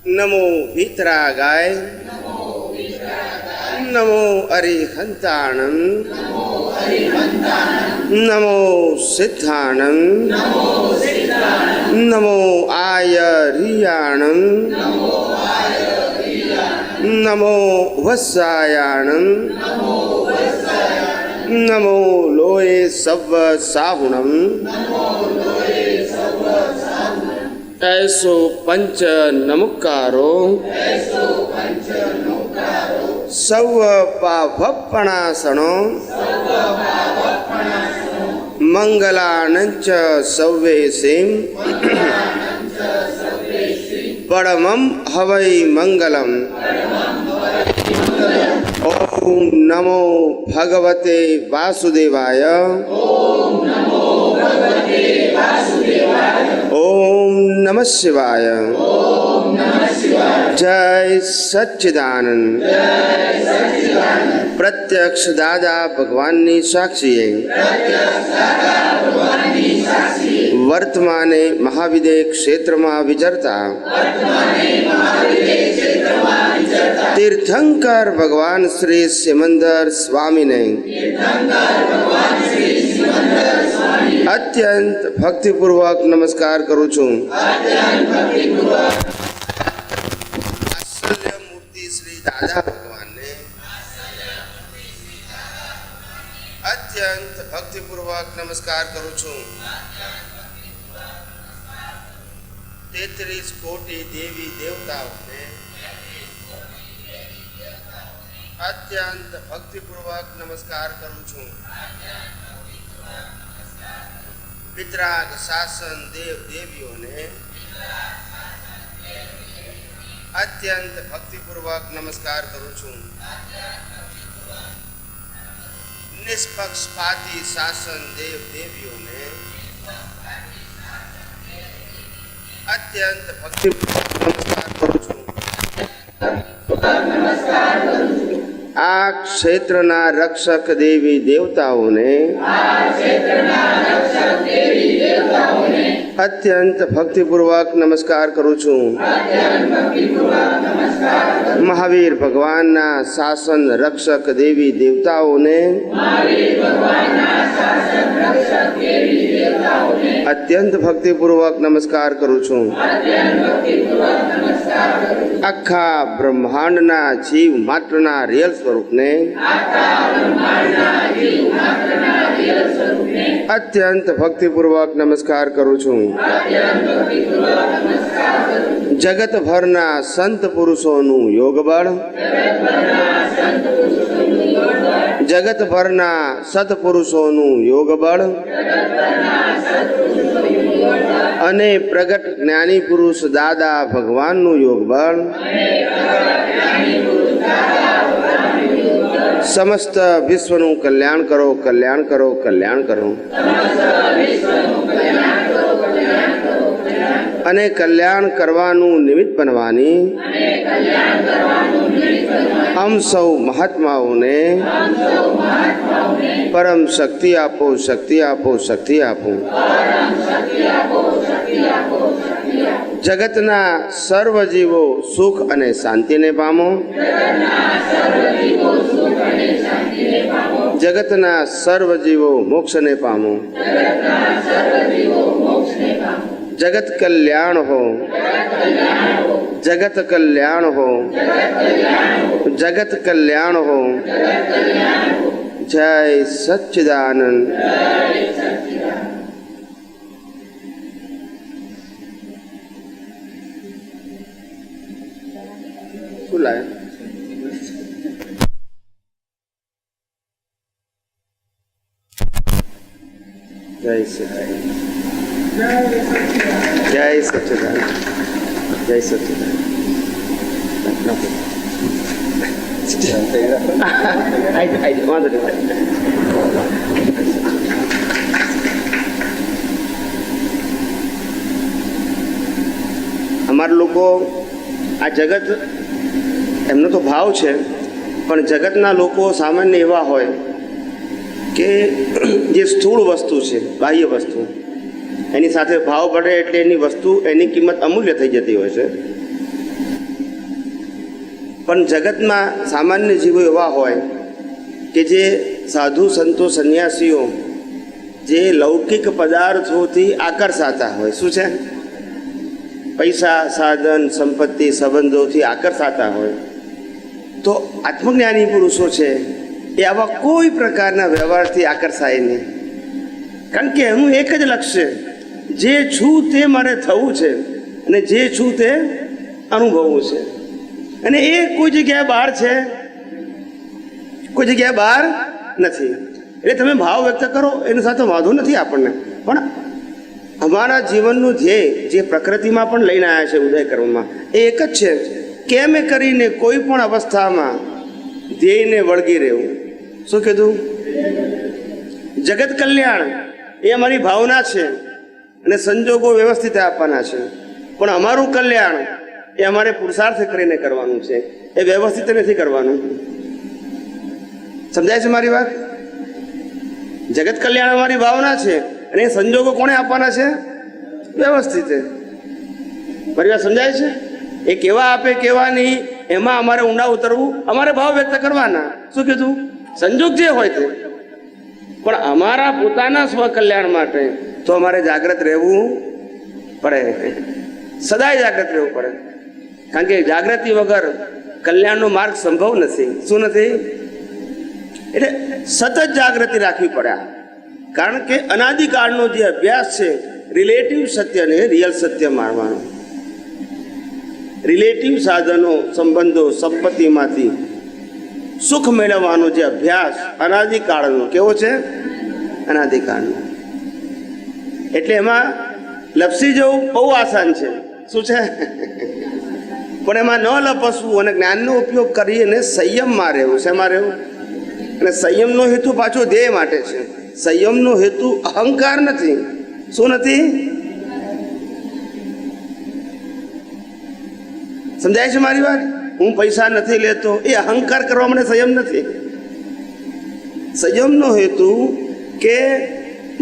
नमो वीतरागाय नमो अरिहंताणं नमो सिद्धाणं नमो आयरियाणं नमो वत्सायाणं नमो लोये सव्व साहुणं ऐसो पंच नमुकारो सव पापपणासनो मंगलानंच सव्वेसिं परमं हवै मंगलम। ओम नमो भगवते वासुदेवाय ओम नमः शिवाय। जय सच्चिदानंद। प्रत्यक्ष दादा भगवाननी साक्षीए वर्तमाने महाविदे क्षेत्र में विचरता तीर्थंकर भगवान श्री सिमंदर स्वामी ने अत्यंत भक्तिपूर्वक नमस्कार करूँ छूँ। मूर्ति श्री दादा भगवान ने अत्यंत भक्तिपूर्वक नमस्कार करूँ छूँ। 33 कोटि देवी देवताओं ने अत्यंत भक्तिपूर्वक नमस्कार करूँ छूँ। वितराग शासन देव देवियों ने अत्यंत भक्तिपूर्वक नमस्कार करूँ छूँ। निष्पक्षपाती शासन देव देवियों ने अत्यंत भक्तिपूर्वक नमस्कार करूँ छूँ। आ क्षेत्रना रक्षक देवी देवताओं ने अत्यंत भक्तिपूर्वक नमस्कार करूँ छूँ। महावीर भगवान ना शासन रक्षक देवी देवताओं ने अत्यंत भक्तिपूर्वक नमस्कार करूँ छूँ। आखा ब्रह्मांड ना जीव मात्र ना रियल स्वरूप ने अत्यंत भक्तिपूर्वक नमस्कार करूँ छूँ। जगत भरना संत पुरुषों नु योग बल जगत भरना सत्पुरुषों नु योग बल अने प्रगट ज्ञानी पुरुष दादा भगवान नु योग बल समस्त विश्व नु कल्याण करो कल्याण करो कल्याण करो अने कल्याण करवानु निमित्त बनवानी हम सौ महात्माओं ने परम शक्ति आपो शक्ति आपो शक्ति आपो। जगतना सर्व जीवो सुख अने शांति ने पामो। जगतना सर्व जीवो मोक्ष ने पामो। जगत कल्याण हो जगत कल्याण हो जगत कल्याण हो। जय सच्चिदानंद। खुला है। जय सच्चिदानंद। जय सच्चिदानंद। जय सच्चिदानंद। અમારા લોકો આ જગત એમનો તો ભાવ છે, પણ જગતના લોકો સામાન્ય એવા હોય કે જે સ્થૂળ વસ્તુ છે, બાહ્ય વસ્તુ, એની સાથે ભાવ પડે એટલે એની વસ્તુ, એની કિંમત અમૂલ્ય થઈ જતી હોય છે. પણ જગતમાં સામાન્ય જીવો એવા હોય કે જે સાધુ સંતો સંન્યાસીઓ જે લૌકિક પદાર્થોથી આકર્ષાતા હોય. શું છે? પૈસા, સાધન, સંપત્તિ, સંબંધોથી આકર્ષાતા હોય. તો આત્મજ્ઞાની પુરુષો છે એ આવા કોઈ પ્રકારના વ્યવહારથી આકર્ષાય નહીં, કારણ કે એનું એક જ લક્ષ્ય, જે છું તે મારે થવું છે અને જે છું તે અનુભવવું છે. અને એ કોઈ જગ્યાએ બહાર છે, કોઈ જગ્યાએ બહાર નથી. એટલે તમે ભાવ વ્યક્ત કરો એની સાથે વાંધો નથી આપણને, પણ અમારા જીવનનું ધ્યેય જે પ્રકૃતિમાં પણ લઈને આવ્યા છે ઉદય કર્મમાં, એ એક જ છે, કેમ કરીને કોઈ પણ અવસ્થામાં ધ્યેયને વળગી રહેવું. શું કીધું? જગત કલ્યાણ એ અમારી ભાવના છે અને સંજોગો વ્યવસ્થિત આપવાના છે, પણ અમારું કલ્યાણ એ અમારે પુરુષાર્થ કરીને કરવાનું છે, એ વ્યવસ્થિત નથી કરવાનું. સમજાય છે મારી વાત? જગત કલ્યાણ અમારી ભાવના છે અને એ સંજોગો કોણે આપવાના છે? વ્યવસ્થિત. મારી વાત સમજાય છે? એ કેવા આપે કેવા નહીં એમાં અમારે ઊંડા ઉતરવું, અમારે ભાવ વ્યક્ત કરવાના. શું કીધું? સંજોગ જે હોય તે, પણ અમારા પોતાના સ્વકલ્યાણ માટે તો અમારે જાગ્રત રહેવું પડે, સદાય જાગ્રત રહેવું પડે, કારણ કે જાગૃતિ વગર કલ્યાણનો માર્ગ સંભવ નથી. શું નથી? એટલે સતત જાગૃતિ રાખવી પડે, કારણ કે અનાદિકાળનો જે અભ્યાસ છે રિલેટિવ સત્યને રિયલ સત્ય માનવાનો. રિલેટિવ સાધનો, સંબંધો, સંપત્તિમાંથી સુખ મેળવવાનો જે અભ્યાસ અનાદિકાળનો કેવો છે? અનાદિકાળનો. એટલે એમાં લપસી જવું બહુ આસાન છે. શું છે? પણ એમાં ન લપસવું અને જ્ઞાનનો ઉપયોગ કરીને સંયમમાં રહેવું. શેમાં રહેવું? અને સંયમનો હેતુ પાછો ધ્યેય માટે છે. સંયમનો હેતુ અહંકાર નથી. શું નથી? સમજાય છે મારી વાત? હું પૈસા નથી લેતો એ અહંકાર કરવા માટે સંયમ નથી. સંયમનો હેતુ કે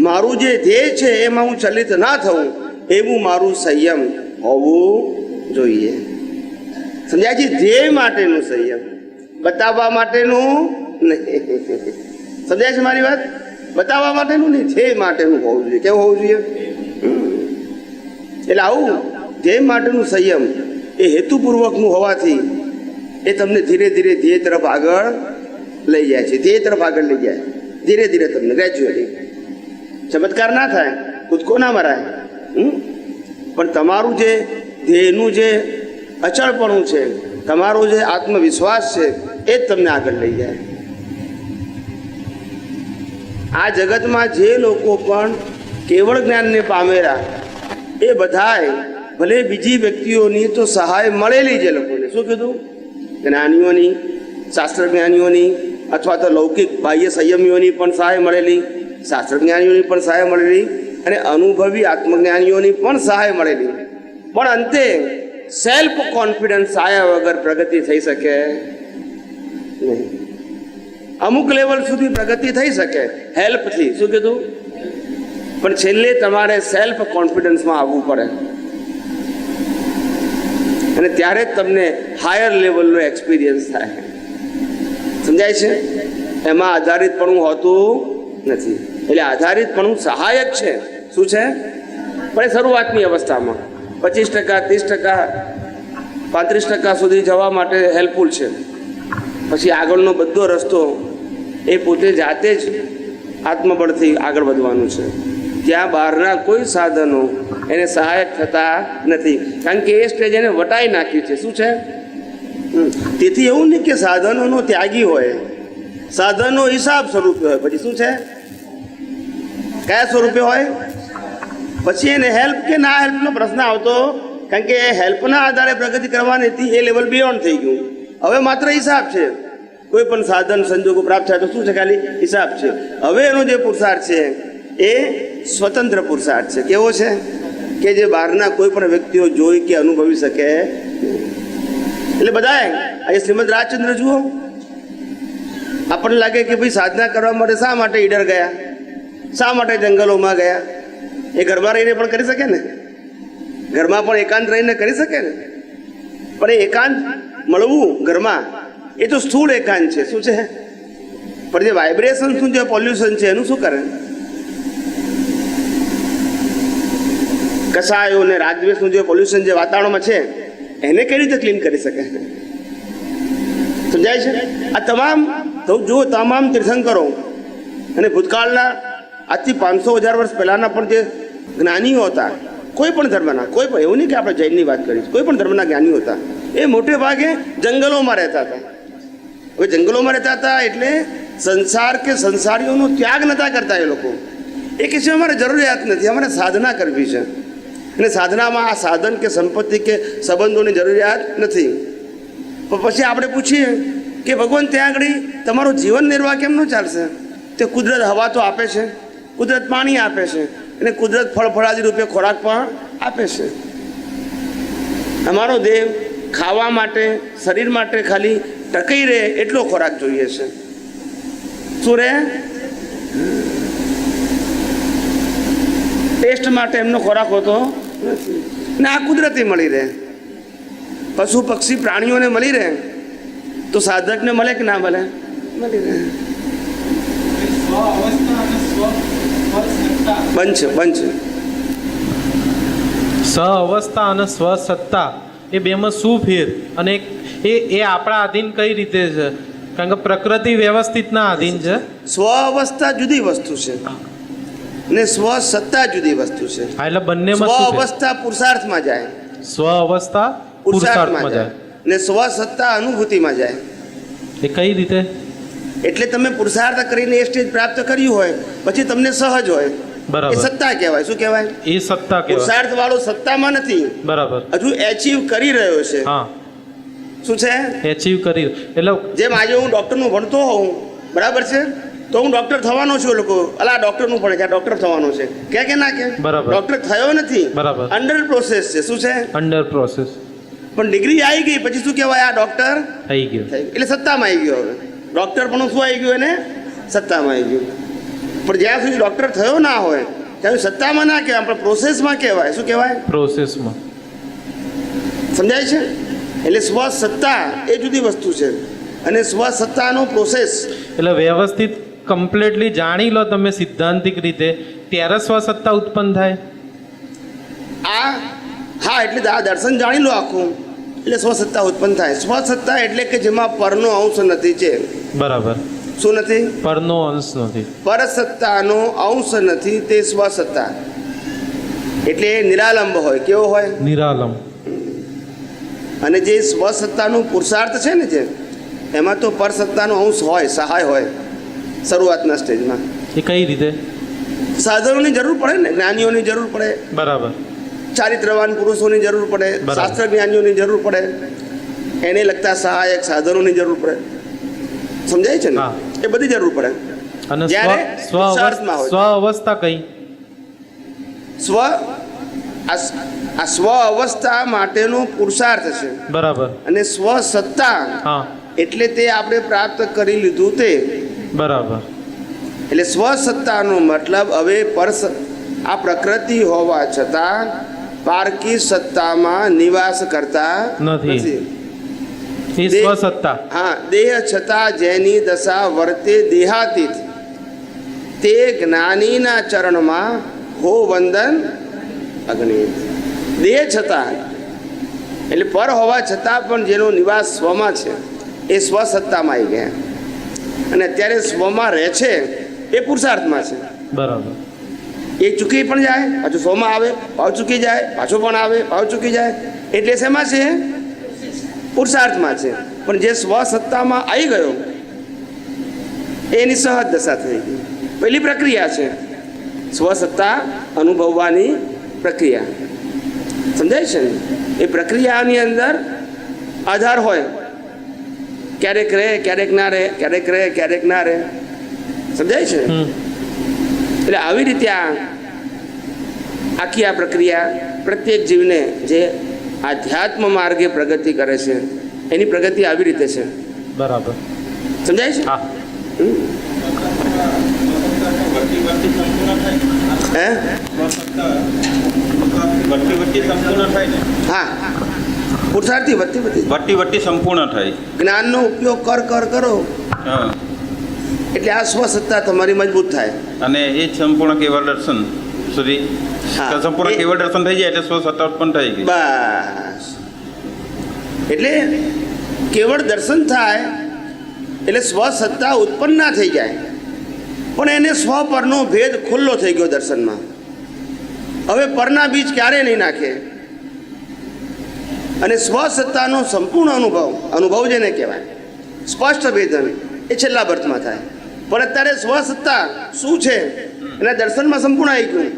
મારું જે ધ્યેય છે એમાં હું ચલિત ના થવું, એવું મારું સંયમ હોવું જોઈએ. સમજાય છે? ધ્યેય માટેનું સંયમ, બતાવવા માટેનું નહીં. સમજાય છે મારી વાત? બતાવવા માટેનું નહીં, ધ્યેય માટેનું હોવું જોઈએ. કેવું હોવું જોઈએ? એટલે આવું ધ્યેય માટેનું સંયમ એ હેતુપૂર્વકનું હોવાથી એ તમને ધીરે ધીરે ધ્યેય તરફ આગળ લઈ જાય છે. ધ્યેય તરફ આગળ લઈ જાય ધીરે ધીરે, તમને ગ્રેજ્યુઅલી. ચમત્કાર ના થાય, કૂદકો ના મરાય, પણ તમારું જે ધ્યેયનું જે અચળપણું છે, તમારો જે આત્મવિશ્વાસ છે, એ જ તમને આગળ લઈ જાય. આ જગતમાં જે લોકો પણ કેવળ જ્ઞાનને પામેલા એ બધાય ભલે બીજી વ્યક્તિઓની તો સહાય મળેલી છે લોકોને. શું કીધું? જ્ઞાનીઓની, શાસ્ત્ર જ્ઞાનીઓની, અથવા તો લૌકિક બાહ્ય સંયમીઓની પણ સહાય મળેલી, શાસ્ત્ર જ્ઞાનીઓની પણ સહાય મળેલી, અને અનુભવી આત્મજ્ઞાનીઓની પણ સહાય મળેલી. પણ અંતે સેલ્ફ કોન્ફિડન્સ આયા વગર પ્રગતિ થઈ શકે નહીં. અમુક લેવલ સુધી પ્રગતિ થઈ શકે હેલ્પથી. શું કીધું? પણ છેલ્લે તમારે સેલ્ફ કોન્ફિડન્સમાં આવવું પડે, અને ત્યારે જ તમને હાયર લેવલનો એક્સપિરિયન્સ થાય. સમજાય છે? એમાં આધારિતપણું હોતું નથી. એટલે આધારિતપણું સહાયક છે. શું છે? પણ શરૂઆતની અવસ્થામાં 25%, 30%, 35% સુધી જવા માટે હેલ્પફુલ છે. પછી આગળનો બધો રસ્તો એ પોતે જાતે જ આત્મબળથી આગળ વધવાનું છે. ત્યાં બહારના કોઈ સાધનો એને સહાયક થતા નથી, કારણ કે એ સ્ટેજ એને વટાઈ નાખ્યું છે. શું છે? તેથી એવું નહીં કે સાધનોનો ત્યાગી હોય, સાધનો હિસાબ સ્વરૂપે હોય. પછી શું છે? કયા સ્વરૂપે હોય? પછી એને હેલ્પ કે ના હેલ્પનો પ્રશ્ન આવતો, કારણ કે હેલ્પના આધારે પ્રગતિ કરવાની હતી, એ લેવલ બિયોન્ડ થઈ ગયું. હવે માત્ર હિસાબ છે. કોઈ પણ સાધન સંજોગો પ્રાપ્ત થાય તો શું છે? ખાલી હિસાબ છે. હવે એનો જે પુરુષાર્થ છે એ સ્વતંત્ર પુરુષાર્થ છે. કેવો છે? કે જે બહારના કોઈ પણ વ્યક્તિઓ જોઈ કે અનુભવી શકે. એટલે બધાએ આ શ્રીમદ રાજચંદ્ર જુઓ, આપણને લાગે કે ભાઈ સાધના કરવા માટે શા માટે ઈડર ગયા, શા માટે જંગલોમાં ગયા? એ ઘરમાં રહીને પણ કરી શકે ને, ઘરમાં પણ એકાંત રહીને કરી શકે ને. પણ એ એકાંત મળવું ઘરમાં એ તો સ્થૂળ એકાંત છે. શું છે? પણ જે વાઇબ્રેશન શું છે, પોલ્યુશન છે, એનું શું કરે? કસાયો ને રાગદ્વેષનું જે પોલ્યુશન જે વાતાવરણમાં છે એને કઈ રીતે ક્લીન કરી શકે? સમજાય છે? આ તમામ જો તમામ તીર્થંકરો અને ભૂતકાળના આજથી 500,000 વર્ષ પહેલાના પણ જે જ્ઞાનીઓ હતા, કોઈ પણ ધર્મના, કોઈ પણ, એવું નહીં કે આપણે જૈનની વાત કરીએ, કોઈ પણ ધર્મના જ્ઞાનીઓ હતા, એ મોટે ભાગે જંગલોમાં રહેતા હતા. હવે જંગલોમાં રહેતા હતા એટલે સંસાર કે સંસારીઓનો ત્યાગ નતા કરતા. એ લોકો એ કહે છે અમારે જરૂરિયાત નથી, અમારે સાધના કરવી છે, અને સાધનામાં આ સાધન કે સંપત્તિ કે સંબંધોની જરૂરિયાત નથી. પણ પછી આપણે પૂછીએ કે ભગવાન ત્યાં આગળ તમારું જીવન નિર્વાહ કેમ ન ચાલશે? તે કુદરત હવા તો આપે છે, કુદરત પાણી આપે છે, અને કુદરત ફળફળાદી રૂપે ખોરાક પણ આપે છે. અમારો દેહ ખાવા માટે, શરીર માટે ખાલી ટકાઈ રહે એટલો ખોરાક જોઈએ છે. શું રહે? ટેસ્ટ માટે એમનો ખોરાક હોતો નથી. ને આ કુદરતી મળી રહે, પશુ પક્ષી પ્રાણીઓને મળી રહે, તો સાધકને મળે કે ના મળે? મળી રહે. બંધ છે. સ અવસ્થા અને સ્વસત્તા એ બેમાં શું ફેર? અને એ આપણા આધીન કઈ રીતે છે? કારણ કે પ્રકૃતિ વ્યવસ્થિતના આધીન છે. સ્વ અવસ્થા જુદી વસ્તુ છે ને સ્વ સત્તા જુદી વસ્તુ છે. એટલે બંનેમાં સ્વ શું ફેર? અવસ્થા પુરુષાર્થમાં જાય, સ્વ અવસ્થા પુરુષાર્થમાં જાય, ને સ્વ સત્તા અનુભૂતિમાં જાય. એ કઈ રીતે? એટલે તમે પુરુષાર્થ કરીને એ સ્ટેજ પ્રાપ્ત કર્યું હોય પછી તમને સહજ હોય, બરાબર, એ સત્તા કહેવાય. શું કહેવાય? એ સત્તા કહેવાય. પુરુષાર્થ વાળો સત્તામાં નથી, બરાબર, હજુ એચીવ કરી રહ્યો છે. હા, શું છે? એચીવ કરી. એટલે જેમ આજે હું ડૉક્ટરનું ભણતો હોઉં, બરાબર છે, તો હું ડૉક્ટર થવાનો છું. લોકો અલા ડૉક્ટરનું ભણે છે, ડૉક્ટર થવાનો છે, કે ના કે? બરાબર. ડૉક્ટર થયો નથી, બરાબર, અંડર પ્રોસેસ છે. શું છે? Under process. પણ ડિગ્રી આવી ગઈ પછી શું કહેવાય? આ ડૉક્ટર થઈ ગયું, એટલે સત્તામાં આવી ગયો. હવે ડૉક્ટર પણ શું આવી ગયું? એને સત્તામાં આવી ગયું. પણ જ્યાં સુધી ડૉક્ટર થયો ના હોય ત્યાં સુધી સત્તામાં ના કહેવાય, પણ પ્રોસેસમાં કહેવાય. શું કહેવાય? પ્રોસેસમાં. સમજાય છે? એટલે સ્વસત્તા એ જુદી વસ્તુ છે, અને સ્વસત્તાનો પ્રોસેસ. એટલે વ્યવસ્થિત કમ્પ્લીટલી જાણી લો તમે સિદ્ધાંતિક રીતે, ત્યારે સ્વસત્તા ઉત્પન્ન થાય. હા, એટલે આ દર્શન જાણી લો આખું, એટલે સ્વસત્તા ઉત્પન્ન થાય. સ્વસત્તા એટલે કે જેમાં પરનો અંશ નથી છે. બરાબર. શું નથી? પરનો અંશ નથી. પરસત્તાનો અંશ નથી, તે સ્વસત્તા. એટલે નિરાલંબ હોય. કેવો હોય? નિરાલંબ. અને જે સ્વસત્તાનો પુરુષાર્થ છે ને, જે એમાં તો પરસત્તાનો અંશ હોય, સહાય હોય શરૂઆતના સ્ટેજમાં. એ કઈ રીતે? સાધનોની જરૂર પડે ને, જ્ઞાનીઓની જરૂર પડે, બરાબર, ચારિત્રવાન પુરુષોની જરૂર પડે, શાસ્ત્ર જ્ઞાનીઓની જરૂર પડે, એને લગતા સહાયક સાધનોની જરૂર પડે. સમજાય છે ને? એ બધી જરૂર પડે. અને જ્યારે સ્વ અવસ્થા કઈ? આ સ્વ અવસ્થા માટેનો પુરુષાર્થ છે. બરાબર. અને સ્વ સત્તા એટલે તે આપણે પ્રાપ્ત કરી લીધું તે. બરાબર. એટલે સ્વ સત્તાનો મતલબ હવે આ પ્રકૃતિ હોવા છતાં પારકી સત્તામાં નિવાસ કરતા નથી. હા, દેહ છતાં જેની દશા વર્તે દેહાતીત, તે જ્ઞાનીના ચરણમાં હો વંદન અગણિત. દેહ છતાં એટલે પર હોવા છતાં પણ જેનો નિવાસ સ્વમાં છે, એ સ્વસત્તામાં આવી ગયા, અને અત્યારે સ્વમાં રહે છે, એ પુરુષાર્થમાં છે. બરાબર. એ ચૂકી પણ જાય, પાછું સ્વમાં આવે, ભાવ ચૂકી જાય, પાછો પણ આવે, ભાવ ચૂકી જાય. એટલે શેમાં છે? પુરુષાર્થમાં છે. પણ જે સ્વસત્તામાં આવી ગયો એની સહજ દશા થઈ ગઈ. પહેલી પ્રક્રિયા છે સ્વસત્તા અનુભવવાની પ્રક્રિયા. સમજાય છે ને? એ પ્રક્રિયાની અંદર આધાર હોય, ક્યારેક રહે, ક્યારેક ના રહે, ક્યારેક રહે, ક્યારેક ના રહે. સમજાય છે? એટલે આવી રીતે આખી આ પ્રક્રિયા પ્રત્યેક જીવને જે આધ્યાત્મ માર્ગે પ્રગતિ કરે છે એની પ્રગતિ આવી રીતે છે. બરાબર. સમજાય છે? હા, પુરુષાર્થથી વધતી વટી વટી સંપૂર્ણ થાય. જ્ઞાનનો ઉપયોગ કરો હા. એટલે આ સ્વસત્તા તમારી મજબૂત થાય. અને એ જ સંપૂર્ણ કેવળ દર્શન સુધી હા. સંપૂર્ણ કેવળ દર્શન થઈ જાય એટલે સ્વસત્તા ઉત્પન્ન થઈ ગઈ. બસ એટલે કેવળ દર્શન થાય એટલે સ્વસત્તા ઉત્પન્ન ના થઈ જાય, પણ એને સ્વ પરનો ભેદ ખુલ્લો થઈ ગયો દર્શનમાં. હવે પરના બીજ ક્યારે નહીં નાખે, અને સ્વસત્તાનો સંપૂર્ણ અનુભવ જેને કહેવાય સ્પષ્ટ વેદન એ છેલ્લા બર્થમાં થાય. પણ અત્યારે સ્વસત્તા શું છે એના દર્શનમાં સંપૂર્ણ આવી ગયું,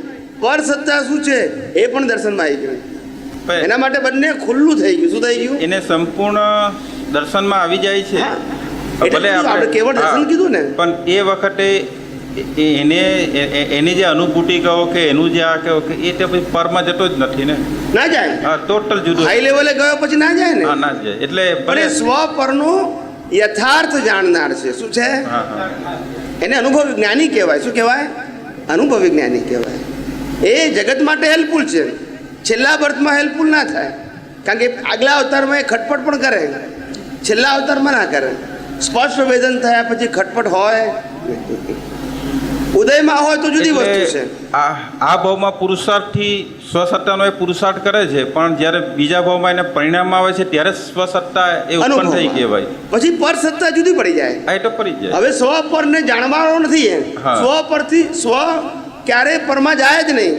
પર સત્તા શું છે એ પણ દર્શનમાં આવી ગયું. એના માટે બંને ખુલ્લું થઈ ગયું. શું થઈ ગયું? એને સંપૂર્ણ દર્શનમાં આવી જાય છે. એટલે આપણે કેવળ દર્શન કીધું ને, પણ એ વખતે એની જે અનુભૂતિ કહો કે એનું જે આ કહો કે એ તો પછી પરમાં જતો જ નથી ને. ના જાય. હા, ટોટલ જુદું. હાઈ લેવલે ગયો પછી ના જાય ને. હા, ના જાય. એટલે પણ એ સ્વ પરનો યથાર્થ જાણનાર છે. શું છે? હા, હા. એને અનુભવી જ્ઞાની કહેવાય. શું કહેવાય? અનુભવી જ્ઞાની કહેવાય. એ જગત માટે હેલ્પફુલ છે, છેલ્લા બર્થમાં હેલ્પફુલ ના થાય. કારણ કે આગલા અવતારમાં એ ખટપટ પણ કરે, છેલ્લા અવતારમાં ના કરે. સ્પષ્ટ વેદન થયા પછી ખટપટ હોય, ઉદયમાં હોય તો જુદી વસ્તુ છે. આ ભાવમાં પુરુષાર્થથી સ્વસત્તાનો એ પુરુષાર્થ કરે છે, પણ જ્યારે બીજા ભાવમાં એને પરિણામ આવે છે ત્યારે સ્વસત્તા એ ઉત્પન્ન થઈ કહેવાય. પછી પર સત્તા જુદી પડી જાય. આ તો પડી જાય. હવે સ્વ પરને જાણવાનો નથી એ. હા. સ્વ પરથી સ્વ ક્યારેય પરમાં જાય જ નહીં.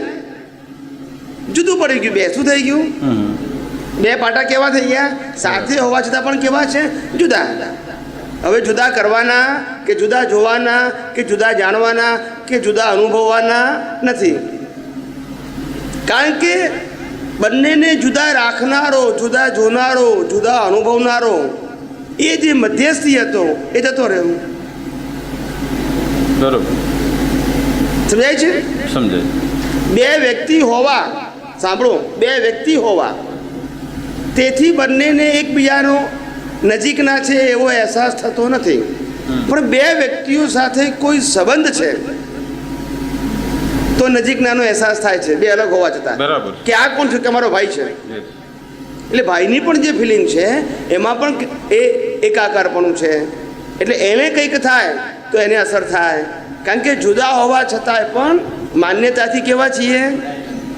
જુદું પડી ગયું. બે શું થઈ ગયું? બે પાટા કેવા થઈ ગયા? સાથે હોવા છતાં પણ કેવા છે? જુદા. હવે જુદા કરવાના કે જુદા જોવાના કે જુદા જાણવાના કે જુદા અનુભવવાના નથી. કારણ કે બંનેને જુદા રાખનારો, જુદા જોનારો, જુદા અનુભવનારો એ જે મધ્યસ્થી હતો એ જતો રહ્યો. બરોબર. સમજાય છે? સમજાય. બે વ્યક્તિ હોવા, સાંભળો, બે વ્યક્તિ હોવા, તેથી બંનેને એકબીજાનો નજીકના છે એવો અહેસાસ થતો નથી. પણ બે વ્યક્તિઓ સાથે કોઈ સંબંધ છે તો નજીકનાનો અહેસાસ થાય છે, બે અલગ હોવા છતાં. બરાબર. કે આ કોણ છે? કે અમારો ભાઈ છે. એટલે ભાઈની પણ જે ફિલિંગ છે એમાં પણ એ એકાકારપણું છે. એટલે એને કંઈક થાય તો એને અસર થાય. કારણ કે જુદા હોવા છતાંય પણ માન્યતાથી કેવા છીએ?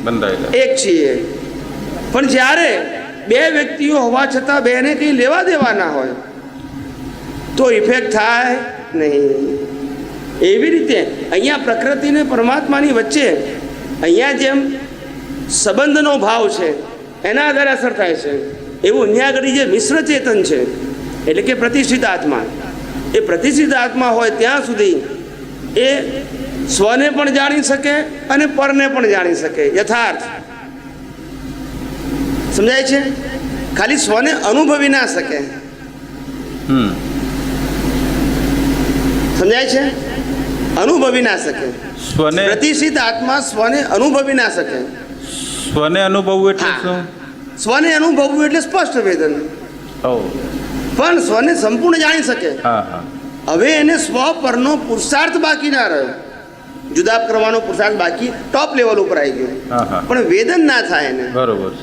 બંધાયેલા. એક છીએ. પણ જ્યારે બે વ્યક્તિઓ હોવા છતાં બેને કંઈ લેવા દેવા ના હોય તો ઇફેક્ટ થાય નહીં. એવી રીતે અહીંયા પ્રકૃતિ ને પરમાત્માની વચ્ચે અહીંયા જેમ સંબંધનો ભાવ છે એના આધારે અસર થાય છે, એવું અહીંયા આગળ જે મિશ્ર ચેતન છે એટલે કે પ્રતિષ્ઠિત આત્મા, એ પ્રતિષ્ઠિત આત્મા હોય ત્યાં સુધી એ સ્વને પણ જાણી શકે અને પરને પણ જાણી શકે. યથાર્થ સમજાય છે? ખાલી સ્વને અનુભવી ના શકે. સમજાય છે? અનુભવી ના શકે. સ્વને પ્રતિષ્ઠિત આત્મા સ્વને અનુભવી ના શકે. સ્વને અનુભવવું એટલે હા. શું? સ્વને અનુભવવું એટલે સ્પષ્ટ વેદન. ઓ. પણ સ્વને સંપૂર્ણ જાણી શકે. હા, હા. હવે એને સ્વ પરનો પુરુષાર્થ બાકી ના રહ્યો. જુદા કરવાનો પુરુષાર્થ બાકી ટોપ લેવલ ઉપર આવી ગયો. હા, હા. પણ વેદન ના થાય એને. બરોબર.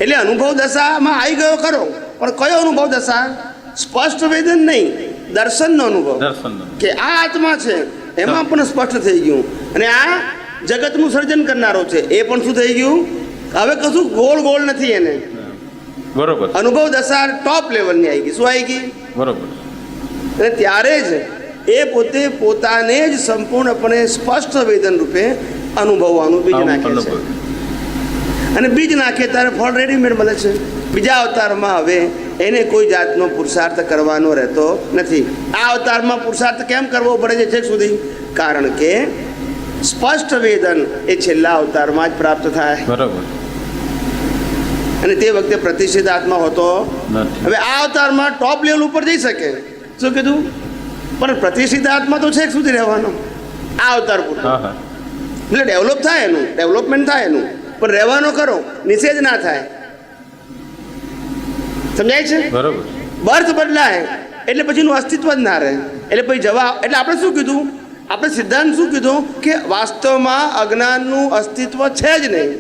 એટલે અનુભવ દશામાં આવી ગયો ખરો, પણ કયો અનુભવ દશા? સ્પષ્ટ વેદન નહીં, દર્શનનો અનુભવ. દર્શનનો. કે આ આત્મા છે એમાં પણ સ્પષ્ટ થઈ ગયું. અને આ જગતનું સર્જન કરનારો છે એ પણ શું થઈ ગયું? હવે કશું ગોળ ગોળ નથી એને. બરોબર. અનુભવ દશા ટોપ લેવલની આવી ગઈ. શું આવી ગઈ? બરોબર. અને ત્યારે જ એ પોતે પોતાને જ સંપૂર્ણપણે સ્પષ્ટ વેદન રૂપે અનુભવવાનું બીજ નાખે છે. અને બીજ નાખે ત્યારે ફળ રેડીમેડ મળે છે. બીજા અવતારમાં હવે એને કોઈ જાતનો પુરુષાર્થ કરવાનો રહેતો નથી. આ અવતારમાં પુરુષાર્થ કેમ કરવો પડે છે છેક સુધી? કારણ કે સ્પષ્ટ વેદન એ છેલ્લા અવતારમાં જ પ્રાપ્ત થાય. બરોબર. અને તે વખતે પ્રતિષ્ઠિત આત્મા હોતો નથી. હવે આ અવતારમાં ટોપ લેવલ ઉપર જઈ શકે. શું કીધું? પણ પ્રતિષ્ઠિત આત્મા તો છેક સુધી રહેવાનો આ અવતાર પૂરતો. હા, હા. એટલે ડેવલપ થાય એનું, ડેવલપમેન્ટ થાય એનું, પણ રહેવાનો કરો, નિષેધ ના થાય. સમજાય છે? બરોબર. બર્થ બદલાય એટલે પછીનું અસ્તિત્વ જ ના રહે. એટલે પછી જવા એટલે આપણે શું કીધું? આપણે સિદ્ધાંત શું કીધું? કે વાસ્તવમાં અજ્ઞાનનું અસ્તિત્વ છે જ નહીં.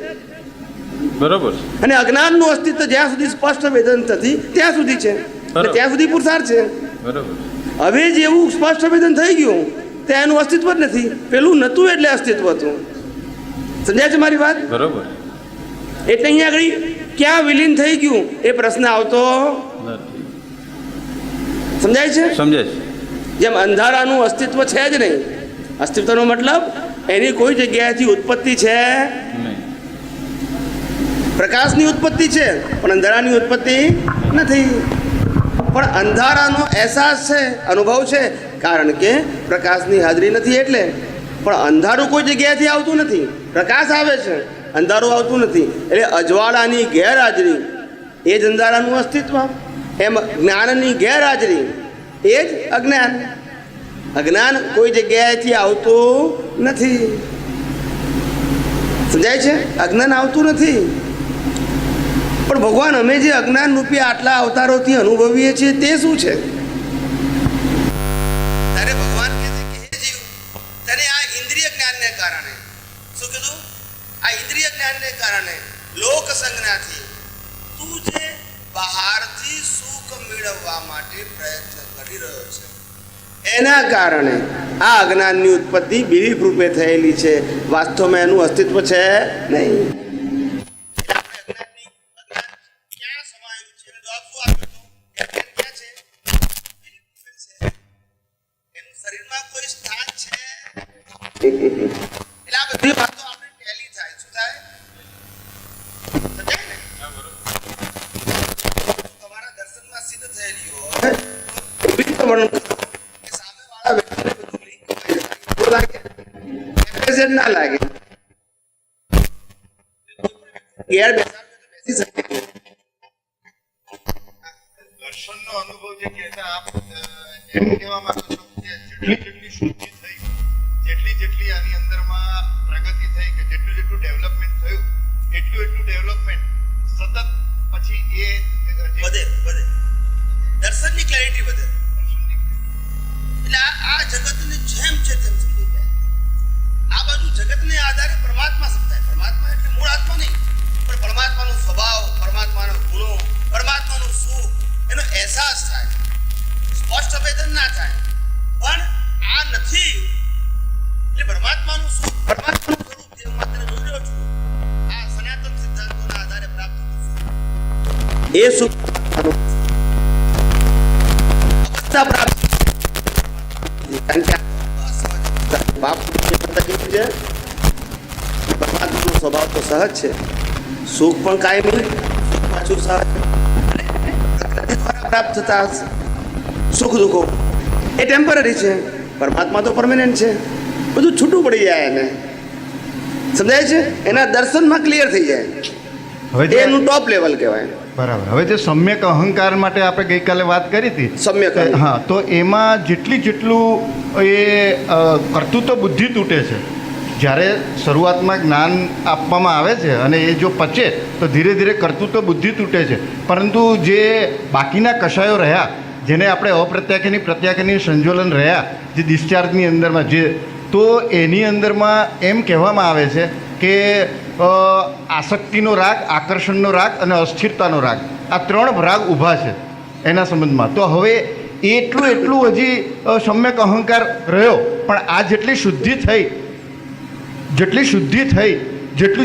બરોબર અને અજ્ઞાનનું અસ્તિત્વ જ્યાં સુધી સ્પષ્ટ વેદન નથી ત્યાં સુધી છે, અને ત્યાં સુધી પુરુષાર્થ છે. બરોબર હવે જેવું સ્પષ્ટ વેદન થઈ ગયું ત્યાં એનું અસ્તિત્વ જ નથી. પેલું નહોતું એટલે અસ્તિત્વ હતું. સમજાય છે મારી વાત? બરોબર એટલે અહીંયા આગળ ક્યાં વિલીન થઈ ગયું એ પ્રશ્ન આવતો નથી. સમજાય છે? સમજે છે. જેમ અંધારાનું અસ્તિત્વ છે જ નહીં. અસ્તિત્વનો મતલબ એની કોઈ જગ્યાએથી ઉત્પત્તિ છે. નહીં. પ્રકાશની ઉત્પત્તિ છે પણ અંધારાની ઉત્પત્તિ નથી. પણ અંધારાનો અહેસાસ છે, અનુભવ છે, કારણ કે પ્રકાશની હાજરી નથી. એટલે પણ અંધારું કોઈ જગ્યાએથી આવતું નથી. પ્રકાશ આવે છે, અંધારું આવતું નથી. એટલે અજવાળાની ગેરહાજરી એ જ અંધારાનું અસ્તિત્વ. એમ જ્ઞાનની ગેરહાજરી એ જ અજ્ઞાન. અજ્ઞાન કોઈ જગ્યાએથી આવતું નથી. સમજાય છે? અજ્ઞાન આવતું નથી. પણ ભગવાન અમે જે અજ્ઞાન રૂપી આટલા અવતારોથી અનુભવીએ છીએ તે શું છે? ત્યારે ભગવાન કહે છે કે હે જીવ, તને આ ઇન્દ્રિય જ્ઞાનને કારણે, શું કીધું? આ ઇન્દ્રિય જ્ઞાનને કારણે લોક સંજ્ઞાથી તું જે બહારથી સુખ મેળવવા માટે પ્રયત્ન કરી રહ્યો છે એના કારણે આ અજ્ઞાનની ઉત્પત્તિ બિલીફ રૂપે થયેલી છે. વાસ્તવમાં એનું અસ્તિત્વ છે નહીં. શરીરમાં કોઈ સ્થાન છે એટલે આ બધી વાતો આપણે ટેલી થાય. શું થાય? સમજાય ને? તમારા દર્શનમાં સિદ્ધ થયેલી હોય સામેવાળા વ્યક્તિને બધું લિંક લાગે, એપ્રેઝન્ટ ના લાગે. ઘેર બેસાડો તો બેસી શકે. દર્શનનો અનુભવ જે કહેતા આપ એમ કહેવા માંગો છો કે જેટલી શુદ્ધિ થઈ, જેટલી આની અંદરમાં પ્રગતિ થઈ, કે જેટલું ડેવલપમેન્ટ થયું, એટલું ડેવલપમેન્ટ સતત પછી એ વધે દર્શનની ક્લેરિટી વધે. એટલે આ જગતને જેમ છે તેમ સમજી જાય. આ બાજુ જગતને આધારે પરમાત્મા સમજાય. પરમાત્મા એટલે મૂળ આત્મા નહીં, પણ પરમાત્માનો સ્વભાવ, પરમાત્માના ગુણો, પરમાત્માનું સુખ એનો અહેસાસ થાય. સ્પષ્ટ વેદન ના થાય, પણ આ નથી એટલે પરમાત્માનું સુખ, પરમાત્માનું સ્વરૂપ જે માત્ર જોઈ રહ્યો છું, આ સનાતન સિદ્ધાંતોના આધારે પ્રાપ્ત થતું સુખ, એ સુખ અવસ્થા પ્રાપ્ત. કારણ કે બાપ કેવું છે? પરમાત્માનો સ્વભાવ તો સહજ છે, સુખ પણ કાયમી, પાછું સહજ. પ્રકૃતિ દ્વારા પ્રાપ્ત થતા સુખ દુઃખો એ ટેમ્પરરી છે. પરમાત્મા તો પરમેનન્ટ છે. બધું છૂટું પડી જાય એને. સમજાય છે? એના દર્શનમાં ક્લિયર થઈ જાય. હવે એનું ટોપ લેવલ કહેવાય. બરાબર. હવે જે સમ્યક અહંકાર માટે આપણે ગઈકાલે વાત કરી હતી, સમ્યક હા, તો એમાં જેટલું એ કર્તૃત્વ બુદ્ધિ તૂટે છે. જ્યારે શરૂઆતમાં જ્ઞાન આપવામાં આવે છે અને એ જો પચે તો ધીરે ધીરે કર્તૃત્વ બુદ્ધિ તૂટે છે. પરંતુ જે બાકીના કષાયો રહ્યા, જેને આપણે અપ્રત્યાખ્યાની પ્રત્યાખ્યાની સંજોલન રહ્યા, જે ડિસ્ચાર્જની અંદરમાં જે, તો એની અંદરમાં એમ કહેવામાં આવે છે કે આસક્તિનો રાગ, આકર્ષણનો રાગ અને અસ્થિરતાનો રાગ, આ 3 રાગ ઊભા છે એના સંબંધમાં. તો હવે એટલું હજી સમ્યક અહંકાર રહ્યો, પણ આ જેટલી શુદ્ધિ થઈ,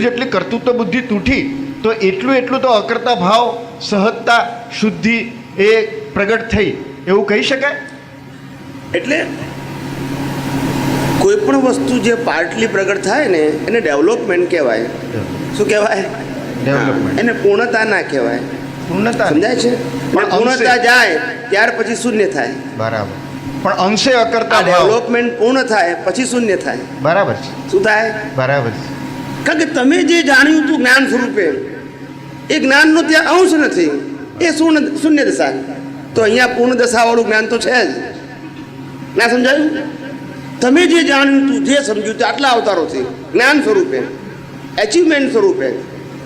જેટલી કર્તૃત્વ બુદ્ધિ તૂટી, તો એટલું તો અકર્તા ભાવ, સહજતા, શુદ્ધિ એ પ્રગટ થઈ, એવું કહી શકાય. એટલે કોઈ પણ વસ્તુ જે પાર્ટલી પ્રગટ થાય ને એને ડેવલપમેન્ટ કહેવાય. શું કહેવાય? ડેવલપમેન્ટ. એને પૂર્ણતા ના કહેવાય. પૂર્ણતા. સમજાય છે? પણ પૂર્ણતા જાય ત્યાર પછી શૂન્ય થાય. બરાબર. પણ અંશે અકર્તા ભાવ. ડેવલપમેન્ટ પૂર્ણ થાય પછી શૂન્ય થાય. બરાબર છે. શું થાય? બરાબર છે. કારણ કે તમે જે જાણ્યું હતું જ્ઞાન સ્વરૂપે, એ જ્ઞાનનો ત્યાં અંશ નથી, એ શૂન્ય દશા. તો અહીંયા પૂર્ણ દશાવાળું જ્ઞાન તો છે જ. ના સમજાયું? તમે જે જાણ્યું હતું, જે સમજ્યું હતું આટલા અવતારોથી જ્ઞાન સ્વરૂપે, એચિવમેન્ટ સ્વરૂપે,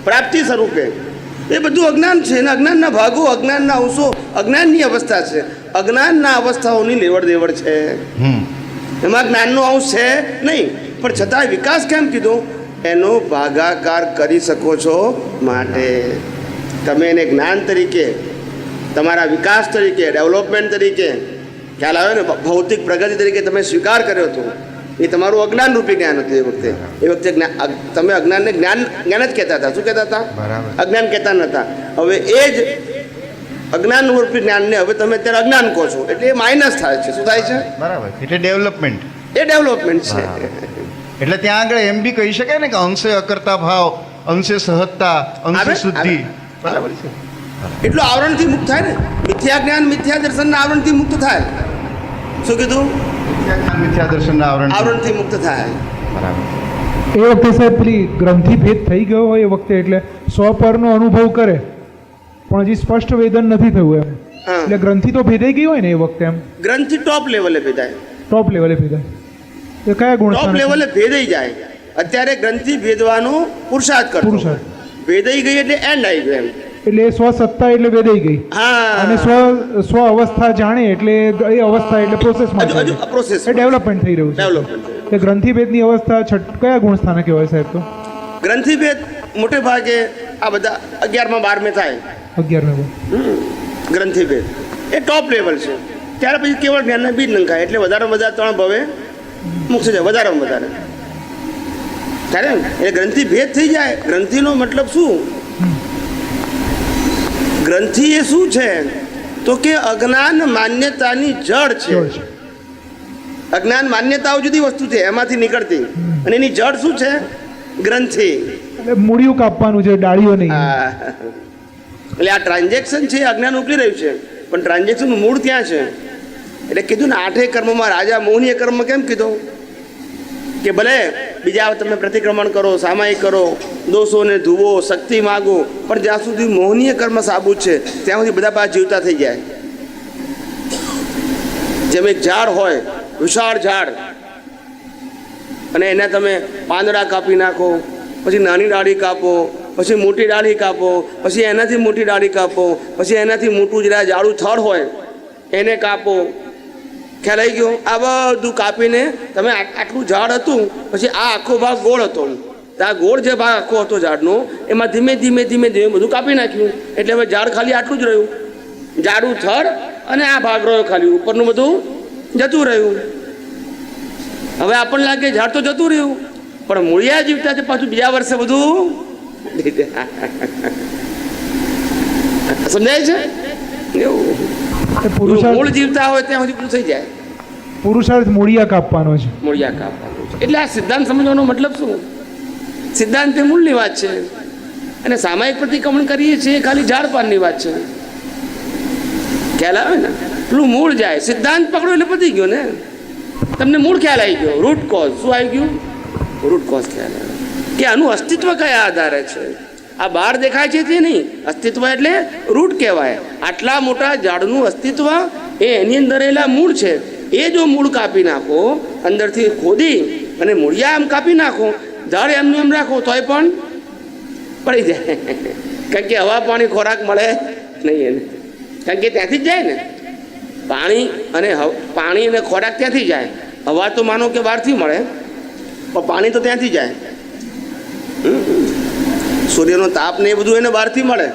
પ્રાપ્તિ સ્વરૂપે, એ બધું અજ્ઞાન છે. અને અજ્ઞાનના ભાગો, અજ્ઞાનના અંશો, અજ્ઞાનની અવસ્થા છે. અજ્ઞાનના અવસ્થાઓની લેવડ દેવડ છે. એમાં જ્ઞાનનો અંશ છે નહીં, પણ છતાંય વિકાસ કેમ કીધો? એનો ભાગાકાર કરી શકો છો માટે તમે એને જ્ઞાન તરીકે, તમારા વિકાસ તરીકે, ડેવલપમેન્ટ તરીકે, ખ્યાલ આવે ને, ભૌતિક પ્રગતિ તરીકે તમે સ્વીકાર કર્યો હતો. એ તમારું અજ્ઞાન રૂપી જ્ઞાન હતું. એ વખતે તમે અજ્ઞાનને જ્ઞાન જ્ઞાન જ કહેતા હતા. શું કહેતા હતા? અજ્ઞાન કહેતા નહોતા. હવે એ જ અજ્ઞાન રૂપી જ્ઞાનને હવે તમે અત્યારે અજ્ઞાન કહો છો, એટલે એ માઇનસ થાય છે. શું થાય છે? બરાબર, એટલે ડેવલપમેન્ટ. એ ડેવલપમેન્ટ છે. એટલે ત્યાં આગળ એમ બી કહી શકાય ને કે અંશે અકર્તા ભાવ, અંશે સહજતા, અંશે શુદ્ધિ. બરાબર છે. એટલું આવરણથી મુક્ત થાય ને. મિથ્યા જ્ઞાન, મિથ્યા દર્શનના આવરણથી મુક્ત થાય. શું કીધું? મિથ્યા દર્શનના આવરણથી મુક્ત થાય. બરાબર. એ વખતે સાહેબ પેલી ગ્રંથિ ભેદ થઈ ગયો હોય એ વખતે, એટલે સ્વપરનો અનુભવ કરે પણ હજી સ્પષ્ટ વેદન નથી થયું એમ. હા. એટલે ગ્રંથિ તો ભેદાઈ ગઈ હોય ને એ વખતે એમ. ગ્રંથિ ટોપ લેવલે ભેદાય. ટોપ લેવલે ભેદાય એ કયા ગુણ? ટોપ લેવલે ભેદાઈ જાય. અત્યારે ગ્રંથિ ભેદવાનો પુરુષાર્થ કરતો. પુરુષાર્થ. ભેદાઈ ગઈ એટલે એન્ડ આવી ગયો એમ. એટલે સ્વસત્તા એટલે વેદાઈ ગઈ, હા. અને સ્વ અવસ્થા જાણે એટલે એ અવસ્થા એટલે પ્રોસેસમાં હજુ પ્રોસેસ એ ડેવલપમેન્ટ થઈ રહ્યું છે. ડેવલપમેન્ટ. એ ગ્રંથિ ભેદની અવસ્થા કયા ગુણ સ્થાને કહેવાય સાહેબ? તો ગ્રંથિ ભેદ મોટે ભાગે આ બધા 11માં 12મેં થાય. 11 ને ગ્રંથિ ભેદ એ ટોપ લેવલ છે. ત્યાર પછી કેવળ જ્ઞાનના બીજ નંખાય એટલે વધારેમાં વધારે 3 ભવે મુક્ત જાય. વધારેમાં વધારે ત્યારે એટલે ગ્રંથિ ભેદ થઈ જાય. ગ્રંથિનો મતલબ શું? ગ્રંથિ એ શું છે તો કે અજ્ઞાન માન્યતાની જડ છે. અજ્ઞાન માન્યતાઓ જુદી વસ્તુ છે, એમાંથી નીકળતી, અને એની જડ શું છે? ગ્રંથિ. એટલે મૂળિયું કાપવાનું છે, ડાળીઓ નહીં. હા. એટલે આ ટ્રાન્ઝેક્શન છે, અજ્ઞાન ઉકલી રહ્યું છે, પણ ટ્રાન્ઝેક્શનનું મૂળ ત્યાં છે. એટલે કીધું ને 8 કર્મમાં રાજા મોહનીય કર્મ કેમ કીધો કે ભલે બીજા તમે પ્રતિક્રમણ કરો, સામાયિક કરો, દોષોને ધુવો, શક્તિ માગો, પણ જ્યાં સુધી મોહનીય કર્મ સાબુત છે ત્યાં સુધી બધા પાસે જીવતા થઈ જાય. જેમ એક ઝાડ હોય, વિશાળ ઝાડ, અને એને તમે પાંદડા કાપી નાખો, પછી નાની ડાળી કાપો, પછી મોટી ડાળી કાપો, પછી એનાથી મોટી ડાળી કાપો, પછી એનાથી મોટું જરા જાડું થડ હોય એને કાપો. ખ્યાલ આવી ગયો? આ બધું કાપીને તમે આટલું ઝાડ હતું, પછી આ આખો ભાગ ગોળ હતો, તો આ ગોળ જે ભાગ આખો હતો ઝાડનો, એમાં ધીમે ધીમે ધીમે ધીમે બધું કાપી નાખ્યું. એટલે હવે ઝાડ ખાલી આટલું જ રહ્યું, જાડું થડ અને આ ભાગ રહ્યો ખાલી, ઉપરનું બધું જતું રહ્યું. હવે આપણને લાગે ઝાડ તો જતું રહ્યું, પણ મૂળિયા જીવતા છે પાછું બીજા વર્ષે બધું સમજાય છે? એવું મૂળ જીવતા હોય ત્યાં સુધી પૂરું થઈ જાય. પુરુષાર્થ મૂળિયા કાપવાનો છે. મૂળિયા કાપવાનું છે. એટલે આ સિદ્ધાંત સમજવાનો મતલબ શું? સિદ્ધાંત એ મૂળની વાત છે, અને સામાયિક પ્રતિક્રમણ કરીએ છીએ ખાલી ઝાડ પાનની વાત છે. ખ્યાલ આવે ને? પેલું મૂળ જાય, સિદ્ધાંત પકડો એટલે પતી ગયો ને. તમને મૂળ ખ્યાલ આવી ગયો. રૂટ કોઝ શું આવી ગયું? રૂટ કોઝ ખ્યાલ આવે કે આનું અસ્તિત્વ કયા આધારે છે. આ બહાર દેખાય છે તે નહીં, અસ્તિત્વ એટલે રૂટ કહેવાય. આટલા મોટા ઝાડનું અસ્તિત્વ એ એની અંદર રહેલા મૂળ છે. એ જો મૂળ કાપી નાખો, અંદરથી ખોદી અને મૂળિયા આમ કાપી નાખો, ઝાડ એમનું એમ રાખો તોય પણ પડી જાય. કારણ કે હવા પાણી ખોરાક મળે નહીં એને, કારણ કે ત્યાંથી જ જાય ને. પાણી અને ખોરાક ત્યાંથી જાય. હવા તો માનો કે બહારથી મળે, પણ પાણી તો ત્યાંથી જાય. સૂર્યનો તાપ ને એ બધું એને બહારથી મળે,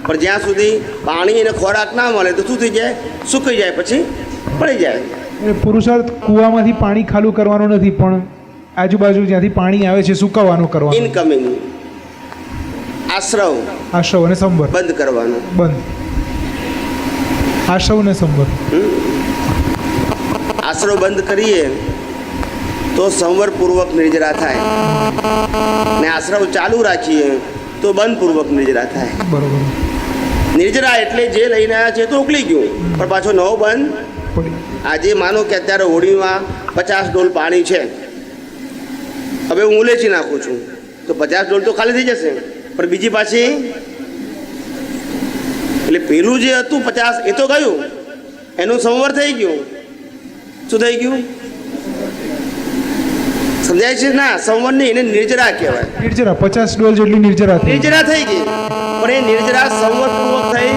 પણ જ્યાં સુધી પાણી અને ખોરાક ના મળે તો શું થઈ જાય? સુકાઈ જાય, પછી પડી જાય. પુરુષાર્થ કૂવામાંથી પાણી ખાલું કરવાનું નથી, પણ આજુબાજુ જ્યાંથી પાણી આવે છે સુકાવવાનું કરવાનું. ઇનકમિંગ આશ્રવ અને સંવર બંધ કરવાનું. આશ્રવ ને સંવર. આશ્રવ બંધ કરીએ તો સંવરપૂર્વક નિર્જરા થાય, ને આશ્રવ ચાલુ રાખીએ તો બંધપૂર્વક નિર્જરા થાય. બરોબર. નિર્જરા એટલે જે લઈને આવ્યા છે તો ઉકલી ગયું, પણ પાછો નવો બંધ. આજે માનો કે અત્યારે હોડીમાં 50 ડોલ પાણી છે, હવે હું ઉલેચી નાખું છું તો 50 ડોલ તો ખાલી થઈ જશે, પણ બીજી પાછી, એટલે પેલું જે હતું 50 એ તો ગયું, એનું સંવર થઈ ગયું. શું થઈ ગયું? સમજાય છે ના? સંવર નહીં, એને નિર્જરા કહેવાય. નિર્જરા 50 ડોલ જેટલી નિર્જરા થઈ ગઈ, પણ એ નિર્જરા સંવરપૂર્વક થઈ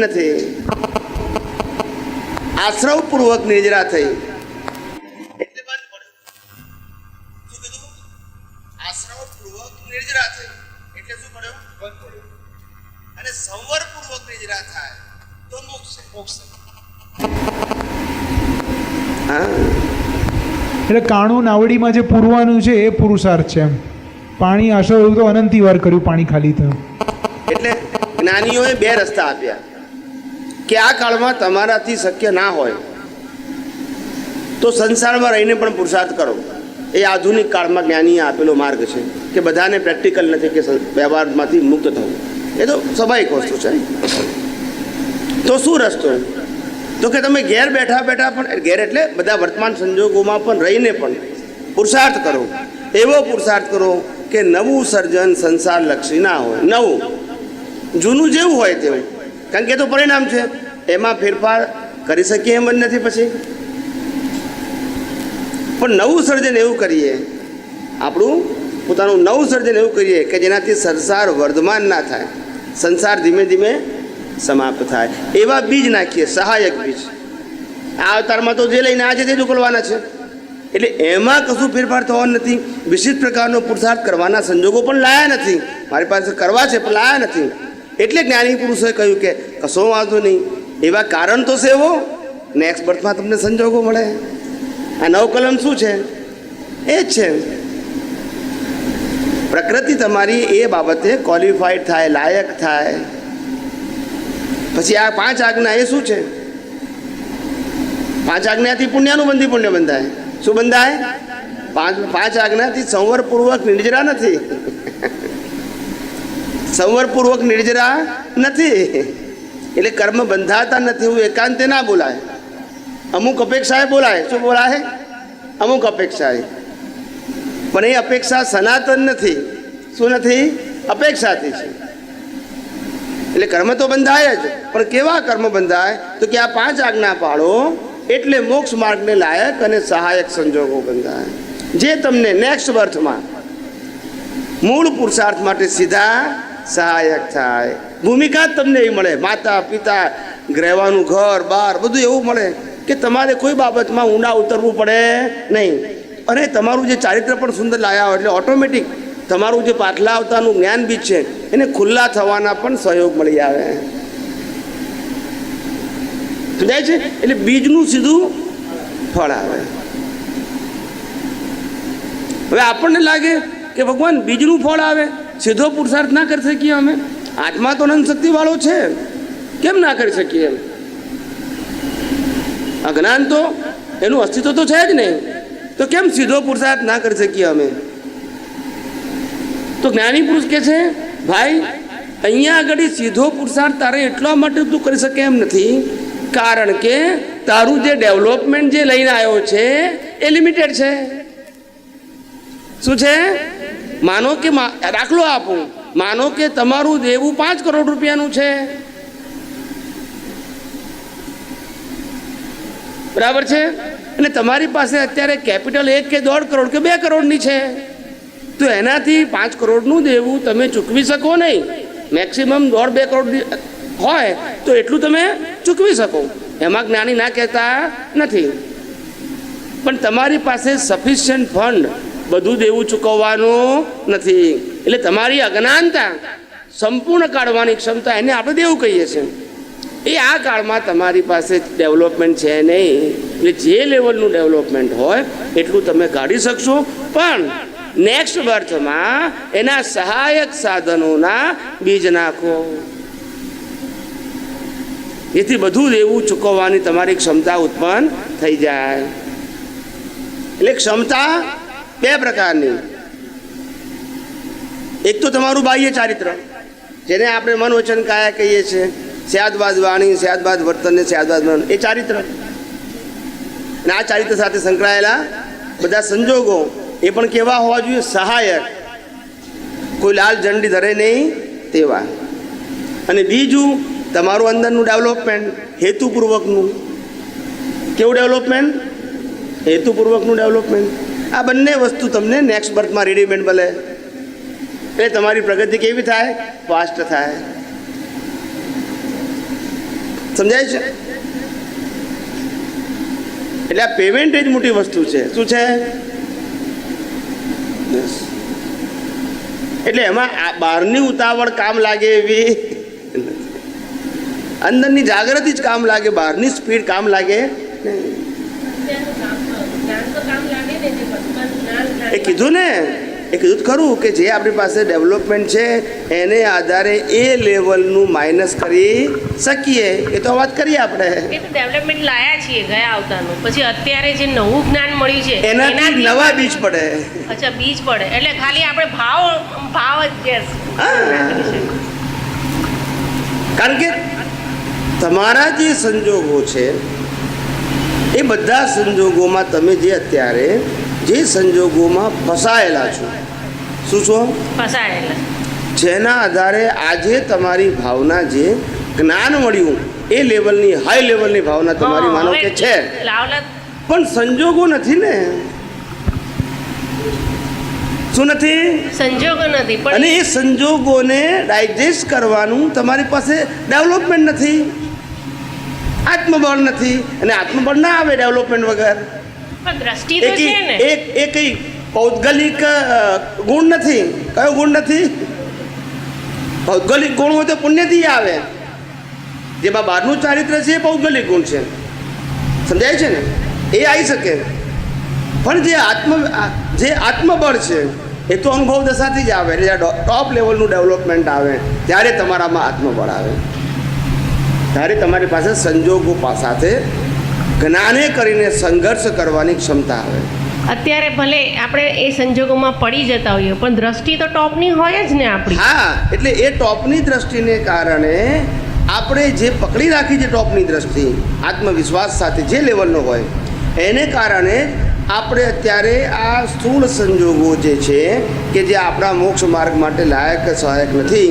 નથી, આશ્રવપૂર્વક નિર્જરા થઈ એટલે બંધ પડ્યું. શું કીધું? આશ્રવ નિર્જરા થાય તો મોક્ષ છે. મોક્ષ. હા, એટલે કાણું નાવડીમાં જે પૂરવાનું છે એ પુરુષાર્થ છે એમ. પાણી આશો એવું તો અનંતી વાર કર્યું, પાણી ખાલી થયું. એટલે જ્ઞાનીઓએ બે રસ્તા આપ્યા કે આ કાળમાં તમારાથી શક્ય ના હોય તો સંસારમાં રહીને પણ પુરુષાર્થ કરો. એ આધુનિક કાળમાં જ્ઞાનીએ આપેલો માર્ગ છે કે બધાને પ્રેક્ટિકલ નથી કે વ્યવહારમાંથી મુક્ત થવું. એ તો સ્વાભાવિક વસ્તુ છે. તો શું રસ્તો? તો કે તમે ઘેર બેઠા બેઠા પણ, ઘેર એટલે બધા વર્તમાન સંજોગોમાં પણ રહીને પણ પુરુષાર્થ કરો. એવો પુરુષાર્થ કરો કે નવું સર્જન સંસારલક્ષી ના હોય. નવું જૂનું જેવું હોય તેવું, કારણ કે એ તો પરિણામ છે, એમાં ફેરફાર કરી શકીએ એમ જ નથી. પછી પણ નવું સર્જન એવું કરીએ, આપણું પોતાનું નવું સર્જન એવું કરીએ કે જેનાથી સંસાર વર્ધમાન ના થાય, સંસાર ધીમે ધીમે સમાપ્ત થાય. એવા બીજ નાખીએ, સહાયક બીજ. આ અવતારમાં તો જે લઈને આજે તે જ ઉકલવાના છે, એટલે એમાં કશું ફેરફાર થવાનો નથી. વિશિષ્ટ પ્રકારનો પુરુષાર્થ કરવાના સંજોગો પણ લાયા નથી, મારી પાસે કરવા છે પણ લાયા નથી. એટલે જ્ઞાની પુરુષોએ કહ્યું કે કશો વાંધો નહીં, એવા કારણ તો સેવો, નેક્સ્ટ બર્થમાં તમને સંજોગો મળે. આ નવ કલમ શું છે? એ જ છે. પ્રકૃતિ તમારી એ બાબતે ક્વોલિફાઈડ થાય, લાયક થાય. પછી આ 5 આજ્ઞા એ શું છે? 5 આજ્ઞાથી પુણ્યાનુબંધી પુણ્ય બંધાય. શું બંધાય? 5 આજ્ઞાથી સંવરપૂર્વક નિર્જરા નથી. સંવરપૂર્વક નિર્જરા નથી એટલે કર્મ બંધાતા નથી. એવું એકાંતે ના બોલાય, અમુક અપેક્ષાએ બોલાય. શું બોલાય? અમુક અપેક્ષાએ. પણ એ અપેક્ષા સનાતન નથી. શું નથી? અપેક્ષાથી છે. એટલે કર્મ તો બંધાય જ, પણ કેવા કર્મ બંધાય? તો કે આ 5 આજ્ઞા પાળો એટલે મોક્ષ માર્ગને લાયક અને સહાયક સંજોગો બંધાય, જે તમને નેક્સ્ટ બર્થમાં મૂળ પુરુષાર્થ માટે સીધા સહાયક થાય. ભૂમિકા જ તમને એવી મળે, માતા પિતા, રહેવાનું ઘર બાર બધું એવું મળે કે તમારે કોઈ બાબતમાં ઊંડા ઉતરવું પડે નહીં. અને તમારું જે ચારિત્ર પણ સુંદર લાયા હોય એટલે ઓટોમેટિક તમારું જે પાછલા આવતાનું જ્ઞાન બીજ છે એને ખુલ્લા થવાના પણ સહયોગ મળી આવે. સમજાય છે? એટલે બીજનું સીધું ફળ આવે. હવે આપણને લાગે કે ભગવાન બીજનું ફળ આવે, સીધો પુરુષાર્થ ના કરી શકીએ અમે? આત્મા તો અનંત શક્તિ વાળો છે, કેમ ના કરી શકીએ એમ? અજ્ઞાન તો એનું અસ્તિત્વ તો છે જ નહીં, તો કેમ સીધો પુરુષાર્થ ના કરી શકીએ અમે? તો જ્ઞાની પુરુષ કે છે ભાઈ અહીંયા આગળ સીધો પુરુષાર્થ તારે એટલા માટે તું કરી શકે એમ નથી, કારણ કે તારું જે ડેવલપમેન્ટ જે લઈને આવ્યો છે એ લિમિટેડ છે. શું છે? માનો કે દાખલો આપું, માનો કે તમારું દેવું 5 કરોડ રૂપિયાનું છે, બરાબર છે? અને તમારી પાસે અત્યારે કેપિટલ 1 કે 1.5 કરોડ કે 2 કરોડની છે, તો એનાથી 5 કરોડનું દેવું તમે ચૂકવી શકો નહીં. મેક્સિમમ 1.5-2 કરોડ હોય તો એટલું તમે ચૂકવી શકો, એમાં જ્ઞાની ના કહેતા નથી. પણ તમારી પાસે સફિશિયન્ટ ફંડ બધું દેવું ચૂકવવાનું નથી, એટલે તમારી અજ્ઞાનતા સંપૂર્ણ કાઢવાની ક્ષમતા, એને આપણે દેવું કહીએ છીએ. એ આ કાળમાં તમારી પાસે ડેવલપમેન્ટ છે નહીં, એટલે જે લેવલનું ડેવલપમેન્ટ હોય એટલું તમે કાઢી શકશો. પણ નેક્સ્ટ બર્થમાં એના સહાયક સાધનોના બીજ નાખો, એથી બધું દેવું ચૂકવવાની તમારી ક્ષમતા ઉત્પન્ન થઈ જાય. એટલે ક્ષમતા 2 પ્રકારની. એક તો તમારું બાહ્ય ચારિત્ર, જેને આપણે મન વચન કાયા કહીએ છીએ, સ્યાદબાદ વાણી, સ્યાદબાદ વર્તન ને સ્યાદબાદ મન, એ ચારિત્ર. અને આ ચારિત્ર સાથે સંકળાયેલા બધા સંજોગો એ પણ કેવા હોવા જોઈએ? સહાયક, કોઈ લાલ ઝંડી ધરે નહીં તેવા. અને બીજું તમારું અંદરનું ડેવલપમેન્ટ, હેતુપૂર્વકનું. કેવું ડેવલપમેન્ટ? હેતુપૂર્વકનું ડેવલપમેન્ટ. આ બંને વસ્તુ તમને નેક્સ્ટ બર્થમાં રેડીમેડ મળે, એટલે તમારી પ્રગતિ કેવી થાય? ફાસ્ટ થાય. સમજાય છે? એટલે આ પેમેન્ટ જ મોટી વસ્તુ છે. શું છે? એટલે એમાં બહારની ઉતાવળ કામ લાગે એવી. અંદરની જાગૃતિ જ કામ લાગે, બહારની સ્પીડ કામ લાગે નહીં. એ કીધું ને, એ કીધું ખરું કે જે આપણી પાસે ડેવલપમેન્ટ છે એને આધારે એ લેવલનું માઇનસ કરી શકીએ. એ તો વાત કરીએ આપણે, એ તો ડેવલપમેન્ટ લાયા છીએ ગયા આવતાનું. પછી અત્યારે જે નવું જ્ઞાન મળ્યું છે એનાથી નવા બીજ પડે. અચ્છા, બીજ પડે એટલે ખાલી આપણે ભાવ જ કારણ કે તમારા જે સંજોગો છે એ બધા સંજોગોમાં તમે જે અત્યારે જે સંજોગોમાં ફસાયેલા છો, શું છો, ફસાયેલા, જેના આધારે આજે તમારી ભાવના જે જ્ઞાન મળ્યું એ લેવલની હાઈ લેવલની ભાવના તમારી માનો કે છે, પણ સંજોગો નથી ને. શું નથી? સંજોગો નથી. પણ અને એ સંજોગોને ડાયજેસ્ટ કરવાનું તમારી પાસે ડેવલપમેન્ટ નથી, આત્મબળ નથી. અને આત્મબળ ના આવે ડેવલપમેન્ટ વગર. પણ દ્રષ્ટિ તો છે ને. એ કઈ પૌદ્ગલિક ગુણ નથી. કયો ગુણ નથી? પૌદ્ગલિક ગુણ હોય તો પુણ્યથી આવે. જેમાં બહારનું ચારિત્ર છે એ પૌદ્ગલિક ગુણ છે, સમજાય છે ને, એ આવી શકે. પણ જે આત્મબળ છે એ તો અનુભવ દશાથી જ આવે. એટલે ટોપ લેવલનું ડેવલપમેન્ટ આવે ત્યારે તમારામાં આત્મબળ આવે, ત્યારે તમારી પાસે સંજોગો સાથે જ્ઞાને કરીને સંઘર્ષ કરવાની ક્ષમતા આવે. અત્યારે ભલે આપણે એ સંજોગોમાં પડી જતા હોઈએ પણ દ્રષ્ટિ તો ટોપની હોય જ ને આપણી. હા, એટલે એ ટોપની દ્રષ્ટિને કારણે આપણે જે પકડી રાખી છે ટોપની દ્રષ્ટિ આત્મવિશ્વાસ સાથે જે લેવલનો હોય એને કારણે આપણે અત્યારે આ સ્થૂળ સંજોગો જે છે કે જે આપણા મોક્ષ માર્ગ માટે લાયક સહાયક નથી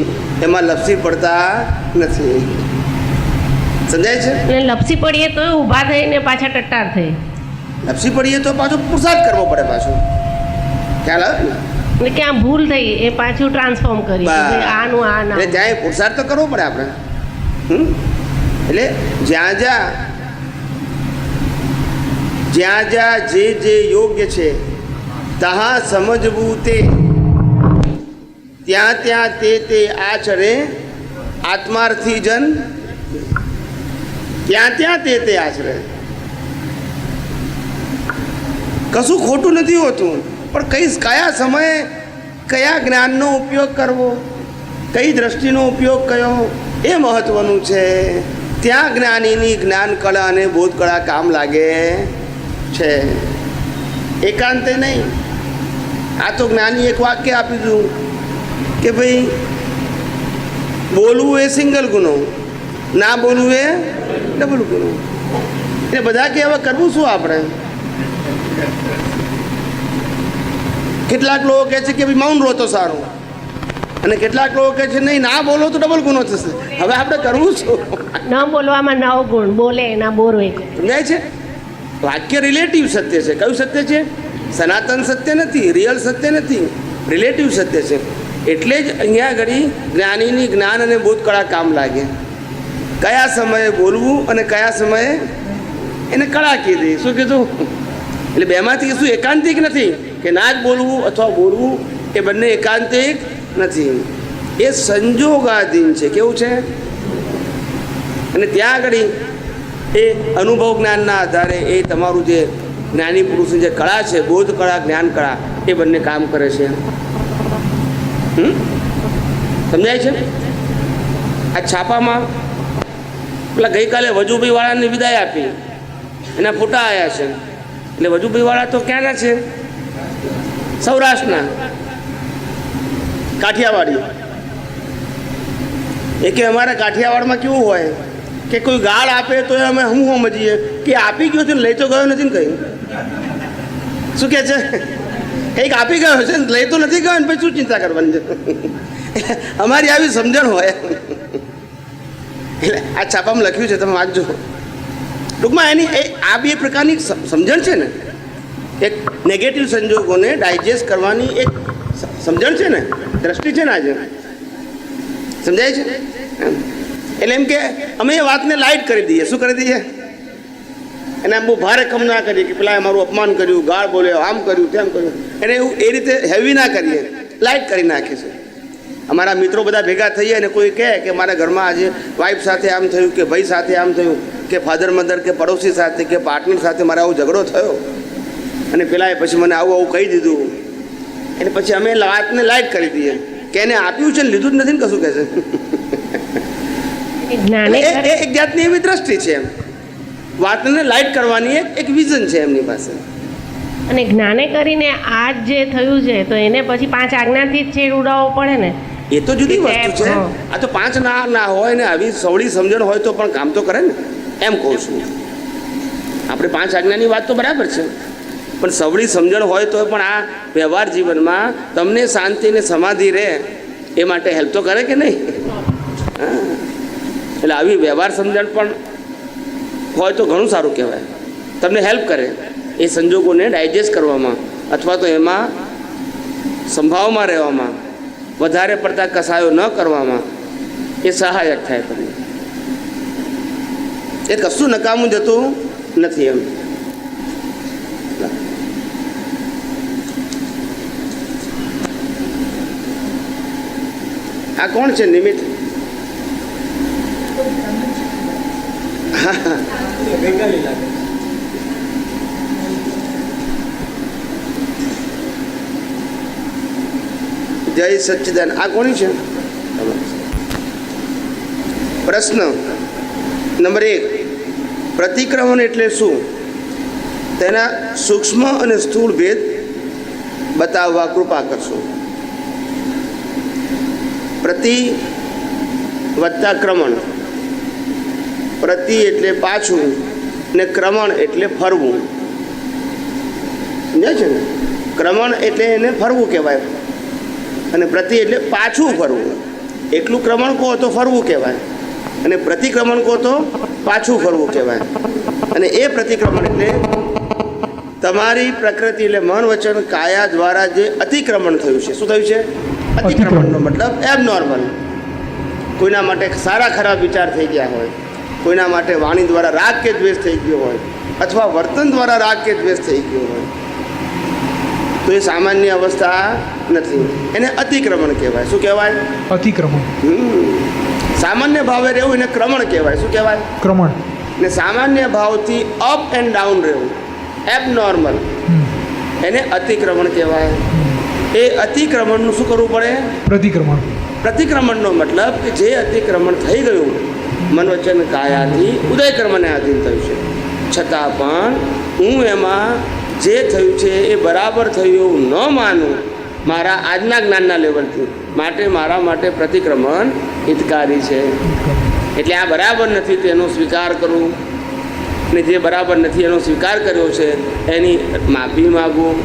એમાં લપસી પડતા નથી. સમજાય છે? અને લપસી પડીએ તો ઊભા થઈને પાછા ટટ્ટાર થઈ. લપસી પડીએ તો પાછો પુરુષાર્થ કરવો પડે પાછો. ખ્યાલ આવે ને? એટલે ક્યાં ભૂલ થઈ એ પાછું ટ્રાન્સફોર્મ કરી આનું આ ના. એટલે ત્યાં પુરુષાર્થ તો કરવો પડે આપણે. એટલે જ્યાં જ્યાં જે યોગ્ય છે તહાં સમજવું તે, ત્યાં તે આચરે આત્માર્થી જન, ત્યાં તે આચરે. કશું ખોટું નથી હોતું, પણ કયા સમયે કયા જ્ઞાનનો ઉપયોગ કરવો, કઈ દ્રષ્ટિનો ઉપયોગ કયો એ મહત્વનું છે. ત્યાં જ્ઞાનીની જ્ઞાન કળા અને બોધ કળા કામ લાગે છે, એકાંતે નહીં. આ તો જ્ઞાની એક વાક્ય આપી દીધું કે ભાઈ બોલવું એ સિંગલ ગુનો, ના બોલવું એ ડબલ ગુનો. એટલે બધા કે હવે કરવું શું આપણે? કેટલાક લોકો કહે છે કે ભાઈ મૌન રહો તો સારું, અને કેટલાક લોકો કહે છે નહીં ના બોલો તો ડબલ ગુનો થશે. હવે આપણે કરવું શું? ન બોલવામાં 9 ગુણ, બોલે એના બોરવે. સમજાય છે? વાક્ય રિલેટિવ સત્ય છે. કયું સત્ય છે? સનાતન સત્ય નથી, રિયલ સત્ય નથી, રિલેટિવ સત્ય છે. એટલે જ અહીંયા આગળ જ્ઞાનીની જ્ઞાન અને બોધ કળા કામ લાગે. કયા સમયે બોલવું અને કયા સમયે એને કળા કીધી. શું કીધું? એટલે બેમાંથી શું એકાંતિક નથી કે ના જ બોલવું અથવા બોલવું, એ બંને એકાંતિક નથી, એ સંજોગાધીન છે. કેવું છે? અને ત્યાં આગળ એ અનુભવ જ્ઞાનના આધારે એ તમારું જે જ્ઞાની પુરુષની જે કળા છે, બોધ કળા, જ્ઞાન કળા, એ બંને કામ કરે છે. સમજાય છે? આ છાપામાં પેલા ગઈકાલે વજુભાઈ વાળાની વિદાય આપી, એના ફોટા આવ્યા છે. એટલે વજુભાઈ વાળા તો ક્યાંના છે? સૌરાષ્ટ્રના, કાઠિયાવાડી. એ કે અમારા કાઠિયાવાડમાં કેવું હોય કે કોઈ ગાળ આપે તો અમે હું સમજીએ કે આપી ગયો છે ને લઈ તો ગયો નથી ને કંઈ. શું કહે છે? કંઈક આપી ગયો છે ને લઈ તો નથી ગયો ને પછી શું ચિંતા કરવાની છે? અમારી આવી સમજણ હોય. એટલે આ છાપામાં લખ્યું છે, તમે વાંચજો. ટૂંકમાં એની આ બે પ્રકારની સમજણ છે ને, એક નેગેટિવ સંજોગોને ડાયજેસ્ટ કરવાની એક સમજણ છે ને, દ્રષ્ટિ છે ને આજે. સમજાય છે? એટલે એમ કે અમે એ વાતને લાઇટ કરી દઈએ. શું કરી દઈએ? એને આમ બહુ ભારે કમ ના કરીએ કે પેલા મારું અપમાન કર્યું, ગાળ બોલ્યો, આમ કર્યું, તેમ કર્યું. એને એવું એ રીતે હેવી ના કરીએ, લાઇટ કરી નાખીએ છીએ. અમારા મિત્રો બધા ભેગા થઈએ અને કોઈ કહે કે મારા ઘરમાં આજે વાઈફ સાથે આમ થયું કે ભાઈ સાથે આમ થયું કે ફાધર મધર કે પડોશી સાથે કે પાર્ટનર સાથે મારે આવો ઝઘડો થયો અને પેલાએ પછી મને આવું આવું કહી દીધું એટલે પછી અમે વાતને લાઈટ કરી દઈએ કે એને આપ્યું છે ને લીધું જ નથી ને કશું કહે છે. જ્ઞાને એ એક જાતની એવી દ્રષ્ટિ છે એમ, વાતને લાઈટ કરવાની એક વિઝન છે એમની પાસે. અને જ્ઞાને કરીને આ જ જે થયું છે તો એને પછી 5 આજ્ઞાથી જ છેડ ઉડાવવો પડે ને. એ તો જુદી વસ્તુ છે. હા. આ તો 5 ના હોય ને આવી સવળી સમજણ હોય તો પણ કામ તો કરે ને, એમ કહું છું. આપણે 5 આજ્ઞાની વાત તો બરાબર છે, પણ સવળી સમજણ હોય તો પણ આ વ્યવહાર જીવનમાં તમને શાંતિ ને સમાધિ રહે એ માટે હેલ્પ તો કરે કે નહીં? હા. એટલે આવી વ્યવહાર સમજણ પણ હોય તો ઘણું સારું કહેવાય. તમને હેલ્પ કરે એ સંજોગોને ડાયજેસ્ટ કરવામાં અથવા તો એમાં સંભાવમાં રહેવામાં, વધારે પડતા કસાયો ન કરવામાં એ સહાયક થાય તમને. એ કશું નકામું જતું નથી એમ. આ કોણ છે નિમિત્ત? જય સચ્ચિદાન. આ કોની છે? પ્રશ્ન નંબર 1, પ્રતિક્રમણ એટલે શું? તેના સૂક્ષ્મ અને સ્થૂળ ભેદ બતાવવા કૃપા કરશો. પ્રતિ વત્તા ક્રમણ. પ્રતિ એટલે પાછું ને ક્રમણ એટલે ફરવું. સમજાય છે ને? ક્રમણ એટલે એને ફરવું કહેવાય અને પ્રતિ એટલે પાછું ફરવું. એકલું ક્રમણ કહો તો ફરવું કહેવાય અને પ્રતિક્રમણ કહો તો પાછું ફરવું કહેવાય. અને એ પ્રતિક્રમણ એટલે તમારી પ્રકૃતિ એટલે મન વચન કાયા દ્વારા જે અતિક્રમણ થયું છે. શું થયું છે? અતિક્રમણનો મતલબ એબનોર્મલ. કોઈના માટે સારા ખરાબ વિચાર થઈ ગયા હોય, કોઈના માટે વાણી દ્વારા રાગ કે દ્વેષ થઈ ગયો હોય અથવા વર્તન દ્વારા રાગ કે દ્વેષ થઈ ગયો હોય તો એ સામાન્ય અવસ્થા નથી, એને અતિક્રમણ કહેવાય. શું કહેવાય? અતિક્રમણ. સામાન્ય ભાવે રહેવું એને ક્રમણ કહેવાય. શું કહેવાય? ક્રમણ. ને સામાન્ય ભાવથી અપ એન્ડ ડાઉન રહેવું, એબનોર્મલ, એને અતિક્રમણ કહેવાય. એ અતિક્રમણનું શું કરવું પડે? પ્રતિક્રમણ. પ્રતિક્રમણનો મતલબ કે જે અતિક્રમણ થઈ ગયું મન વચન કાયાથી ઉદયકર્મને આધીન થયું છે, છતાં પણ હું એમાં જે થયું છે એ બરાબર થયું એવું ન માનું મારા આજના જ્ઞાનના લેવલથી, માટે મારા માટે પ્રતિક્રમણ હિતકારી છે. એટલે આ બરાબર નથી તેનો સ્વીકાર કરવું ને જે બરાબર નથી એનો સ્વીકાર કર્યો છે એની માફી માગવું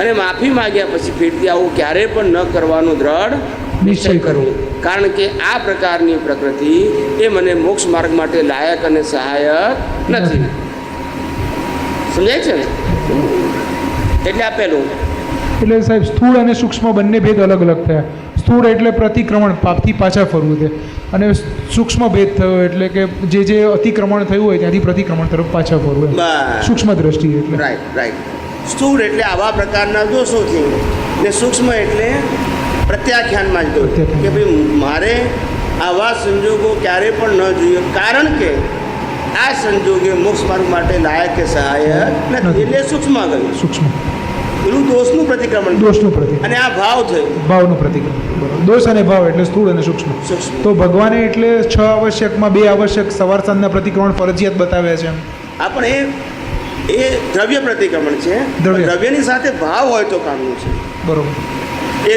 અને માફી માગ્યા પછી ફેરથી આવું ક્યારેય પણ ન કરવાનું દ્રઢ નિશ્ચય કરવું. કારણ કે આ પ્રકારની પ્રકૃતિ એ મને મોક્ષ માર્ગ માટે લાયક અને સહાયક નથી. સમજાય છે ને? એટલે આ પહેલું. એટલે સાહેબ સ્થૂળ અને સૂક્ષ્મ બંને ભેદ અલગ અલગ થયા. સ્થૂળ એટલે પ્રતિક્રમણ, પાપથી પાછા ફરવું છે, અને સૂક્ષ્મ ભેદ થયો એટલે કે જે અતિક્રમણ થયું હોય ત્યાંથી પ્રતિક્રમણ તરફ પાછા ફરવું એમ. બસ. સૂક્ષ્મ દ્રષ્ટિએ એટલે રાઈટ. સ્થૂળ એટલે આવા પ્રકારના દોષોથી ને સૂક્ષ્મ એટલે પ્રત્યાખ્યાનમાં જ દોષ કે ભાઈ મારે આવા સંજોગો ક્યારે પણ ન જોઈએ કારણ કે આ સંજોગે મોક્ષ માર્ગ માટે લાયક કે સહાયક નથી. એટલે સૂક્ષ્મ ગયું. સૂક્ષ્મ. પેલું દોષનું પ્રતિક્રમણ. દોષનું પ્રતિક્રમણ. અને આ ભાવ થયો. ભાવનું પ્રતિક્રમણ. બરાબર. દોષ અને ભાવ એટલે સ્થૂળ અને સૂક્ષ્મ. સૂક્ષ્મ. તો ભગવાને એટલે 6 આવશ્યકમાં 2 આવશ્યક સવાર સાંજના પ્રતિક્રમણ ફરજિયાત બતાવ્યા છે એમ. આ પણ એ દ્રવ્ય પ્રતિક્રમણ છે. દ્રવ્ય. દ્રવ્યની સાથે ભાવ હોય તો કામનું છે. બરોબર. એ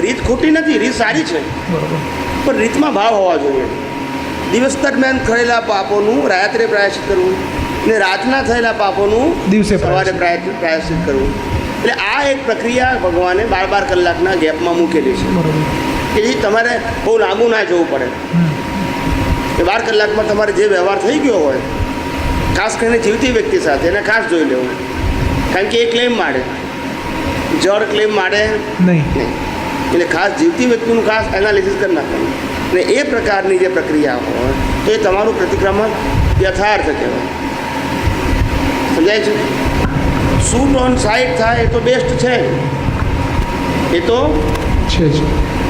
રીત ખોટી નથી, રીત સારી છે, બરોબર. પણ રીતમાં ભાવ હોવા જોઈએ. દિવસ દરમિયાન થયેલા પાપોનું રાત્રે પ્રાયશ્ચિત કરવું ને રાતના થયેલા પાપોનું દિવસે સવારે પ્રાયશ્ચિત કરવું. એટલે આ એક પ્રક્રિયા ભગવાને 12 કલાકના ગેપમાં મૂકેલી છે બરોબર. કે જે તમારે બહુ લાંબુ ના જવું પડે. કે 12 કલાકમાં તમારે જે વ્યવહાર થઈ ગયો હોય, ખાસ કરીને જીવતી વ્યક્તિ સાથે એને ખાસ જોઈ લેવું. કારણ કે એ ક્લેમ માંડે, જળ ક્લેમ માંડે નહીં. એટલે ખાસ જીવતી વ્યક્તિનું ખાસ એનાલિસિસ કરી નાખવાનું ને એ પ્રકારની જે પ્રક્રિયા હોય તો એ તમારું પ્રતિક્રમણ યથાર્થ કહેવાય. સમજાય છે? શૂટ ઓન સાઇટ થાય એ તો બેસ્ટ છે, એ તો છે.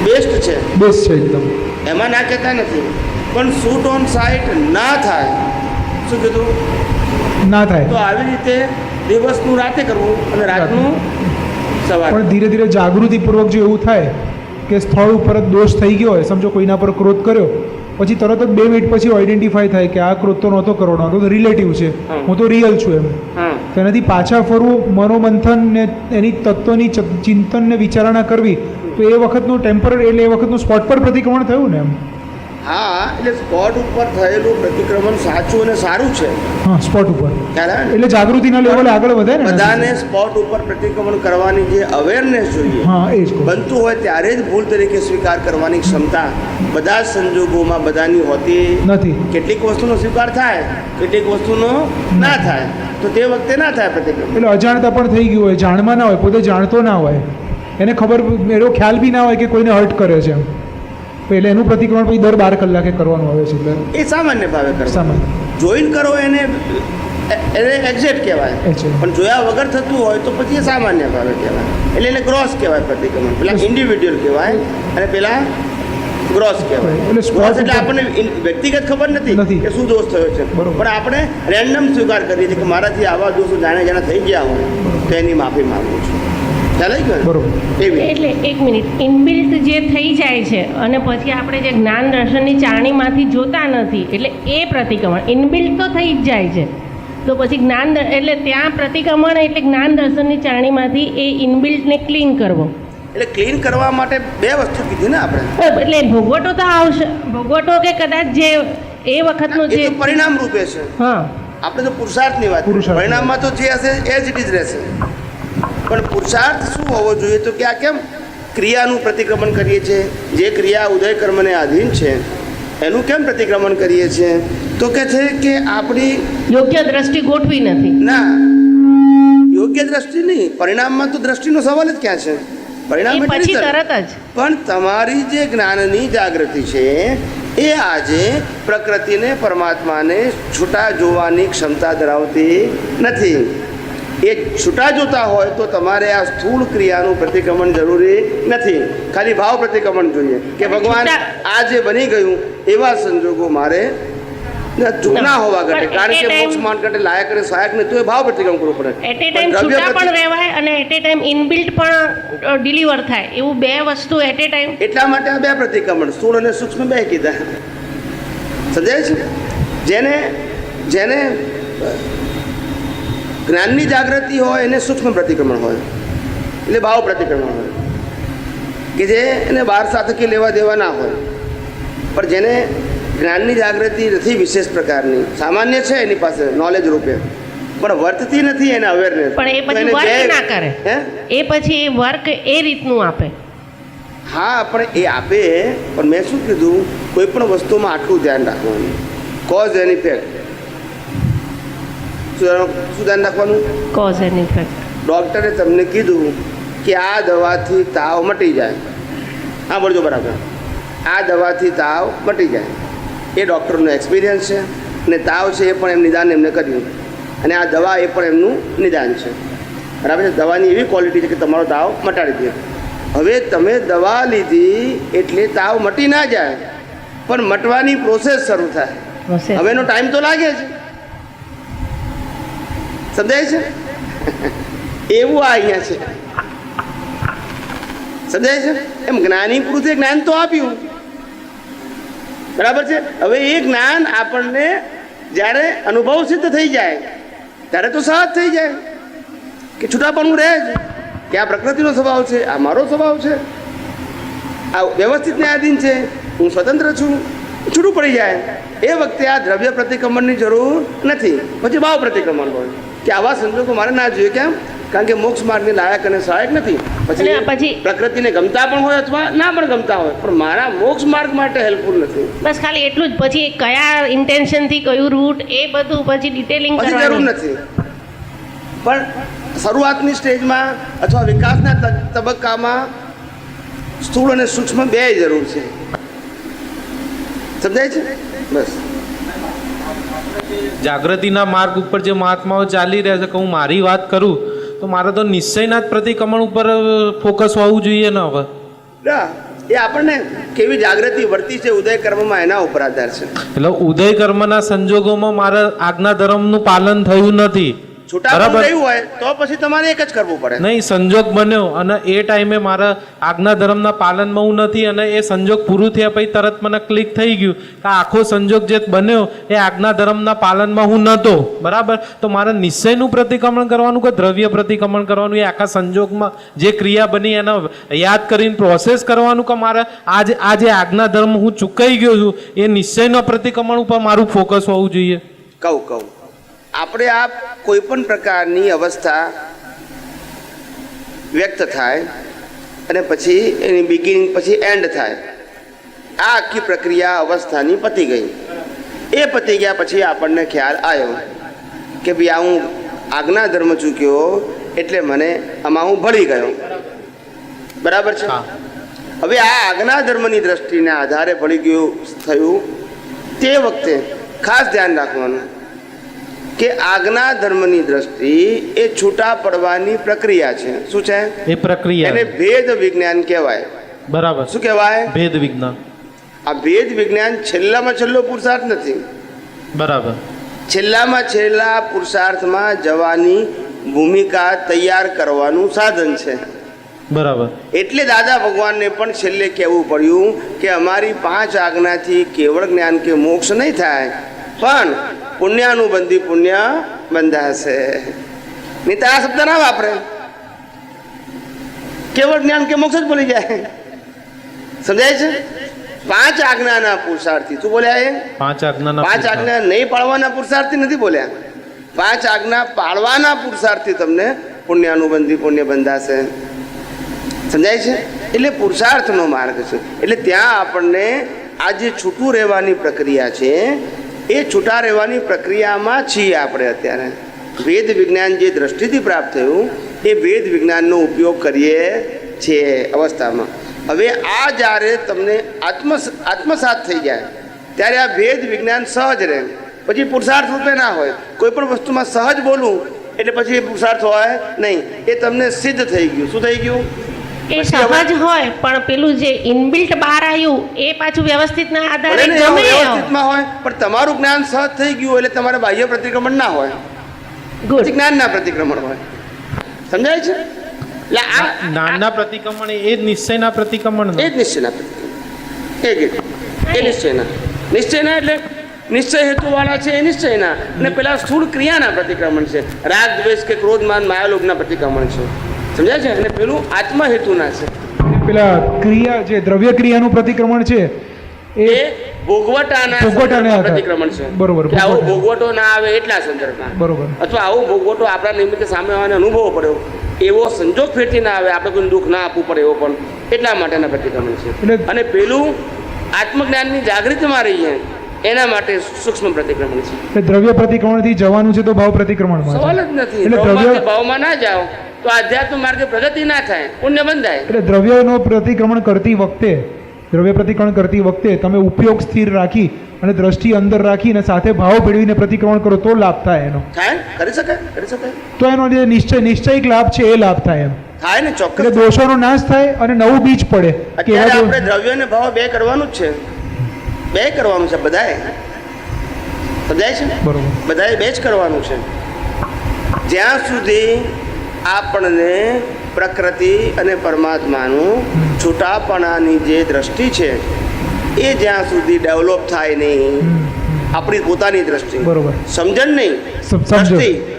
બેસ્ટ છે, બેસ્ટ છે એકદમ. એમાં ના કહેતા નથી, પણ શૂટ ઓન સાઇટ ના થાય, શું કીધું, ના તો થાય. આવી રીતે દિવસનું રાતે કરવું અને રાતનું સવારે. પણ ધીરે ધીરે જાગૃતિપૂર્વક જો એવું થાય કે સ્થળ ઉપર જ દોષ થઈ ગયો હોય, સમજો કોઈના પર ક્રોધ કર્યો, પછી તરત જ 2 મિનિટ પછી આઈડેન્ટિફાઈ થાય કે આ ક્રોધ તો નહોતો કરવાનો, આ તો રિલેટિવ છે, હું તો રિયલ છું એમ. હા, તો એનાથી પાછા ફરવું, મનોમંથન ને એની તત્વની ચિંતન ને વિચારણા કરવી, તો એ વખતનું ટેમ્પરરી એટલે એ વખતનું સ્પોટ પર પ્રતિક્રમણ થયું ને એમ. હા, એટલે સ્પોટ ઉપર થયેલું પ્રતિક્રમણ સાચું અને સારું છે. હા, સ્પોટ ઉપર ખ્યાલ આવે ને? એટલે જાગૃતિના લેવલે આગળ વધે ને. બધાને સ્પોટ ઉપર પ્રતિક્રમણ કરવાની જે અવેરનેસ જોઈએ, હા, એ જ કહું. બનતું હોય ત્યારે જ ભૂલ તરીકે સ્વીકાર કરવાની ક્ષમતા બધા જ સંજોગોમાં બધાની હોતી નથી. કેટલીક વસ્તુનો સ્વીકાર થાય, કેટલીક વસ્તુનો ના થાય, તો તે વખતે ના થાય પ્રતિક્રમણ. એટલે અજાણતા પણ થઈ ગયું હોય, જાણમાં ના હોય, પોતે જાણતો ના હોય, એને ખબર એનો ખ્યાલ બી ના હોય કે કોઈને હર્ટ કરે છે એમ, એટલે એનું પ્રતિક્રમણ પછી દર 12 કલાકે કરવાનું આવે છે. એટલે એ સામાન્ય ભાવે કરો, સામાન્ય જોઈન કરો એને એક્ઝેક્ટ કહેવાય, Exact. પણ જોયા વગર થતું હોય તો પછી એ સામાન્ય ભાવે કહેવાય. એટલે એને ગ્રોસ કહેવાય પ્રતિક્રમણ. પેલા ઇન્ડિવિડ્યુઅલ કહેવાય અને પેલા ગ્રોસ કહેવાય. એટલે spot ગ્રોસ એટલે ઉપર- આપણને વ્યક્તિગત ખબર નથી. નથી કે શું દોષ થયો છે, બરોબર. પણ આપણે રેન્ડમ સ્વીકાર કરીએ છીએ કે મારાથી આવા દોષો જાણે જાણે થઈ ગયા હોય તો એની માફી માંગુ છું. ખ્યાલ આવી ગયો ને? બરોબર. એવી એટલે એક મિનિટ, ઇનબિલ્ટ જે થઈ જાય છે અને પછી આપણે જે જ્ઞાન દર્શનની ચારણીમાંથી જોતા નથી, એટલે એ પ્રતિક્રમણ ઇનબિલ્ટ તો થઈ જ જાય છે. તો પછી એટલે ત્યાં પ્રતિક્રમણ એટલે જ્ઞાન દર્શનની ચારણીમાંથી એ ઇનબિલ્ટને ક્લીન કરવો. એટલે ક્લીન કરવા માટે 2 વસ્તુ કીધી ને આપણે. એટલે ભોગવટો તો આવશે, ભોગવટો કે કદાચ જે એ વખતનું એ જે તો પરિણામ રૂપે છે. હા, આપણે તો પુરુષાર્થની વાત કરીએ. પુરુષાર્થ. પરિણામમાં તો જે હશે એ જ ઇટ ઇઝ રહેશે, પણ પુરુષાર્થ શું હોવો જોઈએ, તો કે આ કેમ ક્રિયાનું પ્રતિક્રમણ કરીએ છીએ, જે ક્રિયા ઉદય કર્મને આધીન છે એનું કેમ પ્રતિક્રમણ કરીએ છીએ, તો કે છે કે આપણી યોગ્ય દ્રષ્ટિ ગોઠવી નથી. ના યોગ્ય દ્રષ્ટિ નહીં, પરિણામમાં તો દ્રષ્ટિનો સવાલ જ ક્યાં છે, પરિણામ એ એટલે પછી result. તરત જ પણ તમારી જે જ્ઞાનની જાગૃતિ છે એ આજે પ્રકૃતિને પરમાત્માને છૂટા જોવાની ક્ષમતા ધરાવતી નથી. એ છૂટા જોતા હોય તો તમારે આ સ્થૂળ ક્રિયાનું પ્રતિક્રમણ જરૂરી નથી, ખાલી ભાવ પ્રતિક્રમણ જોઈએ કે ભગવાન આ જે બની ગયું એવા સંજોગો મારે ચૂકના હોવા ઘટે, પણ કારણ at a કે time- મોક્ષ માન ઘટે લાયક અને સહાયક નહીં, તો એ ભાવ પ્રતિક્રમણ કરવું પડે. એટ એ પણ ટાઈમ દ્રવ્ય છૂટા પણ પ્રતિ- રહેવાય અને એટ એ ટાઈમ ઇનબિલ્ટ પણ ડિલિવર થાય, એવું 2 વસ્તુ એટ એ ટાઈમ. એટલા માટે આ 2 પ્રતિક્રમણ સ્થૂળ અને સૂક્ષ્મ 2 કીધા. સમજાય છે? જેને જેને જ્ઞાનની જાગૃતિ હોય એને સૂક્ષ્મ પ્રતિક્રમણ હોય, એટલે ભાવ પ્રતિક્રમણ હોય કે જે એને બહાર સાથકી લેવા દેવા ના હોય. પણ જેને જ્ઞાનની જાગૃતિ નથી વિશેષ પ્રકારની, સામાન્ય છે એની પાસે નોલેજ રૂપે, પણ વર્તતી નથી એને અવેરનેસ, પણ એ પછી વર્ક ના કરે, એ પછી એ વર્ક એ રીતનું આપે. હા, પણ એ આપે, પણ મેં શું કીધું, કોઈ પણ વસ્તુમાં આટલું ધ્યાન રાખવાનું, કોઝ એન્ડ ઇફેક્ટ. શું ધ્યાન રાખવાનું? Cause and effect. ડૉક્ટરે તમને કીધું કે આ દવાથી તાવ મટી જાય, હા બોલજો બરાબર, આ દવાથી તાવ મટી જાય, એ ડૉક્ટરનો એક્સપિરિયન્સ છે, અને તાવ છે એ પણ એમ નિદાન એમને કર્યું, અને આ દવા એ પણ એમનું નિદાન છે. બરાબર છે? દવાની એવી ક્વોલિટી છે કે તમારો તાવ મટાડી દે. હવે તમે દવા લીધી એટલે તાવ મટી ના જાય, પણ મટવાની પ્રોસેસ શરૂ થાય. હવે એનો ટાઈમ તો લાગે છે. સમજાય છે? એવું આ અહીંયા છે. સમજાય છે? એમ જ્ઞાની પુરુષે જ્ઞાન તો આપ્યું, બરાબર છે. હવે એ જ્ઞાન આપણને જ્યારે અનુભવ સિદ્ધ થઈ જાય ત્યારે તો સહજ થઈ જાય કે છૂટાપણું રહે છે, કે આ પ્રકૃતિનો સ્વભાવ છે, આ મારો સ્વભાવ છે, આ વ્યવસ્થિતને આધીન છે, હું સ્વતંત્ર છું, છૂટું પડી જાય. એ વખતે આ દ્રવ્ય પ્રતિક્રમણની જરૂર નથી, પછી ભાવ પ્રતિક્રમણ હોય કે આવા સંજોગો મારે ના જોઈએ. કેમ? કારણ કે મોક્ષ માર્ગની લાયક અને સહાયક નથી. પછી પ્રકૃતિને ગમતા પણ હોય અથવા ના પણ ગમતા હોય, પણ મારા મોક્ષ માર્ગ માટે હેલ્પફુલ નથી. બસ ખાલી એટલું જ. પછી કયા ઇન્ટેન્શનથી કયું રૂટ એ બધું પછી ડિટેલિંગ પછી જરૂર કરવાની નથી. પણ શરૂઆતની સ્ટેજમાં અથવા વિકાસના તબક્કામાં સ્થૂળ અને સૂક્ષ્મ 2 જરૂર છે. સમજાય છે? બસ. જાગૃતિના માર્ગ ઉપર જે મહાત્માઓ ચાલી રહ્યા છે, કે હું મારી વાત કરું તો મારે તો નિશ્ચયના જ પ્રતિક્રમણ ઉપર ફોકસ હોવું જોઈએ ને. હવે ના, એ આપણને કેવી જાગૃતિ વર્તી છે ઉદય કર્મમાં એના ઉપર આધાર છે. એટલે ઉદય કર્મના સંજોગોમાં મારા આજ્ઞા ધર્મનું પાલન થયું નથી. છૂટાપણું થયું હોય તો પછી તમારે એક જ કરવું પડે. નહીં, સંજોગ બન્યો અને એ ટાઈમે મારા આજ્ઞા ધર્મના પાલનમાં હું નથી અને એ સંજોગ પૂરું થયા પછી તરત મને ક્લિક થઈ ગયું કે આખો સંજોગ જે બન્યો એ આજ્ઞા ધર્મના પાલનમાં હું નહોતો. બરાબર, તો મારે નિશ્ચયનું પ્રતિક્રમણ કરવાનું કે દ્રવ્ય પ્રતિક્રમણ કરવાનું, એ આખા સંજોગમાં જે ક્રિયા બની એને યાદ કરીને પ્રોસેસ કરવાનું, કે મારે આ જે આજ્ઞા ધર્મ હું ચૂકાઈ ગયો છું એ નિશ્ચયના પ્રતિક્રમણ ઉપર મારું ફોકસ હોવું જોઈએ. કહું આપણે આ કોઈ પણ પ્રકારની અવસ્થા વ્યક્ત થાય અને પછી એની બિગિનિંગ પછી એન્ડ થાય, આ આખી પ્રક્રિયા અવસ્થાની પતી ગઈ. એ પતી ગયા પછી આપણને ખ્યાલ આવ્યો કે ભાઈ આ હું આજ્ઞા ધર્મ ચૂક્યો એટલે મને આમાં હું ભળી ગયો. બરાબર છે. હવે આ આજ્ઞા ધર્મની દ્રષ્ટિને આધારે ભળી ગયું થયું તે વખતે ખાસ ધ્યાન રાખવાનું કે આજ્ઞા ધર્મની દ્રષ્ટિ એ છૂટા પડવાની પ્રક્રિયા છે. શું છે એ પ્રક્રિયા? એને ભેદ વિજ્ઞાન કહેવાય. બરાબર. શું કહેવાય? ભેદ વિજ્ઞાન. આ ભેદ વિજ્ઞાન છેલ્લામાં છેલ્લો પુરુષાર્થ નથી. બરાબર. છેલ્લામાં છેલ્લા પુરુષાર્થમાં જવાની ભૂમિકા તૈયાર કરવાનું સાધન છે. બરાબર. એટલે દાદા ભગવાનને પણ છેલ્લે કહેવું પડ્યું કે અમારી 5 આજ્ઞાથી કેવળ જ્ઞાન કે મોક્ષ નહીં થાય, પણ પુણ્યાનુબંધી પુણ્ય બંધાશે. નહીં તો આ શબ્દ ના વાપરે, કેવળ જ્ઞાન કે મોક્ષ જ બોલી જાય. સમજાય છે? 5 આજ્ઞાના પુરુષાર્થી શું બોલ્યા? એ 5 આજ્ઞા નહીં પાળવાના પુરુષાર્થી નથી બોલ્યા. 5 આજ્ઞા પાળવાના પુરુષાર્થી તમને પુણ્યાનુબંધી પુણ્ય બંધાશે. સમજાય છે? એટલે પુરુષાર્થનો માર્ગ છે. એટલે ત્યાં આપણને આ જે છૂટું રહેવાની પ્રક્રિયા છે એ છૂટા રહેવાની પ્રક્રિયામાં છીએ આપણે અત્યારે. વેદ વિજ્ઞાન જે દ્રષ્ટિથી પ્રાપ્ત થયું એ વેદ વિજ્ઞાનનો ઉપયોગ કરીએ છીએ અવસ્થામાં. હવે આ જ્યારે તમને આત્મસાત થઈ જાય ત્યારે આ ભેદ વિજ્ઞાન સહજ રહે, પછી પુરુષાર્થ રૂપે ના હોય. કોઈ પણ વસ્તુમાં સહજ બોલું એટલે પછી એ પુરુષાર્થ હોય નહીં, એ તમને સિદ્ધ થઈ ગયું. શું થઈ ગયું? એ સહજ હોય પણ પેલું જે ઇનબિલ્ટ બહાર આવ્યું એ પાછું વ્યવસ્થિતના આધારે ગમે વ્યવસ્થિતમાં હોય પણ તમારું જ્ઞાન સહજ થઈ ગયું એટલે તમારે બાહ્ય પ્રતિક્રમણ ના હોય, જ્ઞાનના પ્રતિક્રમણ હોય. સમજાય છે? એટલે આ જ્ઞાનના પ્રતિક્રમણ એ જ નિશ્ચયના પ્રતિક્રમણ. એ જ નિશ્ચયના પ્રતિક્રમણ. એ નિશ્ચયના એટલે નિશ્ચય હેતુવાળા છે એ નિશ્ચયના, અને પેલા સ્થૂળ ક્રિયાના પ્રતિક્રમણ છે. રાગ દ્વેષ કે ક્રોધ માન માયાલોભના પ્રતિક્રમણ છે. સમજાય છે? અને પેલું આત્મા હેતુના છે. પેલા ક્રિયા જે દ્રવ્ય ક્રિયાનું પ્રતિક્રમણ છે એ ભોગવટાના પ્રતિક્રમણ છે. બરોબર. કે આવો ભોગવટો ના આવે એટલા સંદર્ભમાં. બરોબર. અથવા આવો ભોગવટો આપણા નિમિત્તે સામે આવવાને અનુભવ પડ્યો એવો સંજોગ ફેરથી ના આવે, આપણે કોઈ દુઃખ ના આપવું પડે એવો પણ એટલા માટેના પ્રતિક્રમણ છે. અને પેલું આત્મજ્ઞાનની જાગૃતિમાં રહીએ એના માટે સૂક્ષ્મ પ્રતિક્રમણ છે. એટલે દ્રવ્ય પ્રતિક્રમણથી જવાનું છે તો ભાવ પ્રતિક્રમણમાં સવાલ જ નથી. દ્રવ્યમાંથી ભાવમાં ના જાઓ તો આધ્યાત્મ માર્ગે પ્રગતિ ના થાય, પુણ્ય બંધાય. એટલે દ્રવ્યનો પ્રતિક્રમણ કરતી વખતે દ્રવ્ય પ્રતિક્રમણ કરતી વખતે તમે ઉપયોગ સ્થિર રાખી અને દ્રષ્ટિ અંદર રાખીને સાથે ભાવ ભેળવીને પ્રતિક્રમણ કરો તો લાભ થાય એનો. થાય? કરી શકાય. તો એનો જે નિશ્ચયિક લાભ છે એ લાભ થાય એમ થાય ને, ચોક્કસ. એટલે દોષોનો નાશ થાય અને નવું બીજ પડે. અત્યારે આપણે દ્રવ્ય અને ભાવ બે કરવાનું જ છે. બે કરવાનું છે બધાએ. સમજાય છે? બરોબર. બધાએ બે જ કરવાનું છે. જ્યાં સુધી આપણને પ્રકૃતિ અને પરમાત્માનું છૂટાપણાની જે દ્રષ્ટિ છે એ જ્યાં સુધી ડેવલપ થાય નહીં, આપણી પોતાની દ્રષ્ટિ, બરોબર, સમજણ નહીં,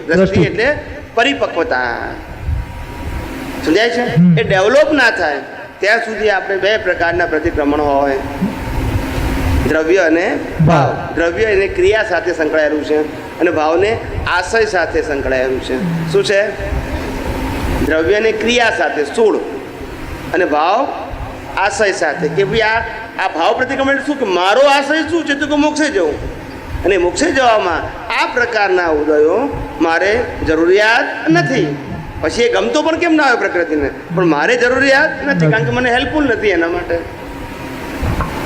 દ્રષ્ટિ એટલે પરિપક્વતા. સમજાય છે? એ ડેવલપ ના થાય ત્યાં સુધી આપણે બે પ્રકારના પ્રતિક્રમણ હોય, દ્રવ્ય અને ભાવ. દ્રવ્ય એને ક્રિયા સાથે સંકળાયેલું છે અને ભાવને આશય સાથે સંકળાયેલું છે. શું છે? દ્રવ્યને ક્રિયા સાથે સ્થૂળ અને ભાવ આશય સાથે. કે ભાઈ આ ભાવ પ્રતિક્રમણ શું? કે મારો આશય શું છે? તો કે મોક્ષે જવું, અને મોક્ષે જવામાં આ પ્રકારના ઉદયો મારે જરૂરિયાત નથી. પછી એ ગમતો પણ કેમ ના હોય પ્રકૃતિને, પણ મારે જરૂરિયાત નથી કારણ કે મને હેલ્પફુલ નથી એના માટે.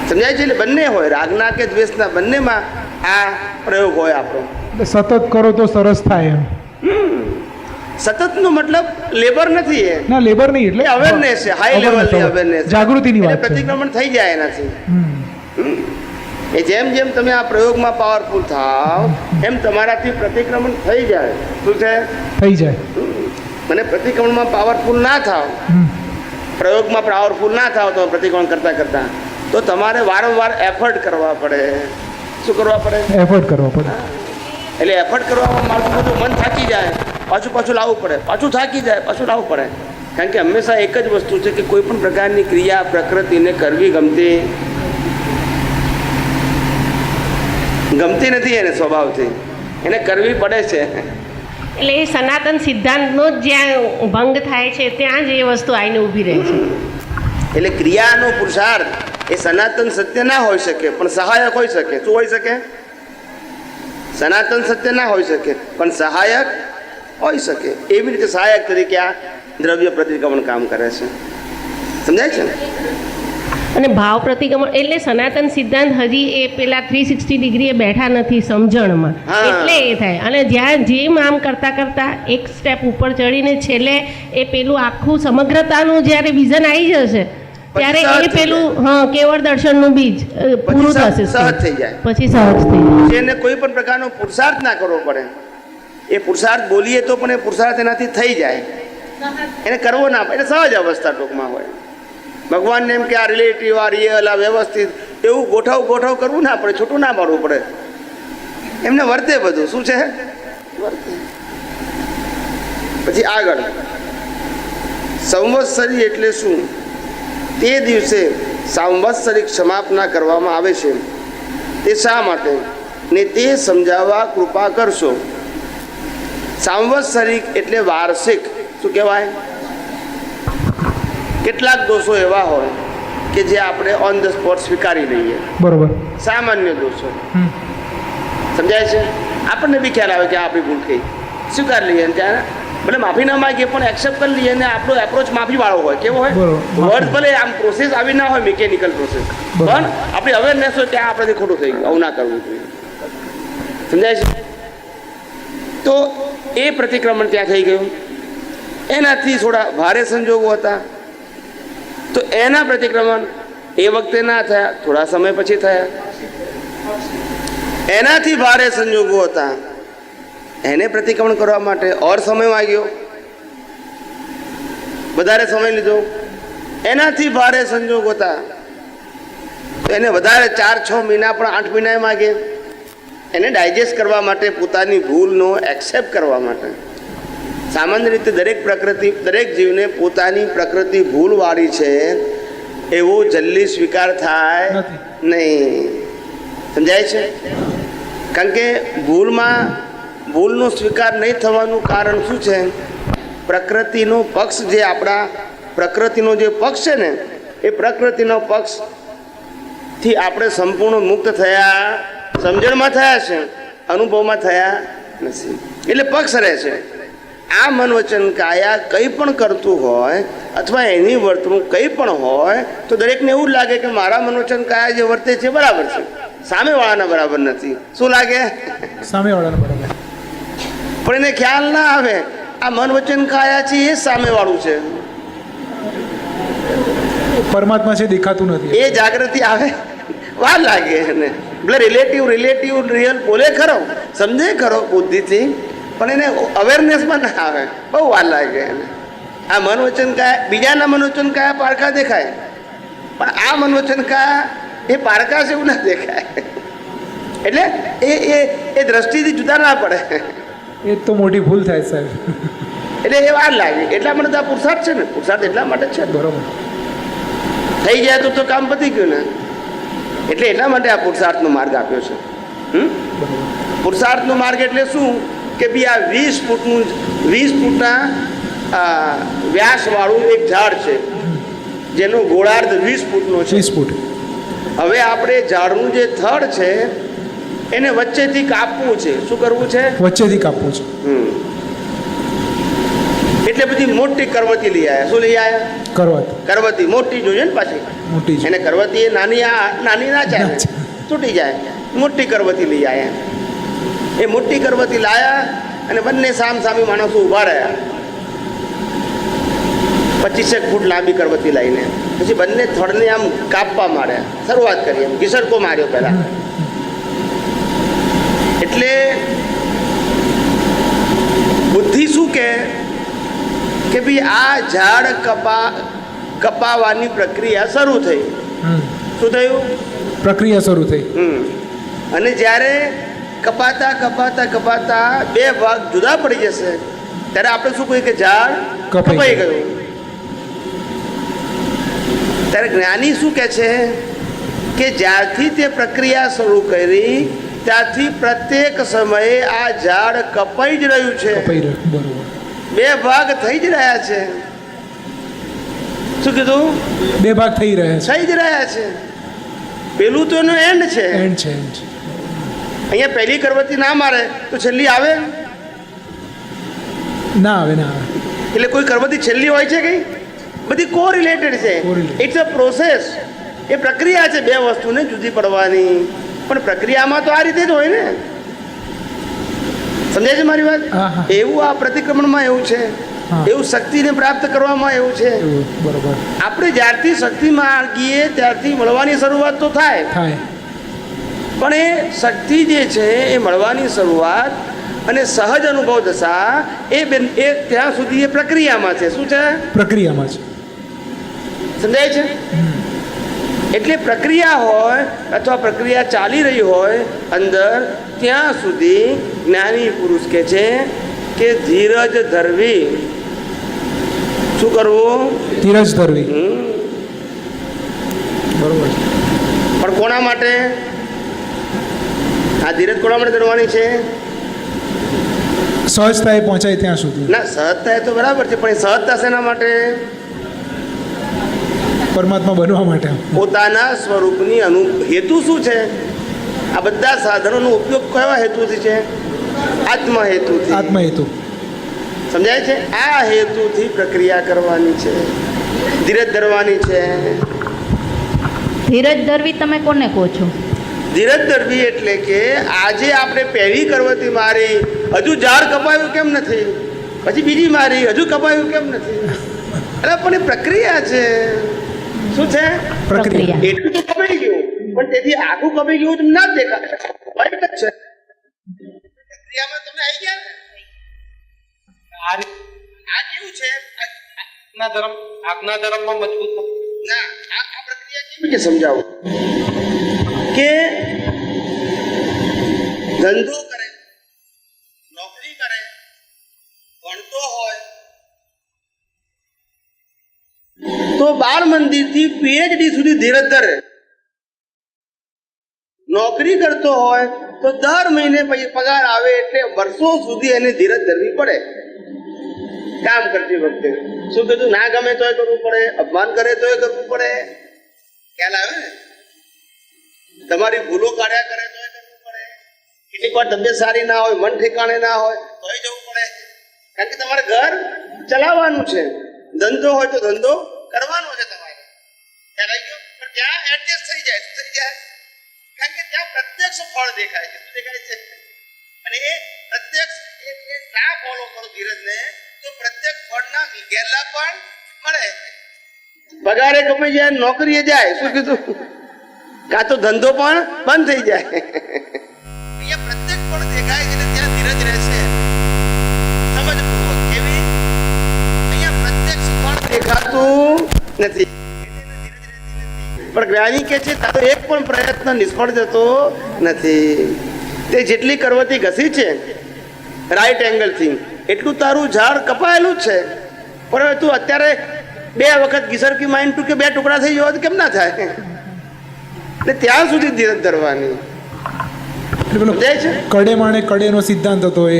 સમજાય છે? એટલે બંને હોય, રાગના કે દ્વેષના બંનેમાં આ પ્રયોગ હોય આપણો. સતત કરો તો સરસ થાય એમ. સતતનો મતલબ લેબર નથી એ ના લેબર નહીં એટલે અવેરનેસ છે, હાઈ લેવલની અવેરનેસ, જાગૃતિની વાત છે. પ્રતિક્રમણ થઈ જાય એનાથી. હમ. એ જેમ જેમ તમે આ પ્રયોગમાં પાવરફુલ થાવ એમ તમારાથી પ્રતિક્રમણ થઈ જાય. શું છે? થઈ જાય. મને પ્રતિક્રમણમાં પાવરફુલ ના થાવ, હમ. પ્રયોગમાં પાવરફુલ ના થાવ તો પ્રતિક્રમણ કરતા કરતા તો તમારે વારંવાર એફર્ટ કરવા પડે. શું કરવા પડે? એફર્ટ કરવો પડે. એટલે એફર્ટ કરવામાં મારું બધું મન થાકી જાય, પાછું લાવવું પડે, પાછું થાકી જાય, પાછું લાવવું પડે. કારણ કે હંમેશા એક જ વસ્તુ છે કે કોઈ પણ પ્રકારની ક્રિયા પ્રકૃતિને કરવી ગમતી નથી, એને સ્વભાવથી એને કરવી પડે છે. એટલે એ સનાતન સિદ્ધાંતનો જ જ્યાં ભંગ થાય છે ત્યાં જ એ વસ્તુ આવીને ઊભી રહે છે. એટલે ક્રિયાનો પુરુષાર્થ એ સનાતન સત્ય ના હોઈ શકે પણ સહાયક હોઈ શકે. શું હોઈ શકે? સનાતન સત્ય ના હોઈ શકે પણ સહાયક હોઈ શકે. એવી રીતે સહાયક તરીકે આ દ્રવ્ય પ્રતિક્રમણ કામ કરે છે. સમજાય છે ને? અને ભાવ પ્રતિક્રમણ એટલે સનાતન સિદ્ધાંત હજી એ પેલા 360 ડિગ્રીએ બેઠા નથી સમજણમાં, હા. એટલે એ થાય. અને જ્યાં જેમ આમ કરતાં કરતાં એક સ્ટેપ ઉપર ચડીને છેલ્લે એ પેલું આખું સમગ્રતાનું જ્યારે વિઝન આવી જશે ત્યારે સહજ એ થઈ પેલું કેવળ દર્શનનું બીજ પૂરું થશે. સહજ થઈ જાય. પછી સહજ થઈ જાય. એને કોઈ પણ પ્રકારનો પુરુષાર્થ ના કરવો પડે. એ પુરુષાર્થ બોલીએ તો પણ એ પુરુષાર્થ એનાથી થઈ જાય. એને કરવો ના પડે. એટલે સહજ અવસ્થા ટૂંકમાં હોય. ભગવાનને એમ કે આ રિલેટિવ, આ રિયલ, આ વ્યવસ્થિત એવું ગોઠવ કરવું ના પડે, છૂટું ના પાડવું પડે. એમને વર્તે બધું. શું છે? વર્તે. પછી આગળ સંવત્સરી એટલે શું? તે દિવસે સાંવત્સરિક સમાપના કરવામાં આવે છે. તે શા માટે ને તે સમજાવવા કૃપા કરશો. સાંવત્સરિક એટલે વાર્ષિક. શું કહેવાય? કેટલાક દોષો એવા હોય કે જે આપણે ઓન ધ સ્પોટ સ્વીકારી લઈએ. બરોબર. સામાન્ય દોષો. હમ. સમજાય છે? આપણને બી ખ્યાલ આવે કે આ આપણી ભૂલ થઈ, સ્વીકાર લઈએ અને ત્યાં ભલે માફી ના માગીએ પણ એક્સેપ્ટ કરી લઈએ અને આપણો એપ્રોચ માફીવાળો હોય. કેવો હોય? બરોબર. વર્ડ ભલે આમ પ્રોસેસ આવી ના હોય, મિકેનિકલ પ્રોસેસ, પણ આપણી અવેરનેસ હોય ત્યાં આપણેથી ખોટું થઈ ગયું, આવું ના કરવું જોઈએ. સમજાય છે? તો એ પ્રતિક્રમણ ત્યાં થઈ ગયું. એનાથી થોડા ભારે સંજોગો હતા તો એના પ્રતિક્રમણ એ વખતે ના થયા, થોડા સમય પછી થયા. એનાથી ભારે સંજોગો હતા, એને પ્રતિક્રમણ કરવા માટે ઓર સમય માંગ્યો, વધારે સમય લીધો. એનાથી ભારે સંજોગ હતા તો એને વધારે 4-6 મહિના પણ 8 મહિના માગે. એને ડાયજેસ્ટ કરવા માટે, પોતાની ભૂલનો એક્સેપ્ટ કરવા માટે. સામાન્ય રીતે દરેક જીવને પોતાની પ્રકૃતિ ભૂલવાળી છે એવો જલ્દી સ્વીકાર થાય નહીં. સમજાય છે? કારણ કે ભૂલનો સ્વીકાર નહીં થવાનું કારણ શું છે? પ્રકૃતિનો પક્ષ જે આપણા પ્રકૃતિનો જે પક્ષ છે ને એ પ્રકૃતિનો પક્ષથી આપણે સંપૂર્ણ મુક્ત થયા, સમજણમાં થયા છે, અનુભવમાં થયા નથી. એટલે પક્ષ રહે છે. આ મન વચન કાયા કંઈ પણ કરતું હોય અથવા એની વર્તણૂક કંઈ પણ હોય તો દરેકને એવું જ લાગે કે મારા મન વચન કાયા જે વર્તે છે બરાબર છે, સામેવાળાના બરાબર નથી. શું લાગે? સામેવાળાને બરાબર. પણ એને ખ્યાલ ના આવે આ મન વચન કાયા છે એ સામેવાળું છે. પરમાત્મા છે દેખાતું નથી. એ જાગૃતિ આવે વાર લાગે એને. ભલે રિલેટિવ રિયલ બોલે ખરો, સમજે ખરો બુદ્ધિથી, પણ એને અવેરનેસમાં ના આવે, બહુ વાર લાગે એને. આ મન વચન કાયા, બીજાના મન વચન કાયા પારકા દેખાય પણ આ મન વચન કાયા એ પારકા છે એવું ના દેખાય. એટલે એ દ્રષ્ટિથી જુદા ના પડે. એ તો મોટી ભૂલ થાય સાહેબ. એટલે એ વાર લાગે. એટલા માટે તો આ પુરુષાર્થ છે ને, પુરુષાર્થ એટલા માટે છે. બરોબર. થઈ જાય તો કામ પતી ગયું ને. એટલે એટલા માટે આ પુરુષાર્થનો માર્ગ આપ્યો છે. પુરુષાર્થનો માર્ગ એટલે શું કે ભાઈ આ 20 ફૂટના વ્યાસવાળું એક ઝાડ છે જેનો ગોળાર્ધ 20 ફૂટનો છે. 20 ફૂટ. હવે આપણે ઝાડનું જે થડ છે એને વચ્ચેથી કાપવું છે. શું કરવું છે? વચ્ચેથી કાપવું છે. એટલે બધી મોટી કરવતી લઈ આવ્યા. શું લઈ આવ્યા? કરવતી મોટી જોઈએ ને પાછી. મોટી એને કરવતી એ નાની ના ચાલે, તૂટી જાય. મોટી કરવતી લઈ આવ્યા. એ મોટી કરવતી લાયા અને બંને સામસામી માણસો ઊભા રહ્યા 25 ફૂટ લાંબી કરવતી લઈને. પછી બંને થડને આમ કાપવા માંડ્યા, શરૂઆત કરી, એમ ઘીસડકો માર્યો પહેલા. એટલે બુદ્ધિ શું કે ભાઈ આ ઝાડ કપાવાની પ્રક્રિયા શરૂ થઈ. શું થયું? પ્રક્રિયા શરૂ થઈ. અને જ્યારે કપાતા કપાતા કપાતા બે ભાગ જુદા પડી જશે ત્યારે આપણે શું કહીએ કે ઝાડ કપાઈ ગયું. ત્યારે જ્ઞાની શું કહે છે કે જ્યારથી તે પ્રક્રિયા શરૂ કરી ત્યારથી પ્રત્યેક સમયે આ ઝાડ કપાઈ જ રહ્યું છે. બે ભાગ થઈ જ રહ્યા છે. શું કીધું? બે ભાગ થઈ રહ્યા છે. થઈ જ રહ્યા છે. પેલું તો એનો એન્ડ છે. અહીંયા પહેલી કરવતી ના મારે તો છેલ્લી આવે ના આવે. એટલે કોઈ કરવતી છેલ્લી હોય છે કઈ? બધી કો રિલેટેડ છે. It's a process. એ પ્રક્રિયા છે બે વસ્તુને જુદી પડવાની. પણ પ્રક્રિયામાં તો આ રીતે જ હોય ને. સમજાય છે મારી વાત? એવું આ પ્રતિક્રમણમાં એવું છે, એવું શક્તિને પ્રાપ્ત કરવામાં એવું છે. બરોબર. આપણે જ્યારથી શક્તિ માગીએ ત્યારથી મળવાની શરૂઆત તો થાય, પણ એ શક્તિ જે છે એ મળવાની શરૂઆત અને સહજ અનુભવ દશા એ ત્યાં સુધી એ પ્રક્રિયામાં છે. શું છે? પ્રક્રિયામાં છે. સમજાય છે? એટલે પ્રક્રિયા હોય અથવા પ્રક્રિયા ચાલી રહી હોય અંદર, ત્યાં સુધી જ્ઞાની પુરુષ કહે છે કે ધીરજ ધરવી. શું કરવું? ધીરજ ધરવી. બરોબર. પણ કોના માટે આ ધીરજ કોના માટે ધરવાની છે? સહજતાએ પહોંચાય ત્યાં સુધી. ના, સહજતા તો બરાબર છે, પણ એ સહજતા શેના માટે? પરમાત્મા બનવા માટે. પોતાના સ્વરૂપની હેતુ શું છે? આ બધા સાધનોનો ઉપયોગ કયા હેતુથી છે? આત્મહેતુથી. આત્મહેતુ. સમજાય છે? આ હેતુથી પ્રક્રિયા કરવાની છે, ધીરજ ધરવાની છે. ધીરજ ધરવી તમે કોને કહો છો? ધીરજ ધરવી એટલે કે આજે આપણે પહેલી કરવતી મારી, હજુ ઝાડ કપાયું કેમ નથી? પછી બીજી મારી, હજુ કપાયું કેમ નથી? અરે પણ એ પ્રક્રિયા છે. શું છે? પ્રક્રિયા. એટલું તો કપાઈ ગયું, પણ તેથી આખું કપાઈ ગયું તમને ના જ દેખાય. બરાબર છે? પ્રક્રિયામાં તમે આવી ગયા. આ કેવું છે? આજ્ઞા ધર્મમાં મજબૂત ના, આ પ્રક્રિયા કેવી રીતે સમજાવું? કે ધંધો કરે, નોકરી કરે, ભણતો હોય તો બાળ મંદિરથી પીએચડી સુધી ધીરજ ધરે. નોકરી કરતો હોય તો દર મહિને પગાર આવે એટલે વર્ષો સુધી એને ધીરજ ધરવી પડે કામ કરતી વખતે. શું કીધું? ના ગમે તોય કરવું પડે, અપમાન કરે તોય કરવું પડે. ખ્યાલ આવે ને? તમારી ભૂલો કાઢ્યા કરે તોય કરવું પડે. કેટલીક વાર તબિયત સારી ના હોય, મન ઠેકાણે ના હોય તોય જવું પડે, કારણ કે તમારે ઘર ચલાવવાનું છે. ધંધો હોય તો ધંધો કરવાનો છે તમારે. ખ્યાલ આવી ગયો? પણ ત્યાં એડજસ્ટ થઈ જાય. શું થઈ જાય? કારણ કે ત્યાં પ્રત્યક્ષ ફળ દેખાય છે. શું દેખાય છે? અને એ પ્રત્યક્ષ ના ફોલો કરો ધીરજને તો પ્રત્યક્ષ ફળના ગેરલાભ પણ મળે. પગારે કમાઈ જાય, નોકરીએ જાય. શું કીધું? કાં તો ધંધો પણ બંધ થઈ જાય. અહીંયા પ્રત્યક્ષ ફળ દેખાય છે, ત્યાં ધીરજ રહેશે. સમજપૂર્વક કેવી? અહીંયા પ્રત્યક્ષ ફળ દેખાતું નથી, પણ જ્ઞાની કે છે તારો એક પણ પ્રયત્ન નિષ્ફળ જતો નથી. તે જેટલી કરવતી ઘસી છે રાઈટ એંગલથી એટલું તારું ઝાડ કપાયેલું જ છે. પણ તું અત્યારે 2 વખત ઘીસરકી માઇન્ડ કે 2 ટુકડા થઈ ગયો કેમ ના થાય? એટલે ત્યાં સુધી ધીરજ ધરવાની. કડે માણે કડેનો સિદ્ધાંત હતો એ,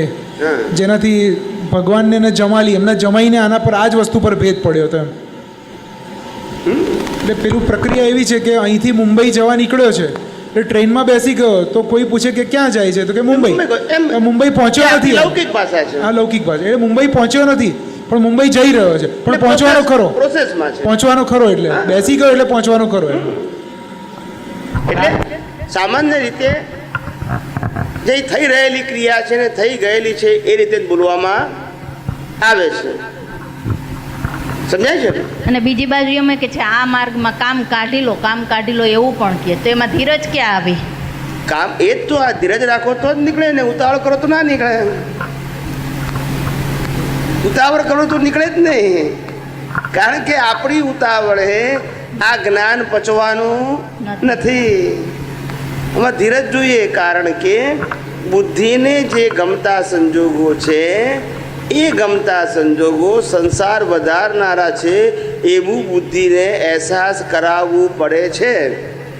જેનાથી ભગવાનને ને જમાલી એમને જમાઈને આના પર આ જ વસ્તુ પર ભેદ પડ્યો હતો. એટલે પેલું પ્રક્રિયા એવી છે કે અહીંથી મુંબઈ જવા નીકળ્યો છે, એટલે ટ્રેનમાં બેસી ગયો તો કોઈ પૂછે કે ક્યાં જાય છે, તો કે મુંબઈ. મુંબઈ પહોંચ્યો નથી. લૌકિક ભાષા છે. હા, લૌકિક ભાષા. એટલે મુંબઈ પહોંચ્યો નથી પણ મુંબઈ જઈ રહ્યો છે, પણ પહોંચવાનો ખરો. પ્રોસેસમાં છે. પહોંચવાનો ખરો, એટલે બેસી ગયો એટલે પહોંચવાનો ખરો. એટલે સામાન્ય રીતે જે થઈ રહેલી ક્રિયા છે ને થઈ ગયેલી છે એ રીતે જ બોલવામાં આવે છે. સમજાય છે? અને બીજી બાજુ એમ કે છે આ માર્ગમાં કામ કાઢી લો એવું પણ કહે તો એમાં ધીરજ ક્યાં આવી? કામ એ જ તો, આ ધીરજ રાખો તો જ નીકળે ને, ઉતાવળ કરો તો ના નીકળે. ઉતાવળ કરો તો નીકળે જ નહીં, કારણ કે આપણી ઉતાવળે આ જ્ઞાન પચવાનું નથી. આમાં ધીરજ જોઈએ, કારણ કે બુદ્ધિને જે ગમતા સંજોગો છે એ ગમતા સંજોગો સંસાર વધારનારા છે એવું બુદ્ધિને અહેસાસ કરાવવું પડે છે.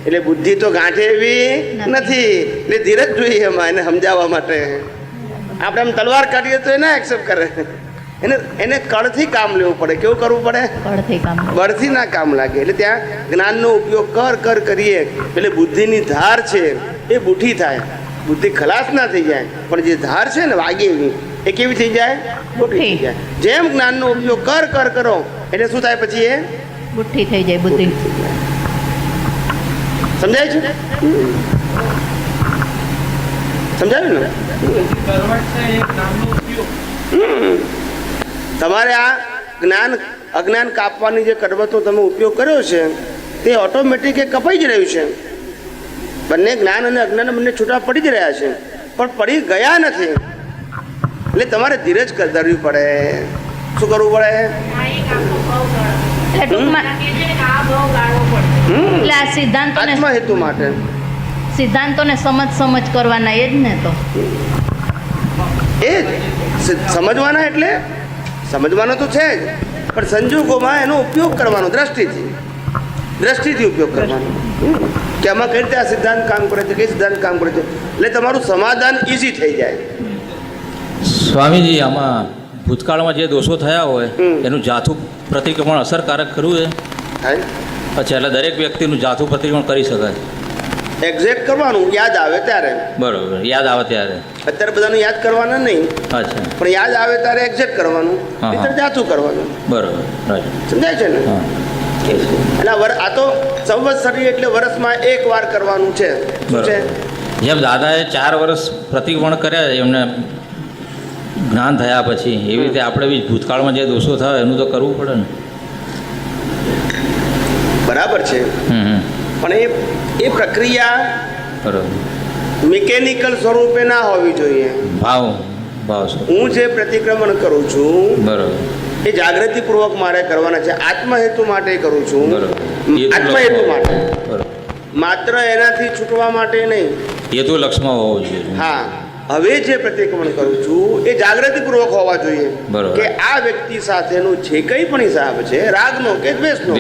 એટલે બુદ્ધિ તો ગાંઠે એવી નથી, એટલે ધીરજ જોઈએ એમાં એને સમજાવવા માટે. આપણે આમ તલવાર કાઢીએ તો એ ના એક્સેપ્ટ કરે, એને કળથી કામ લેવું પડે. કેવું કરવું પડે? બળથી ના કામ લાગે. એટલે ત્યાં જ્ઞાનનો ઉપયોગ કરીએ એટલે બુદ્ધિની ધાર છે એ બુઠી થાય. બુદ્ધિ ખલાસ ના થઈ જાય, પણ જે ધાર છે ને વાગે એવી, એ કેવી થઈ જાય? બુઠી થઈ જાય. જેમ જ્ઞાનનો ઉપયોગ કરો એટલે શું થાય? પછી એ બુઠ્ઠી થઈ જાય બુદ્ધિ. સમજાય છે? સમજાયું ને? તમારે આ જ્ઞાન અજ્ઞાન કાપવાની જે કરવતનો તમે ઉપયોગ કર્યો છે તે ઓટોમેટિક એ કપાઈ જ રહ્યું છે. બંને જ્ઞાન અને અજ્ઞાન બંને છૂટા પડી જ રહ્યા છે, પણ પડી ગયા નથી. એટલે તમારે ધીરજ ધરવી પડે. શું કરવું પડે? ટૂંકમાં એટલે આ આત્મહેતુ માટે સિદ્ધાંતોને સમજ કરવાના એ જ ને. તો એ જ સમજવાના, એટલે સમજવાનો તો છે જ, પણ સંજોગોમાં એનો ઉપયોગ કરવાનો દ્રષ્ટિથી ઉપયોગ કરવાનો. કે આમાં કઈ રીતે આ સિદ્ધાંત કામ કરે છે, કઈ સિદ્ધાંત કામ કરે છે, એટલે તમારું સમાધાન ઇઝી થઈ જાય. સ્વામીજી, આમાં ભૂતકાળમાં જે દોષો થયા હોય એનું જાથું પ્રતિક્રમણ અસરકારક ખરું છે? અચ્છા, એટલે દરેક વ્યક્તિનું જાથું પ્રતિક્રમણ કરી શકાય? એક્ઝેક્ટ કરવાનું, યાદ આવે ત્યારે. બરોબર, યાદ આવે ત્યારે. અત્યારે બધાનું યાદ કરવાના નહીં. અચ્છા. પણ યાદ આવે ત્યારે એક્ઝેક્ટ કરવાનું, ત્યારે જાથું કરવાનું. બરોબર, સમજાય છે ને? એટલે આ તો સંવત્સરી એટલે વર્ષમાં એક વાર કરવાનું છે. શું છે? જેમ દાદાએ 4 વર્ષ પ્રતિક્રમણ કર્યા એમને જ્ઞાન થયા પછી, એવી રીતે આપણે બી ભૂતકાળમાં જે દોષો થયા એનું તો કરવું પડે ને. બરાબર છે, પણ એ પ્રક્રિયા બરોબર મિકેનિકલ સ્વરૂપે ના હોવી જોઈએ. ભાવ હું જે પ્રતિક્રમણ કરું છું બરોબર એ જાગૃતિપૂર્વક મારે કરવાના છે. આત્મહેતુ માટે કરું છું, આત્મહેતુ માટે, માત્ર એનાથી છૂટવા માટે નહીં. હેતુ લક્ષમાં હોવો જોઈએ. હા, હવે જે પ્રતિક્રમણ કરું છું એ જાગૃતિપૂર્વક હોવા જોઈએ કે આ વ્યક્તિ સાથેનું જે કંઈ પણ હિસાબ છે, રાગનો કે દ્વેષનો,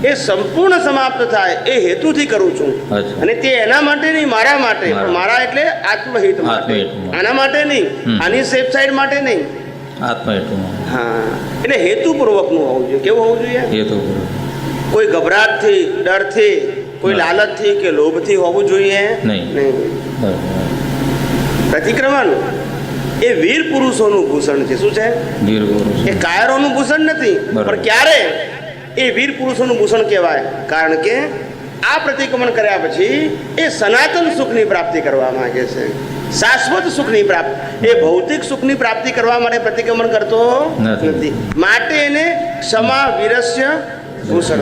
એ સંપૂર્ણ સમાપ્ત થાય એ હેતુથી કરું છું. અને તે એના માટે નહીં, મારા માટે. મારા એટલે આત્મહિત માટે, આના માટે નહીં, આની સેફ સાઈડ માટે નહીં, આત્મહેતુ. હા, એટલે હેતુપૂર્વકનું હોવું જોઈએ. કેવું હોવું જોઈએ? હેતુપૂર્વક. કોઈ ગભરાટથી, ડરથી, કોઈ લાલચથી કે લોભથી હોવું જોઈએ નહીં. પ્રતિક્રમણ એ વીર પુરુષોનું ભૂષણ છે. શું છે? વીર પુરુષ. એ કાયરોનું ભૂષણ નથી, પણ ક્યારે એ વીર પુરુષોનું ભૂષણ કહેવાય? કારણ કે આ પ્રતિક્રમણ કર્યા પછી એ સનાતન સુખની પ્રાપ્તિ કરવા માંગે છે, શાશ્વત સુખની પ્રાપ્તિ. એ ભૌતિક સુખની પ્રાપ્તિ કરવા માટે પ્રતિક્રમણ કરતો નથી. માટે એને ક્ષમા વીરસ્ય ભૂષણ,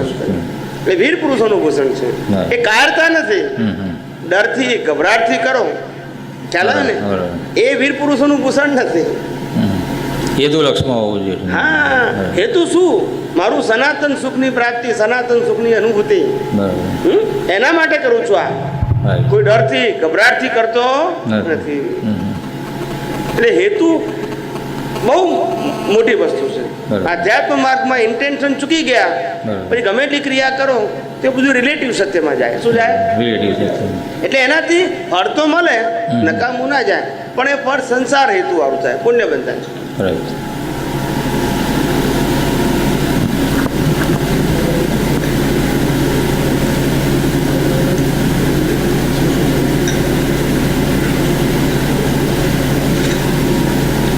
એ વીર પુરુષોનું ભૂષણ છે. એ કાયરતા નથી, ડરથી ગભરાટથી કરો, ખ્યાલ આવે ને? એ વીર પુરુષોનું ભૂષણ નથી. હેતુ લક્ષમાં હોવું જોઈએ. હા, હેતુ શું? મારું સનાતન સુખની પ્રાપ્તિ, સનાતન સુખની અનુભૂતિ, એના માટે કરું છું. આ કોઈ ડરથી ગભરાટથી કરતો નથી. એટલે હેતુ બહુ મોટી વસ્તુ છે. આધ્યાત્મ માર્ગમાં ઇન્ટેન્શન ચૂકી ગયા પછી ગમે એટલી ક્રિયા કરો તે બધું રિલેટિવ સત્યમાં જાય. શું જાય? એટલે એનાથી ફળ તો મળે, નકામું ના જાય, પણ એ ફળ સંસાર હેતુ વાળું થાય, પુણ્ય બંધાય.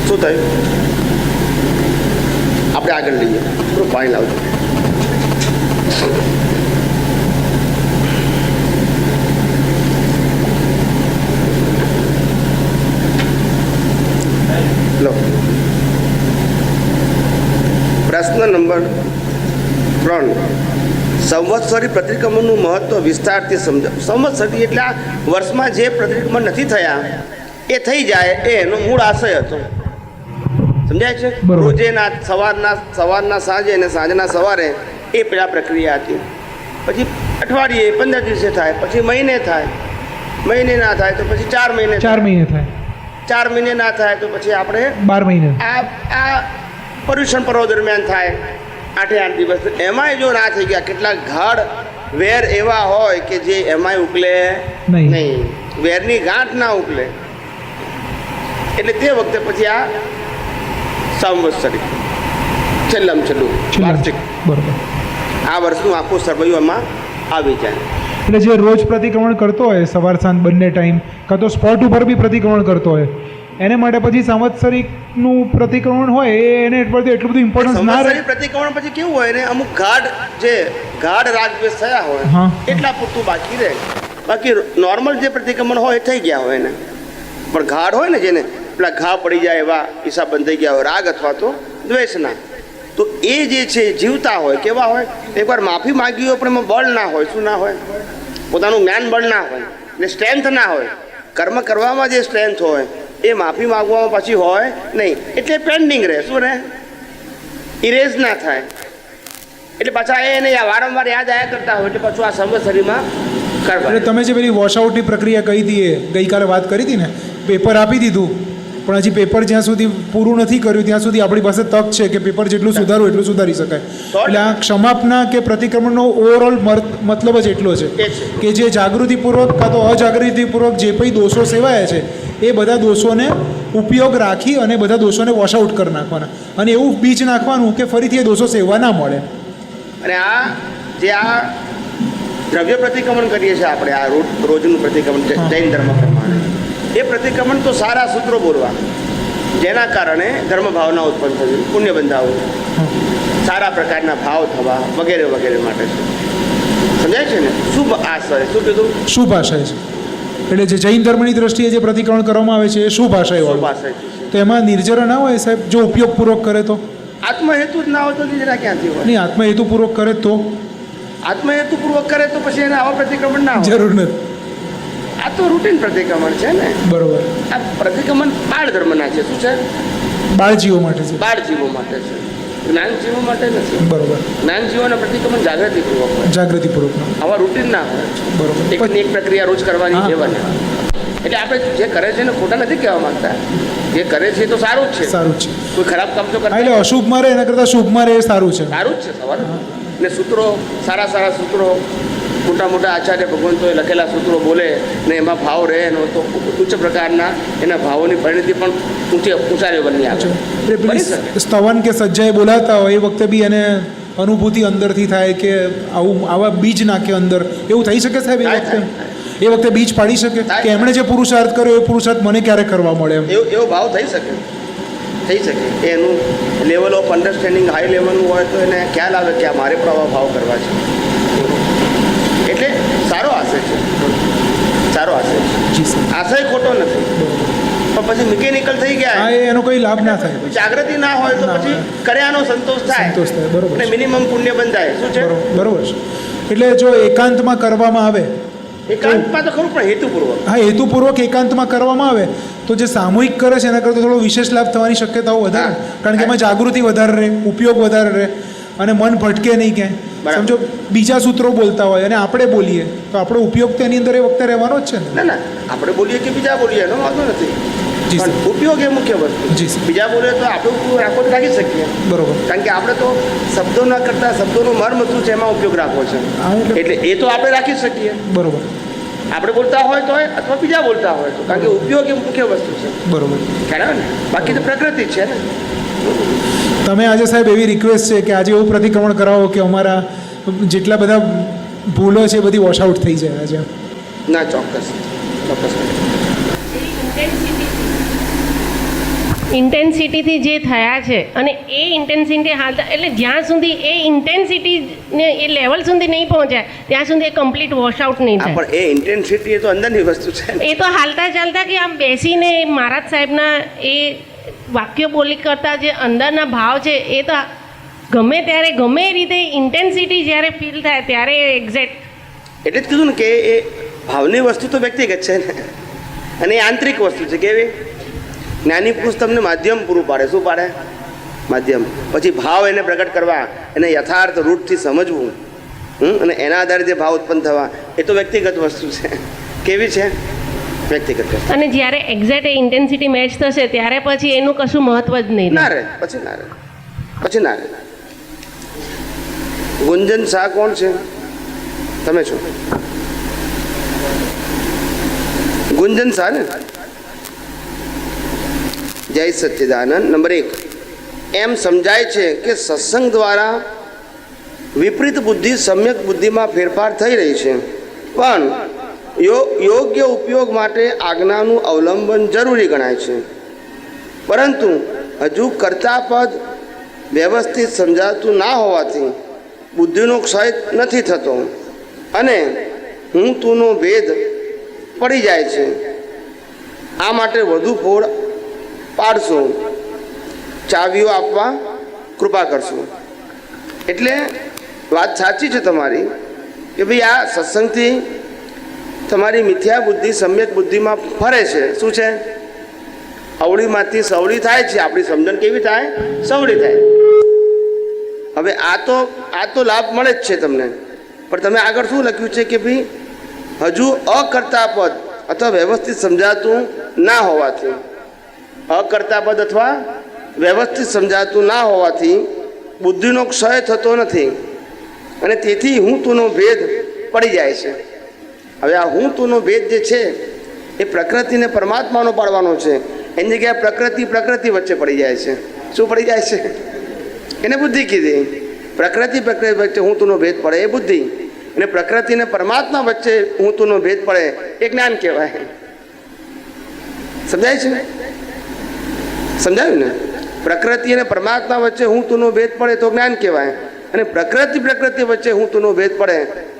શું થયું? આપણે આગળ લઈએ. થોડું પાણી લાવજો. પ્રશ્ન નંબર 3, સંવત્સરી પ્રતિક્રમણનું મહત્વ વિસ્તારથી સમજો. સંવત્સરી એટલે આ વર્ષમાં જે પ્રતિક્રમણ નથી થયા એ થઈ જાય એ એનો મૂળ આશય હતો. સમજાય છે? બરોબર. રોજેના સવારના સાંજે અને સાંજના સવારે એ પેલા પ્રક્રિયા હતી. પછી અઠવાડિયે 15 દિવસે થાય, પછી મહિને થાય, મહિને ના થાય તો પછી 4 મહિને 4 મહિને થાય, 4 મહિને ના થાય તો પછી આપણે 12 મહિને. આ પર્યુષણ પર્વ દરમિયાન થાય 8 દિવસ. એમાંય જો ના થઈ ગયા, કેટલાક ગાઢ વેર એવા હોય કે જે એમાંય ઉકલે નહીં. નહીં, વેરની ગાંઠ ના ઉકલે, એટલે તે વખતે પછી આ સંવત્સરી છેલ્લામાં છેલ્લું વાર્ષિક બરોબર. આ વર્ષનું આખું સરવૈયું એમાં આવી જાય. એટલે જે રોજ પ્રતિક્રમણ કરતો હોય સવાર સાંજ બંને ટાઈમ, કાં તો સ્પોટ ઉપર બી પ્રતિક્રમણ કરતો હોય, એને માટે પછી સંવત્સરિકનું પ્રતિક્રમણ હોય એ એને એટલું બધું ઇમ્પોર્ટન્સ ના રહે. સંવત્સરી પ્રતિક્રમણ પછી કેવું હોય ને, અમુક ગાઢ રાગદ્વેષ થયા હોય હા. એટલા પૂરતું બાકી રહે. બાકી નોર્મલ જે પ્રતિક્રમણ હોય એ થઈ ગયા હોય ને, પણ ગાઢ હોય ને જેને પેલા ઘા પડી જાય એવા હિસાબ બંધ થઈ ગયા હોય રાગ અથવા તો દ્વેષના, તો એ જે છે જીવતા હોય કેવા હોય, એકવાર માફી માંગી હોય પણ એમાં બળ ના હોય. શું ના હોય? પોતાનું જ્ઞાન બળ ના હોય ને સ્ટ્રેન્થ ના હોય. કર્મ કરવામાં જે સ્ટ્રેન્થ હોય એ માફી માંગવામાં પછી હોય નહીં, એટલે પેન્ડિંગ રહે. શું રહે? ઇરેઝ ના થાય. એટલે પાછા એને વારંવાર યાદ આવ્યા કરતા હોય, એટલે પાછું આ સંવત્સરીમાં કરવા. એટલે તમે જે પેલી વોશઆઉટની પ્રક્રિયા કહી હતી એ ગઈકાલે વાત કરી હતી ને, પેપર આપી દીધું પણ હજી પેપર જ્યાં સુધી પૂરું નથી કર્યું ત્યાં સુધી આપણી પાસે તક છે કે પેપર જેટલું સુધારવું એટલું સુધારી શકાય. એટલે આ ક્ષમાપના કે પ્રતિક્રમણનો ઓવરઓલ મતલબ જ એટલો છે કે જે જાગૃતિપૂર્વક કાં તો અજાગૃતિપૂર્વક જે કંઈ દોષો સેવાયા છે એ બધા દોષોને ઉપયોગ રાખી અને બધા દોષોને વોશઆઉટ કરી નાખવાના, અને એવું બીજ નાખવાનું કે ફરીથી એ દોષો સેવા ના મળે. અને આ દ્રવ્ય પ્રતિક્રમણ કરીએ છીએ આપણે, આ રોજનું પ્રતિક્રમણ જૈન ધર્મ પ્રમાણે, એ પ્રતિક્રમણ તો સારા સૂત્રો બોલવા, જેના કારણે ધર્મ ભાવના ઉત્પન્ન થવી, પુણ્ય બંધાવું, સારા પ્રકારના ભાવ થવા વગેરે વગેરે માટે છે. સમજાય છે ને? શુભ આશય. શું કીધું? શુભ આશય છે. એટલે જે જૈન ધર્મની દ્રષ્ટિએ જે પ્રતિક્રમણ કરવામાં આવે છે એ શુભ આશય શુભ વાળું. આશય તો એમાં નિર્જરા ના હોય સાહેબ, જો ઉપયોગપૂર્વક કરે તો? આત્મહેતુ જ ના હોય તો નિજરા ક્યાંથી હોય? નહીં, આત્મહેતુપૂર્વક કરે તો આત્મહેતુપૂર્વક કરે તો પછી એને આવા પ્રતિક્રમણ ના હોય. જરૂર નથી. આ તો રૂટીન પ્રતિક્રમણ છે ને. બરોબર. આ પ્રતિક્રમણ બાળ ધર્મના છે. શું છે? બાળજીવો માટે છે. બાળ જીવો માટે છે, જ્ઞાન જીવો માટે નથી. બરોબર. જ્ઞાન જીવોના પ્રતિક્રમણ જાગૃતિપૂર્વક હોય, જાગૃતિપૂર્વકનો. આવા રૂટીન ના હોય. બરોબર. એકની એક પ્રક્રિયા રોજ કરવાની હા. લેવાની. એટલે આપણે જે કરે છે ને ખોટા નથી કહેવા માંગતા, જે કરે છે એ તો સારું જ છે. સારું જ છે. કોઈ ખરાબ કામ તો હા, કરતા એટલે અશુભમાં રહે એના કરતાં શુભમાં રહે એ સારું છે. સારું જ છે. સવાલ ને સૂત્રો સારા સૂત્રો મોટા આચાર્ય ભગવંતોએ લખેલા સૂત્રો બોલે ને એમાં ભાવ રહે એનો તો ઉચ્ચ પ્રકારના એના ભાવોની પરિણતિ પણ ઊંચા લેવલની આવે. એટલે પેલી સ્તવન કે સજ્જાએ બોલાતા હોય એ વખતે બી એને અનુભૂતિ અંદરથી થાય કે આવા બીજ નાખે અંદર, એવું થઈ શકે સાહેબ? એ વખતે બીજ પાડી શકે કે એમણે જે પુરુષાર્થ કર્યો એ પુરુષાર્થ મને ક્યારે કરવા મળે એમ? એવો ભાવ થઈ શકે. એનું લેવલ ઓફ અન્ડરસ્ટેન્ડિંગ હાઈ લેવલનું હોય તો એને ખ્યાલ આવે કે આ મારે પણ આવા ભાવ કરવા છે. એટલે સારો આશય છે, સારો આશય છે. આશય ખોટો નથી, પણ પછી મિકેનિકલ થઈ ગયા હા, એનો કોઈ લાભ ના થાય. જાગૃતિ ના હોય તો પછી કર્યાનો સંતોષ થાય. બરોબર. અને મિનિમમ પુણ્ય બંધાય. શું છે? બરોબર છે. એટલે જો એકાંતમાં કરવામાં આવે, એકાંતમાં તો ખરું પણ હેતુપૂર્વક. હા, હેતુપૂર્વક એકાંતમાં કરવામાં આવે તો જે સામૂહિક કરે છે એના કરતાં થોડો વિશેષ લાભ થવાની શક્યતાઓ વધારે, કારણ કે એમાં જાગૃતિ વધારે રહે, ઉપયોગ વધારે રહે અને મન ભટકે નહીં ક્યાંય. સમજો બીજા સૂત્રો બોલતા હોય અને આપણે બોલીએ તો આપણો ઉપયોગ તો એની અંદર એ વખતે રહેવાનો જ છે ને. ના, આપણે બોલીએ કે બીજા બોલીએ એનો વાંધો નથી, પણ ઉપયોગ એ મુખ્ય વસ્તુ. બીજા બોલે તો આપણે ઉપયોગ રાખવો તો રાખી શકીએ. બરોબર. કારણ કે આપણે તો શબ્દોના કરતાં શબ્દોનું મર્મ શું છે એમાં ઉપયોગ રાખવો છે, એટલે એ તો આપણે રાખી શકીએ. બરોબર. આપણે બોલતા હોય તો અથવા બીજા બોલતા હોય તો, કારણ કે ઉપયોગ એ મુખ્ય વસ્તુ છે. બરોબર. ખ્યાલ ને? બાકી તો પ્રકૃતિ છે ને. તમે આજે સાહેબ એવી રિક્વેસ્ટ છે કે આજે એવું પ્રતિક્રમણ કરાવો કે અમારા જેટલા બધા ભૂલો છે એ બધી વોશઆઉટ થઈ જાય આજે. ના, ચોક્કસ. ઇન્ટેન્સિટીથી જે થયા છે અને એ ઇન્ટેન્સિટી હાલતા, એટલે જ્યાં સુધી એ ઇન્ટેન્સિટીને એ લેવલ સુધી નહીં પહોંચાય ત્યાં સુધી એ કમ્પ્લીટ વોશઆઉટ નહીં થાય. પણ એ ઇન્ટેન્સિટી એ તો અંદરની વસ્તુ છે. એ તો હાલતા ચાલતા કે આમ બેસીને મહારાજ સાહેબના એ વાક્યો બોલી કરતા જે અંદરના ભાવ છે એ તો ગમે ત્યારે ગમે એ રીતે ઇન્ટેન્સિટી જ્યારે ફીલ થાય ત્યારે એક્ઝેક્ટ. એટલે જ કીધું ને કે એ ભાવની વસ્તુ તો વ્યક્તિગત છે ને, અને એ આંતરિક વસ્તુ છે. કેવી? જ્ઞાની પુરુષ તમને માધ્યમ પૂરું પાડે. શું પાડે? માધ્યમ. પછી ભાવ એને પ્રગટ કરવા, એને યથાર્થ રૂટથી સમજવું, અને એના આધારે જે ભાવ ઉત્પન્ન થવા, એ તો વ્યક્તિગત વસ્તુ છે. કેવી છે? વ્યક્તિગત વસ્તુ. અને જ્યારે એક્ઝેક્ટ એ ઇન્ટેન્સિટી મેચ થશે ત્યારે પછી એનું કશું મહત્વ જ નહીં ના રહે. પછી ના રહે. પછી ના રહે. ગુંજન શાહ કોણ છે? તમે છો ગુંજન શાહ ને? જય સચ્ચિદાનંદ. નંબર 1, એમ સમજાય છે કે સત્સંગ દ્વારા વિપરીત બુદ્ધિ સમ્યક બુદ્ધિમાં ફેરફાર થઈ રહી છે, પણ યોગ્ય ઉપયોગ માટે આજ્ઞાનું અવલંબન જરૂરી ગણાય છે. પરંતુ હજુ કર્તાપદ વ્યવસ્થિત સમજાતું ના હોવાથી બુદ્ધિનો ક્ષય નથી થતો અને હું તુંનો ભેદ પડી જાય છે. આ માટે વધુ ફોડ પાડશો, ચાવીઓ આપવા કૃપા કરશો. એટલે વાત સાચી છે તમારી કે ભાઈ આ સત્સંગથી તમારી મિથ્યા બુદ્ધિ સમ્યક બુદ્ધિમાં ફરે છે. શું છે? અવળીમાંથી સવળી થાય છે. આપણી સમજણ કેવી થાય? સવળી થાય. હવે આ તો લાભ મળે જ છે તમને, પણ તમે આગળ શું લખ્યું છે કે ભાઈ હજુ અકર્તા પદ અથવા વ્યવસ્થિત સમજાતું ના હોવાથી, અકર્તા પદ અથવા વ્યવસ્થિત સમજાતું ના હોવાથી બુદ્ધિનો ક્ષય થતો નથી અને તેથી હું તુંનો ભેદ પડી જાય છે. હવે આ હું તુંનો ભેદ જે છે એ પ્રકૃતિને પરમાત્માનો પાડવાનો છે. એની જગ્યાએ પ્રકૃતિ વચ્ચે પડી જાય છે. શું પડી જાય છે? એને બુદ્ધિ કીધી. પ્રકૃતિ વચ્ચે હું તુંનો ભેદ પડે એ બુદ્ધિ, અને પ્રકૃતિ અને પરમાત્મા વચ્ચે હું તુંનો ભેદ પડે એ જ્ઞાન કહેવાય. સમજાય છે? સમજાયું ને? પ્રકૃતિ અને પરમાત્મા વચ્ચે હું તુંનો ભેદ પડે તો જ્ઞાન કહેવાય, અને પ્રકૃતિ વચ્ચે હું તુંનો ભેદ પડે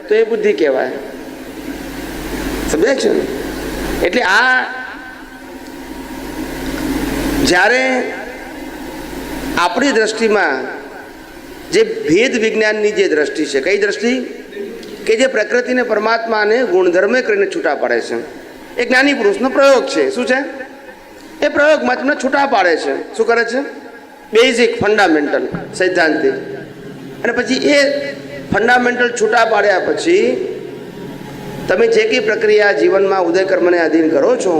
તો એ બુદ્ધિ કહેવાય. સમજાય છે? એટલે આ જ્યારે આપણી દ્રષ્ટિમાં જે ભેદ વિજ્ઞાનની જે દ્રષ્ટિ છે, કઈ દ્રષ્ટિ? કે જે પ્રકૃતિને પરમાત્માને ગુણધર્મે કરીને છૂટા પાડે છે, એ જ્ઞાની પુરુષનો પ્રયોગ છે. શું છે? એ પ્રયોગમાં તમને છૂટા પાડે છે. શું કરે છે? બેઝિક ફંડામેન્ટલ સૈદ્ધાંતિક. અને પછી એ ફંડામેન્ટલ છૂટા પાડ્યા પછી તમે જે કંઈ પ્રક્રિયા જીવનમાં ઉદયકર્મને આધીન કરો છો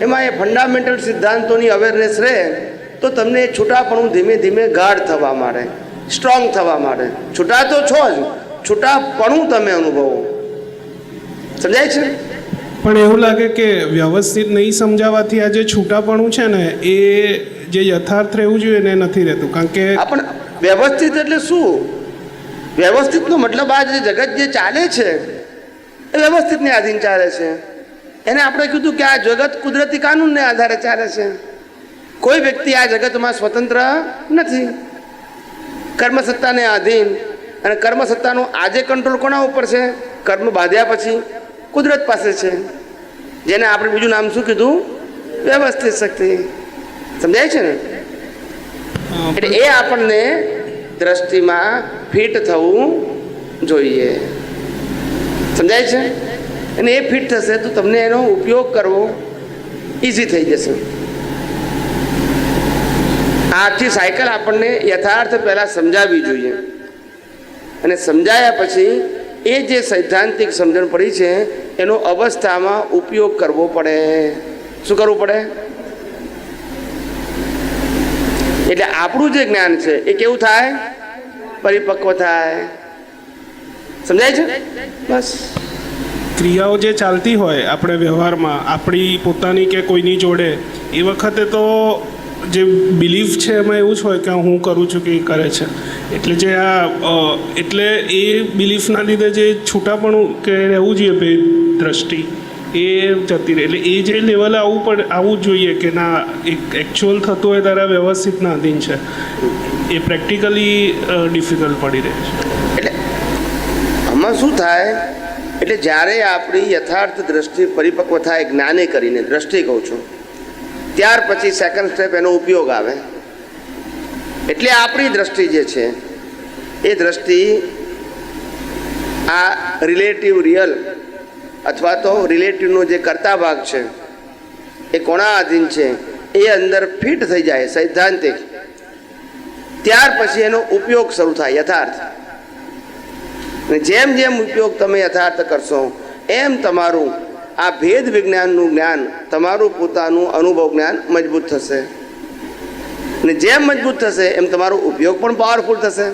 એમાં એ ફંડામેન્ટલ સિદ્ધાંતોની અવેરનેસ રહે તો તમને છૂટાપણું ધીમે ધીમે ગાઢ થવા માંડે, સ્ટ્રોંગ થવા માંડે. છૂટા તો છો જ, છૂટાપણું તમે અનુભવો. સમજાય છે? પણ એવું લાગે કે વ્યવસ્થિત નહીં સમજાવવાથી આ જે છૂટાપણું છે ને એ જે યથાર્થ રહેવું જોઈએ ને નથી રહેતું. કારણ કે આપણે વ્યવસ્થિત એટલે શું? વ્યવસ્થિતનો મતલબ આ જે જગત જે ચાલે છે એ વ્યવસ્થિતને આધીન ચાલે છે. એને આપણે કીધું કે આ જગત કુદરતી કાનૂનને આધારે ચાલે છે. કોઈ વ્યક્તિ આ જગતમાં સ્વતંત્ર નથી, કર્મસત્તાને આધીન. અને કર્મસત્તાનો આજે કંટ્રોલ કોના ઉપર છે? કર્મ બાંધ્યા પછી કુદરત પાસે છે, જેને આપણે બીજું નામ શું કીધું? વ્યવસ્થિત શક્તિ. સમજાય છે ને? એટલે એ આપણને દ્રષ્ટિમાં ફિટ થવું જોઈએ. સમજાય છે? અને એ ફિટ થશે તો તમને એનો ઉપયોગ કરવો ઇઝી થઈ જશે. આખી સાયકલ આપણને યથાર્થ પહેલાં સમજાવવી જોઈએ, અને સમજાયા પછી એ જે સૈદ્ધાંતિક સમજણ પડી છે એનો અવસ્થામાં ઉપયોગ કરવો પડે. શું કરવું પડે? એટલે આપણું જે જ્ઞાન છે એ કેવું થાય? પરિપક્વ થાય. સમજાય છે? બસ. ક્રિયાઓ જે ચાલતી હોય આપણે વ્યવહારમાં આપણી પોતાની કે કોઈની જોડે, એ વખતે તો જે બિલીફ છે એમાં એવું જ હોય કે હું કરું છું કે એ કરે છે. એટલે જે એટલે એ બિલીફના લીધે જે છૂટાપણું કે રહેવું જોઈએ ભેદ દ્રષ્ટિ એ જતી રહે. એટલે એ જે લેવલે આવવું જોઈએ કે ના એક એકચ્યુઅલ થતું હોય ત્યારે વ્યવસ્થિતના અધીન છે, એ પ્રેક્ટિકલી ડિફિકલ્ટ પડી રહે છે. એટલે આમાં શું થાય? એટલે જ્યારે આપણી યથાર્થ દ્રષ્ટિ પરિપક્વ થાય, જ્ઞાને કરીને દ્રષ્ટિ કહું છું, ત્યાર પછી સેકન્ડ સ્ટેપ એનો ઉપયોગ આવે. એટલે આપણી દ્રષ્ટિ જે છે એ દ્રષ્ટિ આ રિલેટિવ રિયલ અથવા તો રિલેટિવનો જે કર્તા ભાગ છે એ કોના આધીન છે એ અંદર ફિટ થઈ જાય સૈદ્ધાંતિક, ત્યાર પછી એનો ઉપયોગ શરૂ થાય યથાર્થ. અને જેમ જેમ ઉપયોગ તમે યથાર્થ કરશો એમ તમારું આ ભેદ વિજ્ઞાનનું જ્ઞાન, તમારું પોતાનું અનુભવ જ્ઞાન મજબૂત થશે. અને જેમ મજબૂત થશે એમ તમારો ઉપયોગ પણ પાવરફુલ થશે.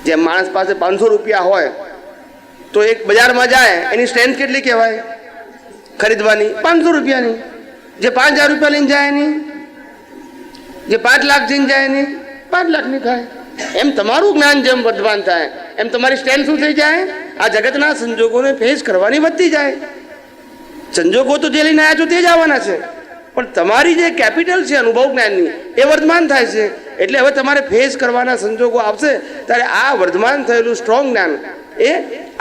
જેમ માણસ પાસે 500 રૂપિયા હોય તો એક બજારમાં જાય, એની સ્ટ્રેન્થ કેટલી કહેવાય ખરીદવાની? 500 રૂપિયાની. જે 5000 રૂપિયા લઈને જાય એની, જે 5 લાખ જઈને જાય એની 5 લાખની થાય. એમ તમારું જ્ઞાન જેમ વર્ધમાન થાય એમ તમારી સ્ટ્રેન્થ શું થઈ જાય? આ જગતના સંજોગોને ફેસ કરવાની વધતી જાય. સંજોગો તો જે લઈને આવ્યા છો તે જ આવવાના છે, પણ તમારી જે કેપિટલ છે અનુભવ જ્ઞાનની એ વર્ધમાન થાય છે. એટલે હવે તમારે ફેસ કરવાના સંજોગો આવશે ત્યારે આ વર્ધમાન થયેલું સ્ટ્રોંગ જ્ઞાન એ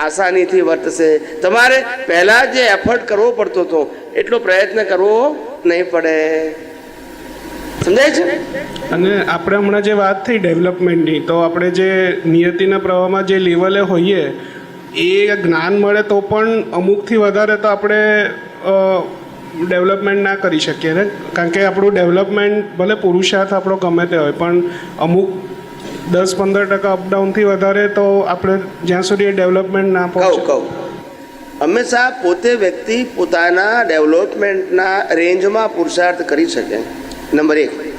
આસાનીથી વર્તશે. તમારે પહેલાં જે એફર્ટ કરવો પડતો હતો એટલો પ્રયત્ન કરવો નહીં પડે. સમજાય છે? અને આપણે હમણાં જે વાત થઈ ડેવલપમેન્ટની, તો આપણે જે નિયતિના પ્રવાહમાં જે લેવલે હોઈએ એ જ્ઞાન મળે તો પણ અમુકથી વધારે તો આપણે ડેવલપમેન્ટ ના કરી શકીએ ને. કારણ કે આપણું ડેવલપમેન્ટ ભલે પુરુષાર્થ આપણો ગમે તે હોય પણ અમુક 10-15% અપડાઉનથી વધારે તો આપણે જ્યાં સુધી ડેવલપમેન્ટ ના પહોંચે. કહું હંમેશા પોતે વ્યક્તિ પોતાના ડેવલપમેન્ટના રેન્જમાં પુરુષાર્થ કરી શકે, નંબર 1.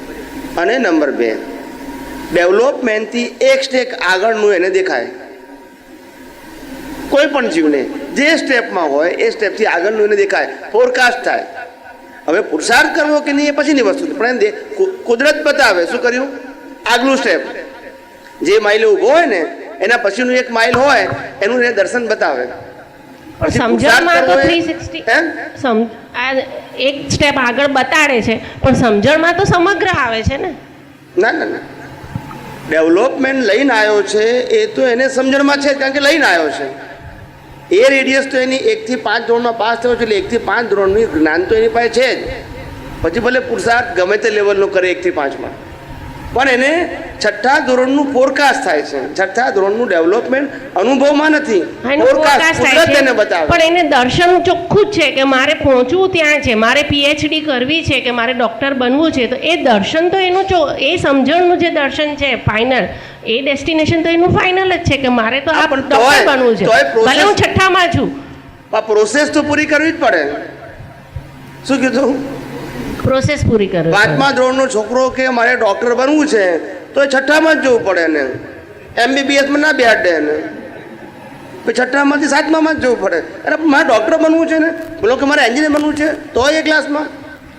અને નંબર 2, ડેવલપમેન્ટથી એક સ્ટેપ આગળનું એને દેખાય. કોઈ પણ જીવને જે સ્ટેપમાં હોય એ સ્ટેપથી આગળનું એને દેખાય, ફોરકાસ્ટ થાય. હવે પુરુષાર્થ કરવો કે નહીં એ પછીની વસ્તુ, પણ કુદરત બતાવે શું કર્યું આગલું સ્ટેપ. જે માઇલે ઊભો હોય ને એના પછીનું 1 માઇલ હોય એનું એને દર્શન બતાવે. સમજણમાં તો 360 એક સ્ટેપ આગળ બતાડે છે, પણ સમજણમાં તો સમગ્ર આવે છે ને. ના ના ના, ડેવલપમેન્ટ લઈને આવ્યો છે એ તો એને સમજણમાં છે, કારણ કે લઈને આવ્યો છે. એ રેડિયસ તો એની 1 થી 5 ધોરણમાં પાસ થયો છે, એટલે 1 થી 5 ધોરણની જ્ઞાન તો એની પાસે છે જ. પછી ભલે પુરુષાર્થ ગમે તે લેવલનો કરે 1 થી 5માં, પણ એને 6થા ધોરણનું ફોરકાસ્ટ થાય છે. 6થા ધોરણનું ડેવલપમેન્ટ અનુભવમાં નથી, ફોરકાસ્ટ કુદરત એને બતાવે. પણ એને દર્શન ચોખ્ખું જ છે કે મારે પહોંચવું ત્યાં છે, મારે PhD કરવી છે કે મારે ડૉક્ટર બનવું છે, તો એ દર્શન તો એનું એ સમજણનું જે દર્શન છે ફાઇનલ, એ ડેસ્ટિનેશન તો એનું ફાઇનલ જ છે કે મારે તો આ ડૉક્ટર બનવું છે, ભલે હું 6થામાં છું. આ પ્રોસેસ તો પૂરી કરવી જ પડે. શું કીધું? પ્રોસેસ પૂરી કરે. 5મા ધોરણનો છોકરો કે મારે ડૉક્ટર બનવું છે તો એ 6થામાં જ જવું પડે એને. MBBSમાં ના બેહાડે એને, પછી 6થામાંથી 7મામાં જ જવું પડે. અરે મારે ડૉક્ટર બનવું છે ને, બોલો કે મારે એન્જિનિયર બનવું છે તો એ ક્લાસમાં.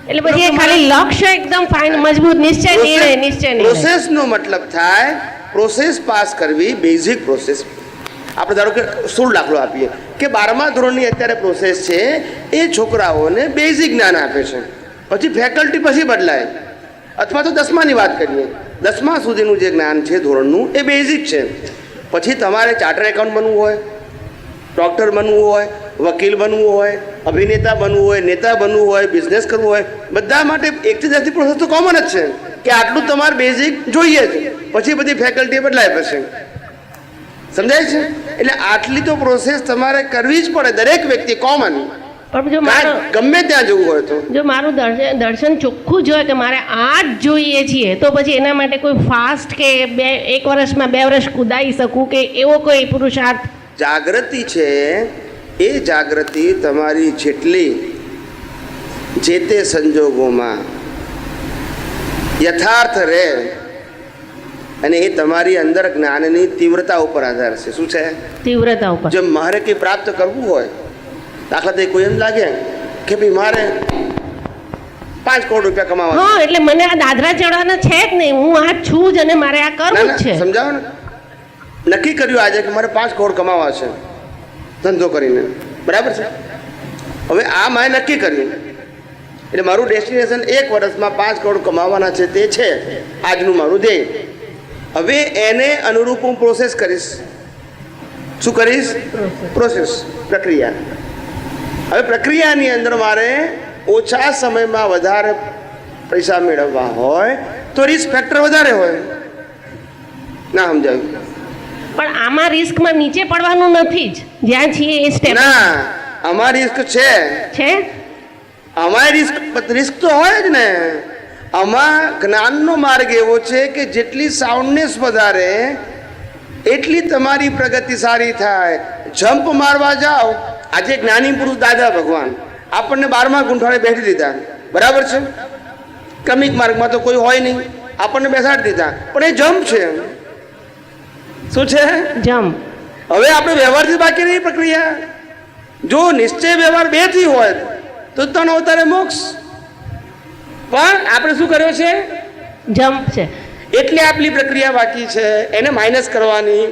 એટલે પછી એ ખાલી લક્ષ્ય એકદમ ફાઇન મજબૂત નિશ્ચય નહીં. પ્રોસેસનો મતલબ થાય પ્રોસેસ પાસ કરવી, બેઝિક પ્રોસેસ. આપણે ધારો કે 16 દાખલો આપીએ કે 12મા ધોરણની અત્યારે પ્રોસેસ છે એ છોકરાઓને બેઝિક જ્ઞાન આપે છે. પછી ફેકલ્ટી પછી બદલાય, અથવા તો 10માની વાત કરીએ, 10મા સુધીનું જે જ્ઞાન છે ધોરણનું એ બેઝિક છે. પછી તમારે ચાર્ટર એકાઉન્ટ બનવું હોય, ડૉક્ટર બનવું હોય, વકીલ બનવું હોય, અભિનેતા બનવું હોય, નેતા બનવું હોય, બિઝનેસ કરવું હોય, બધા માટે 1 થી 10ની પ્રોસેસ તો કોમન જ છે કે આટલું તમારે બેઝિક જોઈએ જ. પછી બધી ફેકલ્ટી બદલાય પછી. સમજાય છે? એટલે આટલી તો પ્રોસેસ તમારે કરવી જ પડે, દરેક વ્યક્તિ કોમન. પણ જો ગમે ત્યાં જવું હોય તો જો મારું દર્શન ચોખ્ખું જ હોય કે મારે આ જ જોઈએ છીએ, તો પછી એના માટે કોઈ ફાસ્ટ કે 1 વર્ષમાં 2 વર્ષ કુદાઈ શકું કે એવો કોઈ પુરુષાર્થ? જાગૃતિ છે એ જાગૃતિ તમારી જેટલી જે તે સંજોગોમાં યથાર્થ રહે અને એ તમારી અંદર જ્ઞાનની તીવ્રતા ઉપર આધાર છે. શું છે? તીવ્રતા ઉપર. જો મારે કંઈ પ્રાપ્ત કરવું હોય, દાખલા તરીકે કોઈ એમ લાગે કે ભાઈ મારે 5 કરોડ રૂપિયા કમાવા, હા, એટલે મને આ દાદરા ચડવાના છે જ નહીં, હું આ છું જ અને મારે આ કરવું જ છે. સમજાવો ને. નક્કી કર્યું આજે કે મારે 5 કરોડ કમાવા છે ધંધો કરીને, બરાબર છે. હવે આ મારે નક્કી કર્યું એટલે મારું ડેસ્ટિનેશન 1 વર્ષમાં 5 કરોડ કમાવાના છે, તે છે આજનું મારું ધ્યેય. હવે એને અનુરૂપ હું પ્રોસેસ કરીશ. શું કરીશ? પ્રોસેસ, પ્રક્રિયા. હવે પ્રક્રિયાની અંદર મારે ઓછા સમયમાં વધારે પૈસા મેળવવા હોય તો રિસ્ક ફેક્ટર વધારે હોય. ના સમજાયું? પણ આમાં રિસ્કમાં નીચે પડવાનું નથી જ, જ્યાં છીએ એ સ્ટેપ ના, આમાં રિસ્ક છે. છે. આમાં રિસ્ક તો હોય જ ને. આમાં જ્ઞાનનો માર્ગ એવો છે કે જેટલી સાઉન્ડનેસ વધારે એટલી તમારી પ્રગતિ સારી થાય. જમ્પ મારવા જાઓ, આજે જ્ઞાની પુરુષ દાદા ભગવાન આપણને 12મા ગુંઠાળે બેઠી દીધા, બરાબર છે. ક્રમિક માર્ગમાં તો કોઈ હોય નહીં, આપણને બેસાડી દીધા, પણ એ જમ્પ છે. શું છે? જમ્પ. હવે આપણે વ્યવહારથી બાકી રહી પ્રક્રિયા. જો નિશ્ચય વ્યવહાર 2 થી હોય તો 3 અવતારે મોક્ષ. પણ આપણે શું કર્યો છે? જમ્પ છે. એટલે આપણી પ્રક્રિયા બાકી છે, એને માઇનસ કરવાની.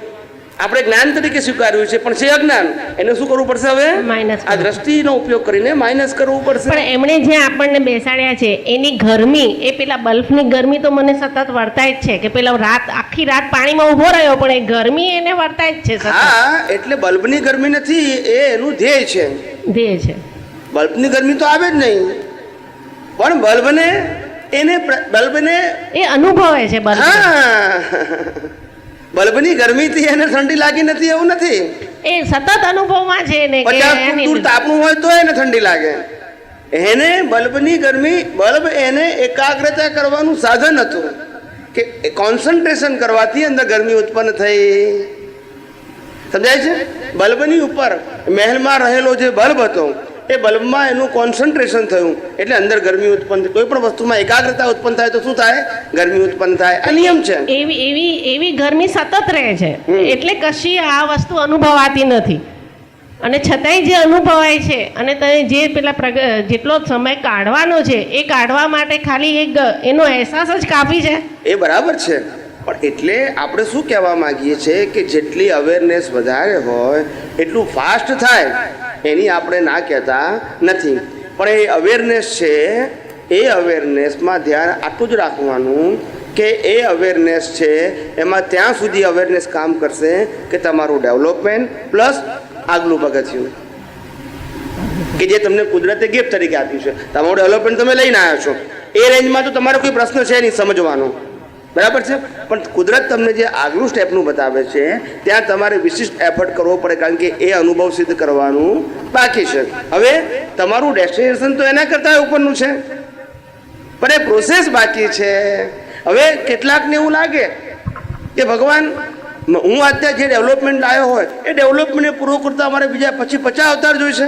આપણે જ્ઞાન તરીકે સ્વીકાર્યું છે, પણ છે અજ્ઞાન. એને શું કરવું પડશે હવે? માઇનસ. આ દ્રષ્ટિનો ઉપયોગ કરીને માઇનસ કરવું પડશે. પણ એમણે જે આપણને બેસાડ્યા છે એની ગરમી, એ પેલા બલ્બની ગરમી તો મને સતત વર્તાય જ છે કે પેલા આખી રાત પાણીમાં ઊભો રહ્યો, પણ એ ગરમી એને વર્તાય જ છે સતત. હા, એટલે બલ્બની ગરમી નથી, એ એનું ધ્યેય છે. ધ્યેય છે. બલ્બની ગરમી તો આવે જ નહીં, પણ બલ્બને એ અનુભવે છે બલ્બ. હા, બલ્બની ગરમીથી એને ઠંડી લાગી નથી એવું નથી. એ સતત અનુભવમાં છે ને કે 50 ફૂટ દૂર તાપનું હોય તો એને ઠંડી લાગે. એને બલ્બની ગરમી, બલ્બ એને એકાગ્રતા કરવાનું સાધન હતું કે કોન્સન્ટ્રેશન કરવાથી અંદર ગરમી ઉત્પન્ન થઈ. સમજાય છે? બલ્બની ઉપર મહેલમાં રહેલો જે બલ્બ હતો એ બલ્બમાં એનું કોન્સન્ટ્રેશન થયું એટલે અંદર ગરમી ઉત્પન્ન થઈ. કોઈ પણ વસ્તુમાં એકાગ્રતા ઉત્પન્ન થાય તો શું થાય? ગરમી ઉત્પન્ન થાય. આ નિયમ છે. એવી ગરમી સતત રહે છે, એટલે કશી આ વસ્તુ અનુભવાતી નથી. અને છતાંય જે અનુભવાય છે, અને તમે જે પેલા જેટલો સમય કાઢવાનો છે એ કાઢવા માટે ખાલી એક એનો અહેસાસ જ કાફી છે. એ બરાબર છે, પણ એટલે આપણે શું કહેવા માંગીએ છીએ કે જેટલી અવેરનેસ વધારે હોય એટલું ફાસ્ટ થાય, એની આપણે ના કહેતા નથી. પણ એ અવેરનેસ છે, એ અવેરનેસમાં ધ્યાન આટલું જ રાખવાનું કે એ અવેરનેસ છે એમાં ત્યાં સુધી અવેરનેસ કામ કરશે કે તમારું ડેવલપમેન્ટ પ્લસ આગલું પગથિયું કે જે તમને કુદરતે ગિફ્ટ તરીકે આપ્યું છે. તમારું ડેવલપમેન્ટ તમે લઈને આવ્યા છો, એ રેન્જમાં તો તમારો કોઈ પ્રશ્ન છે નહીં સમજવાનો, બરાબર છે. પણ કુદરત તમને જે આગલું સ્ટેપનું બતાવે છે ત્યાં તમારે વિશિષ્ટ એફર્ટ કરવો પડે, કારણ કે એ અનુભવ સિદ્ધ કરવાનું બાકી છે. હવે તમારું ડેસ્ટિનેશન તો એના કરતાં ઉપરનું છે, પણ એ પ્રોસેસ બાકી છે. હવે કેટલાકને એવું લાગે કે ભગવાન, હું અત્યારે જે ડેવલપમેન્ટ આવ્યો હોય એ ડેવલપમેન્ટને પૂરો કરતા અમારે બીજા પછી 50 અવતાર જોઈશે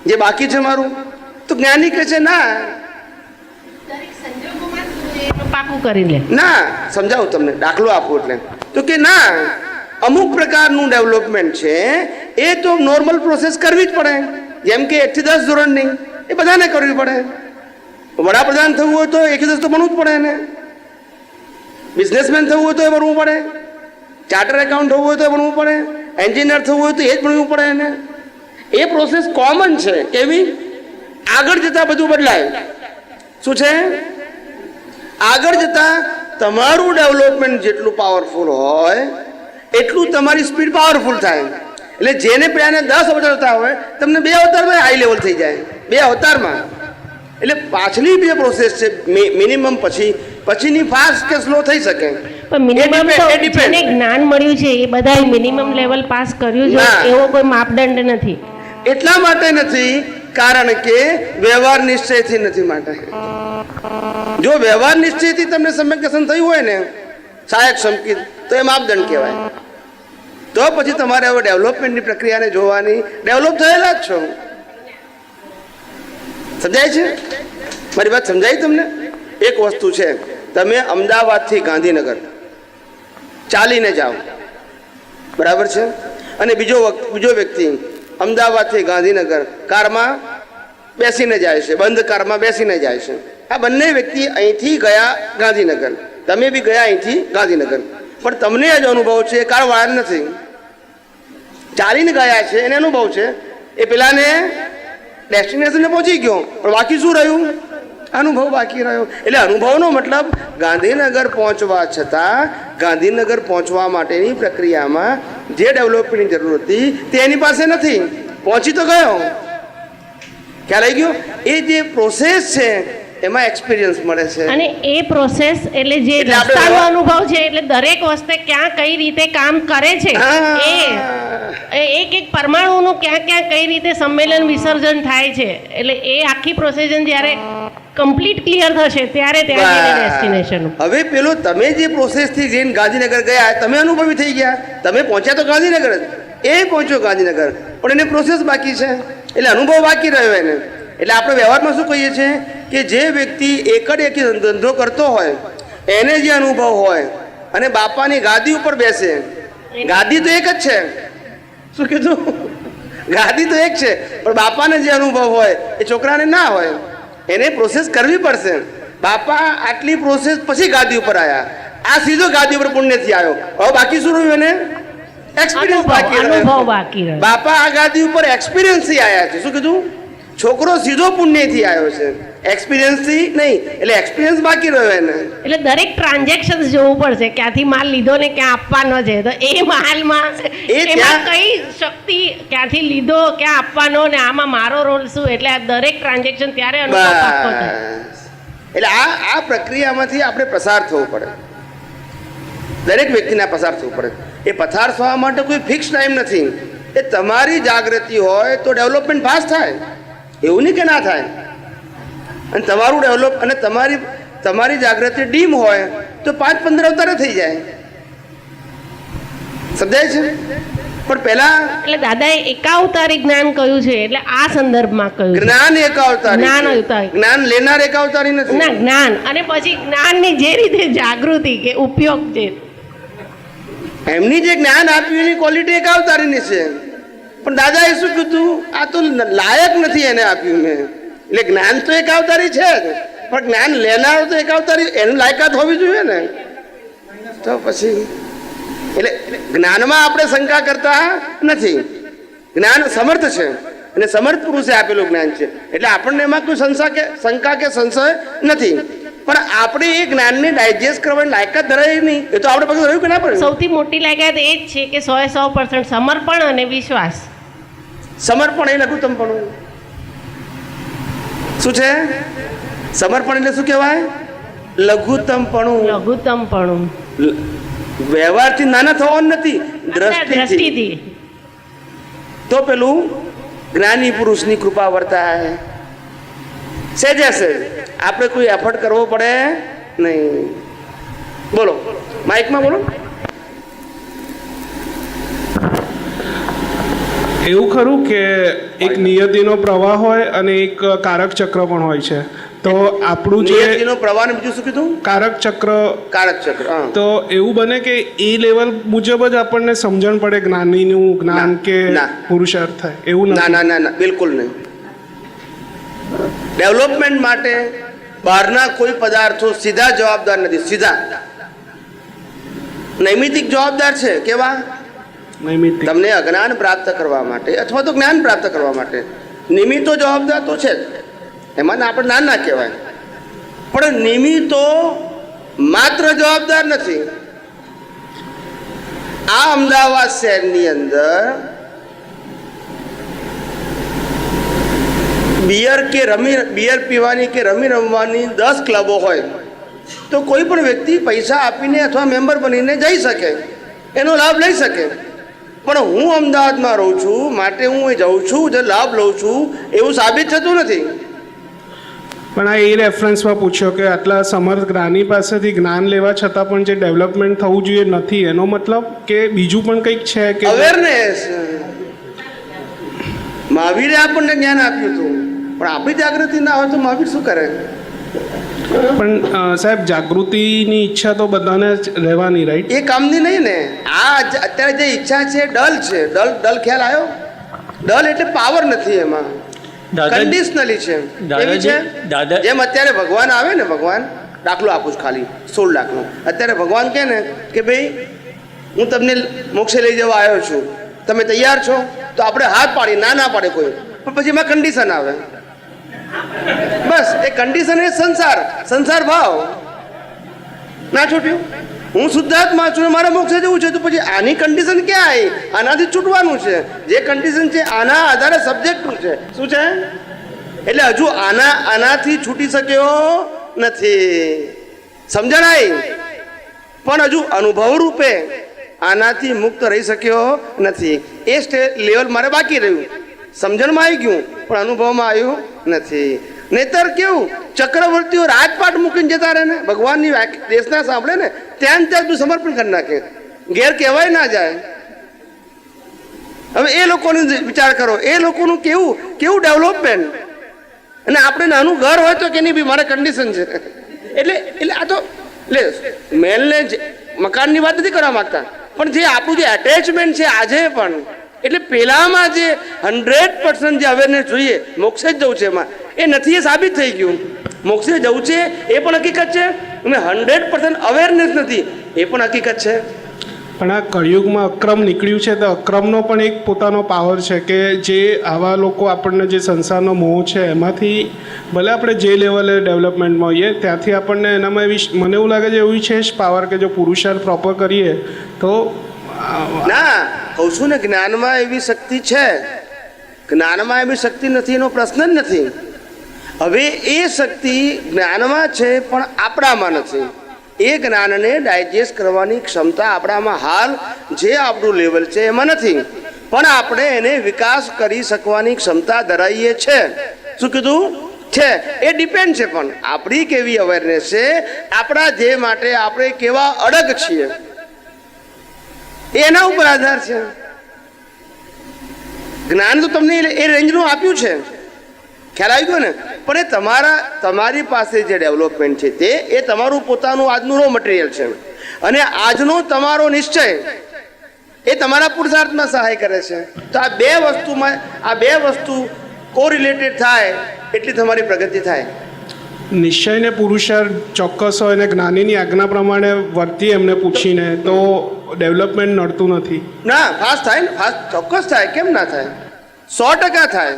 જે બાકી છે મારું. તો જ્ઞાની કહે છે ના, પાકું કરી લે. ના, સમજાવું તમને, દાખલો આપું એટલે તો કે ના, અમુક પ્રકારનું ડેવલપમેન્ટ છે એ તો નોર્મલ પ્રોસેસ કરવી જ પડે. જેમ કે 1 થી 10 ધોરણની એ બધાને કરવી પડે. વડાપ્રધાન થવું હોય તો 1 થી 10 તો ભણવું જ પડે એને. બિઝનેસમેન થવું હોય તો એ ભણવું પડે. ચાર્ટર એકાઉન્ટ થવું હોય તો એ ભણવું પડે. એન્જિનિયર થવું હોય તો એ જ ભણવું પડે એને. એ પ્રોસેસ કોમન છે. કેવી? આગળ જતાં બધું બદલાય. શું છે? આગળ જતાં તમારું ડેવલપમેન્ટ જેટલું પાવરફુલ હોય એટલું તમારી સ્પીડ પાવરફુલ થાય. એટલે જેને પેલાને 10 અવતાર થતા હોય તમને 2 અવતારમાં હાઈ લેવલ થઈ જાય, 2 અવતારમાં. એટલે પાછલી જે પ્રોસેસ છે મિનિમમ પછીની ફાસ્ટ કે સ્લો થઈ શકે. પણ મિનિમમ તો જેને જ્ઞાન મળ્યું છે એ બધાએ મિનિમમ લેવલ પાસ કર્યું છે એવો કોઈ માપદંડ નથી. એટલા માટે નથી કારણ કે વ્યવહાર નિશ્ચયથી નથી માટે. જો વ્યવહાર નિશ્ચયથી તમને સમ્યક્શન થયું હોય ને સહાયક સંકેત, તો એ માપદંડ કહેવાય. તો પછી તમારે હવે ડેવલપમેન્ટની પ્રક્રિયાને જોવાની. ડેવલપ થયેલા જ છો. સમજાય છે? મારી વાત સમજાય તમને? એક વસ્તુ છે, તમે અમદાવાદથી ગાંધીનગર ચાલીને જાઓ, બરાબર છે, અને બીજો વ્યક્તિ અમદાવાદથી ગાંધીનગર કારમાં બેસીને જાય છે, બંધ કારમાં બેસીને જાય છે. આ બંને વ્યક્તિ અહીંથી ગયા ગાંધીનગર, તમે બી ગયા અહીંથી ગાંધીનગર, પણ તમને જ અનુભવ છે, કારવાળા નથી. ચાલીને ગયા છે એને અનુભવ છે, એ પેલાને ડેસ્ટિનેશને પહોંચી ગયો, પણ બાકી શું રહ્યું? અનુભવ બાકી રહ્યો. એટલે અનુભવનો મતલબ ગાંધીનગર પહોંચવા છતાં ગાંધીનગર પહોંચવા માટેની પ્રક્રિયામાં જે ડેવલપમેન્ટની જરૂર હતી તે એની પાસે નથી. પહોંચી તો ગયો, ખ્યાલ આવી ગયો? એ જે પ્રોસેસ છે એમાં એક્સપિરિયન્સ મળે છે. અને એ પ્રોસેસ એટલે જે એટલે આપણે રસ્તાનો અનુભવ છે એટલે દરેક વસ્તુ ક્યાં કઈ રીતે કામ કરે છે એ એક એક પરમાણુનું ક્યાં ક્યાં કઈ રીતે સંમેલન વિસર્જન થાય છે એટલે એ આખી પ્રોસેસ જ્યારે કમ્પ્લીટ ક્લિયર થશે ત્યારે ત્યાં જઈને ડેસ્ટિનેશન. હવે પેલો તમે જે પ્રોસેસથી જઈને ગાંધીનગર ગયા તમે અનુભવી થઈ ગયા, તમે પહોંચ્યા તો ગાંધીનગર જ, એ પહોંચ્યો ગાંધીનગર પણ એને પ્રોસેસ બાકી છે એટલે અનુભવ બાકી રહ્યો એને. એટલે આપણે વ્યવહારમાં શું કહીએ છીએ કે જે વ્યક્તિ એકડ એક ધંધો કરતો હોય એને જે અનુભવ હોય અને બાપાની ગાદી ઉપર બેસે, ગાદી તો એક જ છે, શું કીધું, ગાદી તો એક છે પણ બાપાને જે અનુભવ હોય એ છોકરાને ના હોય, એને પ્રોસેસ કરવી પડશે. બાપા આટલી પ્રોસેસ પછી ગાદી ઉપર આવ્યા, આ સીધો ગાદી ઉપર પુણ્યથી આવ્યો, હવે બાકી શું રહ્યું એને એક્સપિરિયન્સ બાકી રહ્યો. બાપા આ ગાદી ઉપર એક્સપિરિયન્સથી આવ્યા છે, શું કીધું, છોકરો સીધો પુણ્યથી આવ્યો છે એક્સપિરિયન્સથી નહીં, એટલે એક્સપિરિયન્સ બાકી રહ્યો એને. એટલે દરેક ટ્રાન્ઝેક્શન જોવું પડશે ક્યાંથી માલ લીધો ને ક્યાં આપવાનો છે, તો એ માલમાં એમાં કઈ શક્તિ ક્યાંથી લીધો ક્યાં આપવાનો ને આમાં મારો રોલ શું, એટલે આ દરેક ટ્રાન્ઝેક્શન ત્યારે અનુભવ પાક્કો થાય. એટલે આ પ્રક્રિયામાંથી આપણે પસાર થવું પડે, દરેક વ્યક્તિને પસાર થવું પડે. એ પસાર થવા માટે કોઈ ફિક્સ ટાઈમ નથી, એ તમારી જાગૃતિ હોય તો ડેવલપમેન્ટ ફાસ્ટ થાય, એવું નહીં કે ના થાય. અને તમારું ડેવલપ અને તમારી જાગૃતિ ડીમ હોય તો 5-15 અવતારે થઈ જાય, સમજાય છે. પણ પહેલા એટલે દાદાએ એકાવતારી જ્ઞાન કહ્યું છે એટલે આ સંદર્ભમાં કહ્યું જ્ઞાન એકાવતારી, જ્ઞાન અવતારી, જ્ઞાન લેનાર એકાવતારી નથી ના જ્ઞાન અને પછી જ્ઞાનની જે રીતે જાગૃતિ કે ઉપયોગ છે, એમની જે જ્ઞાન આપ્યું એની ક્વોલિટી એકાવતારીની છે. પણ દાદાએ શું કીધું, આ તો લાયક નથી એને આપ્યું મેં, એટલે જ્ઞાન તો એકાવતારી છે જ પણ જ્ઞાન લેનારો તો એકાવતારી એની લાયકાત હોવી જોઈએ ને. તો પછી એટલે જ્ઞાનમાં આપણે શંકા કરતા નથી, જ્ઞાન સમર્થ છે અને સમર્થ પુરુષે આપેલું જ્ઞાન છે એટલે આપણને એમાં કોઈ શંકા કે સંશય નથી. પણ આપણે એ જ્ઞાનને ડાયજેસ્ટ કરવાની લાયકાત ધરાવી નહીં, એ તો આપણે પાસે રહ્યું કે ના પડે. સૌથી મોટી લાયકાત એ જ છે કે 100% સમર્પણ અને વિશ્વાસ. સમર્પણ એ લઘુત્તમપણું શું છે, સમર્પણ એટલે શું કહેવાય, લઘુત્તમપણું. લઘુત્તમપણું વ્યવહારથી નાના થવાનું નથી, દ્રષ્ટિથી. તો પેલું જ્ઞાની પુરુષની કૃપા વર્તાય સહેજે સહેજ, આપણે કોઈ એફર્ટ કરવો પડે નહીં. બોલો માઇકમાં બોલો. એવું ખરું કે એક નિયતિનો પ્રવાહ હોય અને એક કારક ચક્ર પણ હોય છે, તો આપણું જે નિયતિનો પ્રવાહ ને બીજું શું કીધું, કારક ચક્ર. હા. તો એવું બને કે એ લેવલ મુજબ જ આપણને સમજણ પડે જ્ઞાનીનું જ્ઞાન કે પુરુષાર્થ થાય એવું ના ના ના ના બિલકુલ નહીં. ડેવલપમેન્ટ માટે બહારના કોઈ પદાર્થો સીધા જવાબદાર નથી, સીધા નૈમિતિક જવાબદાર છે. કેવા નૈમિતિક, તમને અજ્ઞાન પ્રાપ્ત કરવા માટે અથવા તો જ્ઞાન પ્રાપ્ત કરવા માટે નિમિત્તો જવાબદાર તો છે જ, એમાં આપણે ના કહેવાય, પણ નિમિત્તો માત્ર જવાબદાર નથી. આ અમદાવાદ શહેરની અંદર બિયર પીવાની કે રમવાની 10 ક્લબો હોય તો કોઈ પણ વ્યક્તિ પૈસા આપીને અથવા મેમ્બર બનીને જઈ શકે, એનો લાભ લઈ શકે. પણ હું અમદાવાદમાં રહું છું માટે હું એ જાઉં છું, જે લાભ લઉં છું એવું સાબિત થતું નથી. પણ આ એ રેફરન્સમાં પૂછ્યો કે આટલા સમર્થ જ્ઞાની પાસેથી જ્ઞાન લેવા છતાં પણ જે ડેવલપમેન્ટ થવું જોઈએ નથી, એનો મતલબ કે બીજું પણ કંઈક છે કે અવેરનેસ. મહાવીરે આપણને જ્ઞાન આપ્યું હતું પણ આપણી જાગૃતિ ના હોય તો મહાવીર શું કરે. પણ સાહેબ જાગૃતિની ઈચ્છા તો બધાને જ રહેવાની, રાઈટ? એ કામની નહીં ને. આ અત્યારે જે ઈચ્છા છે ડલ છે, ડલ ખ્યાલ આવ્યો, ડલ એટલે પાવર નથી એમાં, કન્ડિશનલી છે. એવી છે જેમ અત્યારે ભગવાન આવે ને, ભગવાન દાખલો આપું છું ખાલી 16 લાખનો. અત્યારે ભગવાન કહે ને કે ભાઈ હું તમને મોક્ષે લઈ જવા આવ્યો છું, તમે તૈયાર છો? તો આપણે હાથ પાડી ના પાડે કોઈ, પણ પછી એમાં કન્ડિશન આવે. બસ એ કન્ડિશન એ સંસાર ભાવ ના છૂટ્યું. હું શુદ્ધાત્મા છું, મારે મોક્ષે જવું છે, તો પછી આની કન્ડિશન ક્યાં આવી? આનાથી છૂટવાનું છે. જે કન્ડિશન છે આના આધારે સબ્જેક્ટનું છે. શું છે? એટલે હજુ આનાથી છૂટી શક્યો નથી. સમજણાય? પણ હજુ અનુભવ રૂપે આનાથી મુક્ત રહી શક્યો નથી. એ લેવલ મારે બાકી રહ્યું. સમજણમાં આવી ગયું પણ અનુભવમાં આવ્યું નથી. નહીતર કેવું ચક્રવર્તીઓ રાજપાટ મૂકીને જતા રહે ને, ભગવાનની દેશના સાંભળે ને ત્યાં ત્યાં તું સમર્પણ કરી નાખે, ઘેર કહેવાય ના જાય. હવે એ લોકોનો વિચાર કરો, એ લોકોનું કેવું કેવું ડેવલપમેન્ટ. અને આપણે નાનું ઘર હોય તો કેની બી મારે કન્ડિશન છે. એટલે આ તો એટલે મેલને મકાનની વાત નથી કરવા માંગતા, પણ જે આપણું જે એટેચમેન્ટ છે આજે પણ, એટલે પેલામાં જે 100% જે અવેરનેસ જોઈએ મોક્ષે જ જવું છે એમાં એ નથી, એ સાબિત થઈ ગયું. મોક્ષે જવું છે એ પણ હકીકત છે, અને 100% અવેરનેસ નથી એ પણ હકીકત છે. પણ આ કળિયુગમાં અક્રમ નીકળ્યું છે તો અક્રમનો પણ એક પોતાનો પાવર છે કે જે આવા લોકો આપણને જે સંસારનો મોહ છે એમાંથી ભલે આપણે જે લેવલે ડેવલપમેન્ટમાં હોઈએ ત્યાંથી આપણને એનામાં એવી મને એવું લાગે છે એવી છે જ પાવર કે જો પુરુષાર્થ પ્રોપર કરીએ તો ના કહું છું ને, જ્ઞાનમાં એવી શક્તિ છે. જ્ઞાનમાં એવી શક્તિ નથી એનો પ્રશ્ન જ નથી. હવે એ શક્તિ જ્ઞાનમાં છે પણ આપણામાં નથી. એ જ્ઞાનને ડાયજેસ્ટ કરવાની ક્ષમતા આપણામાં હાલ જે આપણું લેવલ છે એમાં નથી, પણ આપણે એને વિકાસ કરી શકવાની ક્ષમતા ધરાવીએ છે. શું કીધું છે? એ ડિપેન્ડ છે પણ આપણી કેવી અવેરનેસ છે, આપણા જે માટે આપણે કેવા અડગ છીએ એના ઉપર આધાર છે. જ્ઞાન તો તમને એ રેન્જનું આપ્યું છે, ખ્યાલ આવી ગયો ને? પણ એ તમારી પાસે જે ડેવલપમેન્ટ છે તે એ તમારું પોતાનું આજનું રો મટીરિયલ છે, અને આજનો તમારો નિશ્ચય એ તમારા પુરુષાર્થમાં સહાય કરે છે. તો આ બે વસ્તુ કોરિલેટેડ થાય એટલી તમારી પ્રગતિ થાય. નિશ્ચયને પુરુષાર્થ ચોક્કસ હોય અને જ્ઞાનીની આજ્ઞા પ્રમાણે વર્તી એમને પૂછીને તો ડેવલપમેન્ટ નડતું નથી. ના, ફાસ્ટ થાય ને, ફાસ્ટ ચોક્કસ થાય. કેમ ના થાય? 100% થાય.